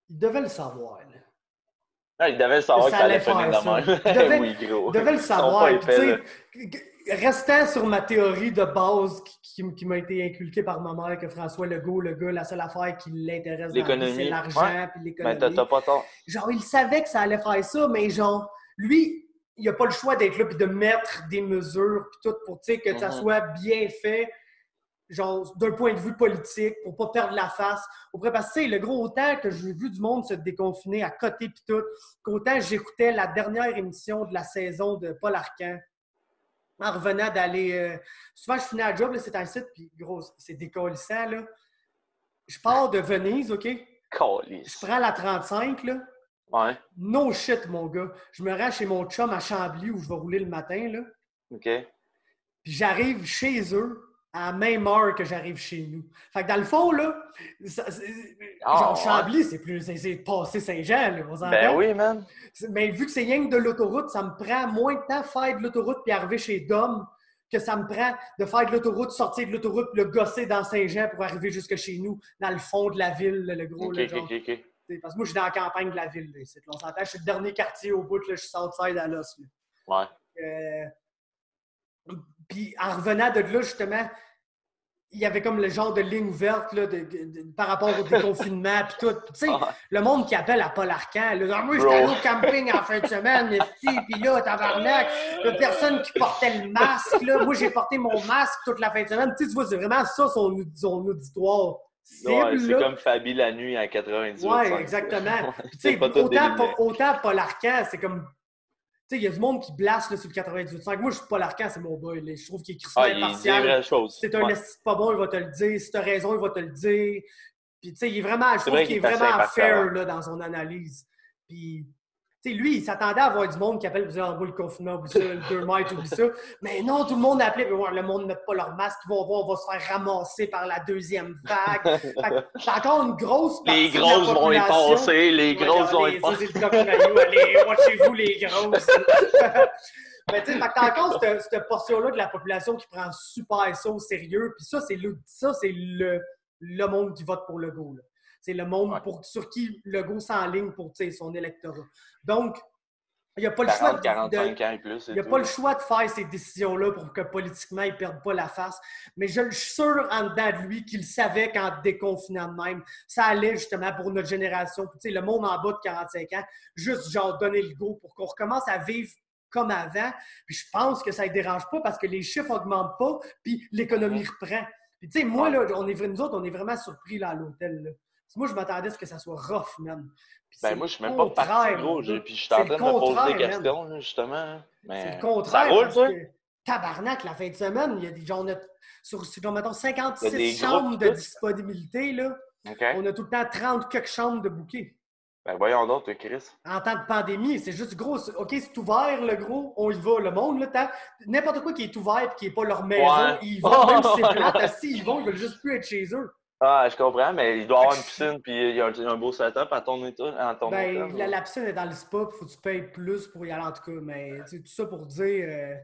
S3: il devait le savoir. Là.
S4: Ah, il devait le savoir que ça allait finir de même.
S3: Oui, gros. Il devait le savoir. Puis, restant sur ma théorie de base qui m'a été inculquée par ma mère, que François Legault, le gars, la seule affaire qui l'intéresse dans la vie, c'est l'argent puis l'économie.
S4: Ben, t'as pas tort.
S3: Genre, il savait que ça allait faire ça, mais genre, lui, il n'a pas le choix d'être là puis de mettre des mesures puis tout pour que ça soit bien fait. Genre, d'un point de vue politique, pour pas perdre la face. Parce que, tu sais, le gros, autant que j'ai vu du monde se déconfiner à côté pis tout, qu'autant j'écoutais la dernière émission de la saison de Paul Arcand, en revenant d'aller... souvent, je finis à la job, là, c'est un site, puis gros, c'est décollissant, là. Je pars de Venise, OK? Je prends la 35, là.
S4: Ouais.
S3: No shit, mon gars. Je me rends chez mon chum à Chambly, où je vais rouler le matin, là.
S4: OK.
S3: Puis j'arrive chez eux à la même heure que j'arrive chez nous. Fait que dans le fond, là, genre Chambly, c'est passé Saint-Jean, là, on s'entend?
S4: Ben oui, man.
S3: Mais vu que c'est rien que de l'autoroute, ça me prend moins de temps faire de l'autoroute puis arriver chez Dom que ça me prend de faire de l'autoroute, sortir de l'autoroute, le gosser dans Saint-Jean pour arriver jusque chez nous, dans le fond de la ville, le gros.
S4: OK,
S3: là, genre.
S4: OK.
S3: Parce que moi, je suis dans la campagne de la ville. Là, on s'entend, je suis le dernier quartier au bout, là, je suis Southside à l'os.
S4: Ouais.
S3: Puis en revenant de là, justement, il y avait comme le genre de ligne ouverte là, par rapport au déconfinement puis tout. Tu sais, le monde qui appelle à Paul Arcand, là, moi, j'étais allé au camping en fin de semaine, puis là, tabarnak, il y a personne qui portait le masque. Là. Moi, j'ai porté mon masque toute la fin de semaine. Tu vois, c'est vraiment ça son auditoire.
S4: Ouais, c'est comme Fabi la nuit à 98.
S3: Oui, exactement. Puis, tu sais, autant Paul Arcand, c'est comme... Tu sais, il y a du monde qui blasse là, sur le 98.5. Moi, je suis Paul Arcand, c'est mon boy. Là. Je trouve qu'il est crissement impartial. Si t'es un esti pas bon, il va te le dire. Si t'as raison, il va te le dire. Puis, tu sais, je trouve qu'il est vraiment fair là, dans son analyse. Puis, tu sais, lui, il s'attendait à avoir du monde qui appelle pour dire « le confinement, oublie ça, le 2 mètres, oublie ça. » Mais non, tout le monde appelait. Puis, le monde ne met pas leur masque. Ils vont voir, on va se faire ramasser par la deuxième vague. C'est encore une grosse partie
S4: les grosses vont y passer. Les grosses vont y passer.
S3: C'est le Maillot. Allez, watchez-vous, les grosses. Mais tu sais, t'as encore cette portion-là de la population qui prend super ça au sérieux. Puis ça, c'est le monde qui vote pour Legault. Là. C'est le monde sur qui Legault s'enligne pour son électorat. Donc, il n'y a pas le choix
S4: 45 ans et plus.
S3: Il n'y a pas le choix de faire ces décisions-là pour que politiquement, il ne perde pas la face. Mais je suis sûr en dedans de lui qu'il savait qu'en déconfinant de même, ça allait justement pour notre génération. Puis, le monde en bas de 45 ans, juste genre donner le go pour qu'on recommence à vivre comme avant. Puis je pense que ça ne dérange pas parce que les chiffres n'augmentent pas, puis l'économie reprend. Puis tu sais, moi, là, nous autres, on est vraiment surpris là, à l'hôtel. Là. Moi, je m'attendais à ce que ça soit rough, man.
S4: Ben moi, je suis même pas parti, gros. Puis je suis en train de me poser des questions, là, justement. Mais
S3: c'est le contraire.
S4: Ça roule, ça?
S3: Tabarnak, la fin de semaine, il y a des gens, sur mettons, 56 chambres de disponibilité, là.
S4: Okay.
S3: On a tout le temps 30 quelques chambres de bouquets.
S4: Ben voyons donc, Chris.
S3: En temps de pandémie, c'est juste gros. OK, c'est ouvert, le gros, on y va. Le monde, là, n'importe quoi qui est ouvert et qui n'est pas leur maison, ils vont, même si c'est plate, s'ils vont, ils veulent juste plus être chez eux.
S4: Ah, je comprends, mais il doit y avoir une piscine puis il y a un beau setup à ton état.
S3: La piscine est dans le spa, il faut que tu payes plus pour y aller en tout cas. Mais tout ça pour dire...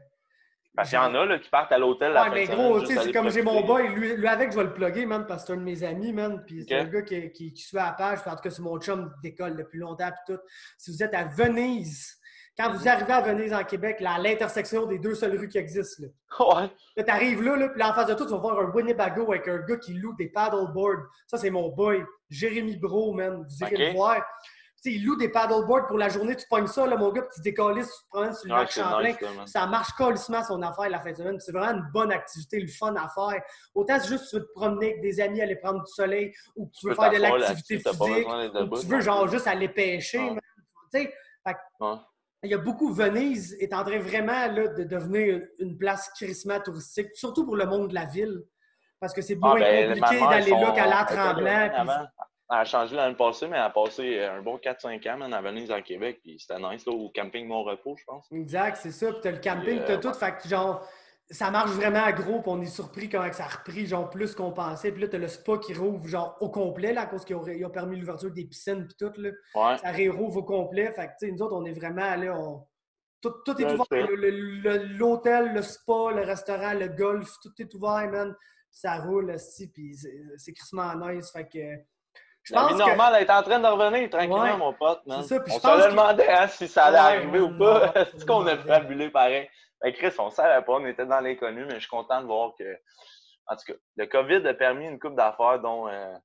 S4: Parce qu'il y en a là, qui partent à l'hôtel la fin de semaine.
S3: Mais gros, c'est comme j'ai mon boy, lui avec, je vais le plugger, man, parce que c'est un de mes amis, man. Puis c'est un gars qui suit à la page. Puis en tout cas, c'est mon chum d'école depuis longtemps. Puis tout. Si vous êtes à Venise, quand vous arrivez à Venise en Québec, là, à l'intersection des deux seules rues qui existent, là, là t'arrives là, puis là, en face de toi, tu vas voir un Winnebago avec un gars qui loue des paddleboards. Ça, c'est mon boy, Jérémy Bro, man. Vous irez le voir. sais, ils louent des paddleboards pour la journée, tu pognes ça, là, mon gars, puis tu décolles, tu te promènes sur le lac Champlain.
S4: Nice,
S3: ça marche colissement son affaire la fin de semaine. C'est vraiment une bonne activité, le fun à faire. Autant c'est juste que tu veux te promener avec des amis, aller prendre du soleil, ou que tu veux faire de l'activité physique, ou que tu veux genre juste aller pêcher. Tu sais, il y a beaucoup, Venise est en train vraiment là, de devenir une place crissement touristique, surtout pour le monde de la ville. Parce que c'est moins compliqué d'aller là qu'à la Tremblant.
S4: Elle a changé l'année passée, mais elle a passé un bon 4-5 ans à Venise, en Québec. Puis c'était nice, là, au camping Mont-Repos, je pense.
S3: Exact, c'est ça. Puis t'as le camping, t'as tout. Fait que genre, ça marche vraiment gros. Puis on est surpris comment ça a repris, genre, plus qu'on pensait. Puis là, t'as le spa qui rouvre, genre, au complet, là, à cause qu'ils ont permis l'ouverture des piscines, puis tout, là.
S4: Ouais.
S3: Ça réouvre au complet. Fait que, tu sais, nous autres, on est vraiment, là, tout est ouvert. L'hôtel, le spa, le restaurant, le golf, tout est ouvert, man. Ça roule, puis c'est crissement nice. Fait que
S4: la vie normale, elle est en train de revenir tranquillement, mon pote, man.
S3: Ça,
S4: on se le demandait si ça allait arriver ou pas. C'est qu'on a fabulé pareil. Ben, Chris, on ne savait pas, on était dans l'inconnu, mais je suis content de voir que, en tout cas, le COVID a permis une couple d'affaires dont, en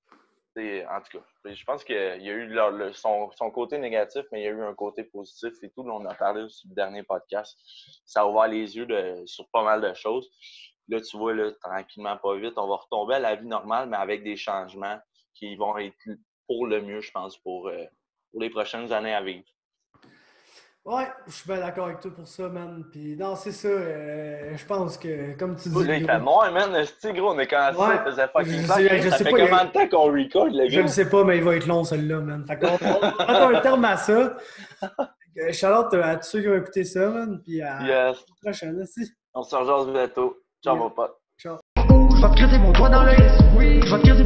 S4: tout cas, je pense qu'il y a eu son côté négatif, mais il y a eu un côté positif et tout. Là, on en a parlé sur le dernier podcast. Ça a ouvert les yeux sur pas mal de choses. Là, tu vois, là, tranquillement, pas vite, on va retomber à la vie normale, mais avec des changements qui vont être pour le mieux, je pense, pour les prochaines années à vivre.
S3: Ouais, je suis bien d'accord avec toi pour ça, man. Puis non, c'est ça. Je pense que, comme tu dis.
S4: Là, il fait moins, man. C'est gros, on est commencé, ça faisait fucking temps. Ça fait combien de temps qu'on record, le gars?
S3: Je ne sais pas, mais il va être long, celui-là, man. Fait qu'on va un terme à ça. Shout-out à tous ceux qui ont écouté ça, man. Puis à la prochaine, aussi.
S4: On se rejoint bientôt. Ciao, mon pote.
S3: Ciao.
S2: Je vais te creuser mon doigt dans l'œil. Je vais te creuser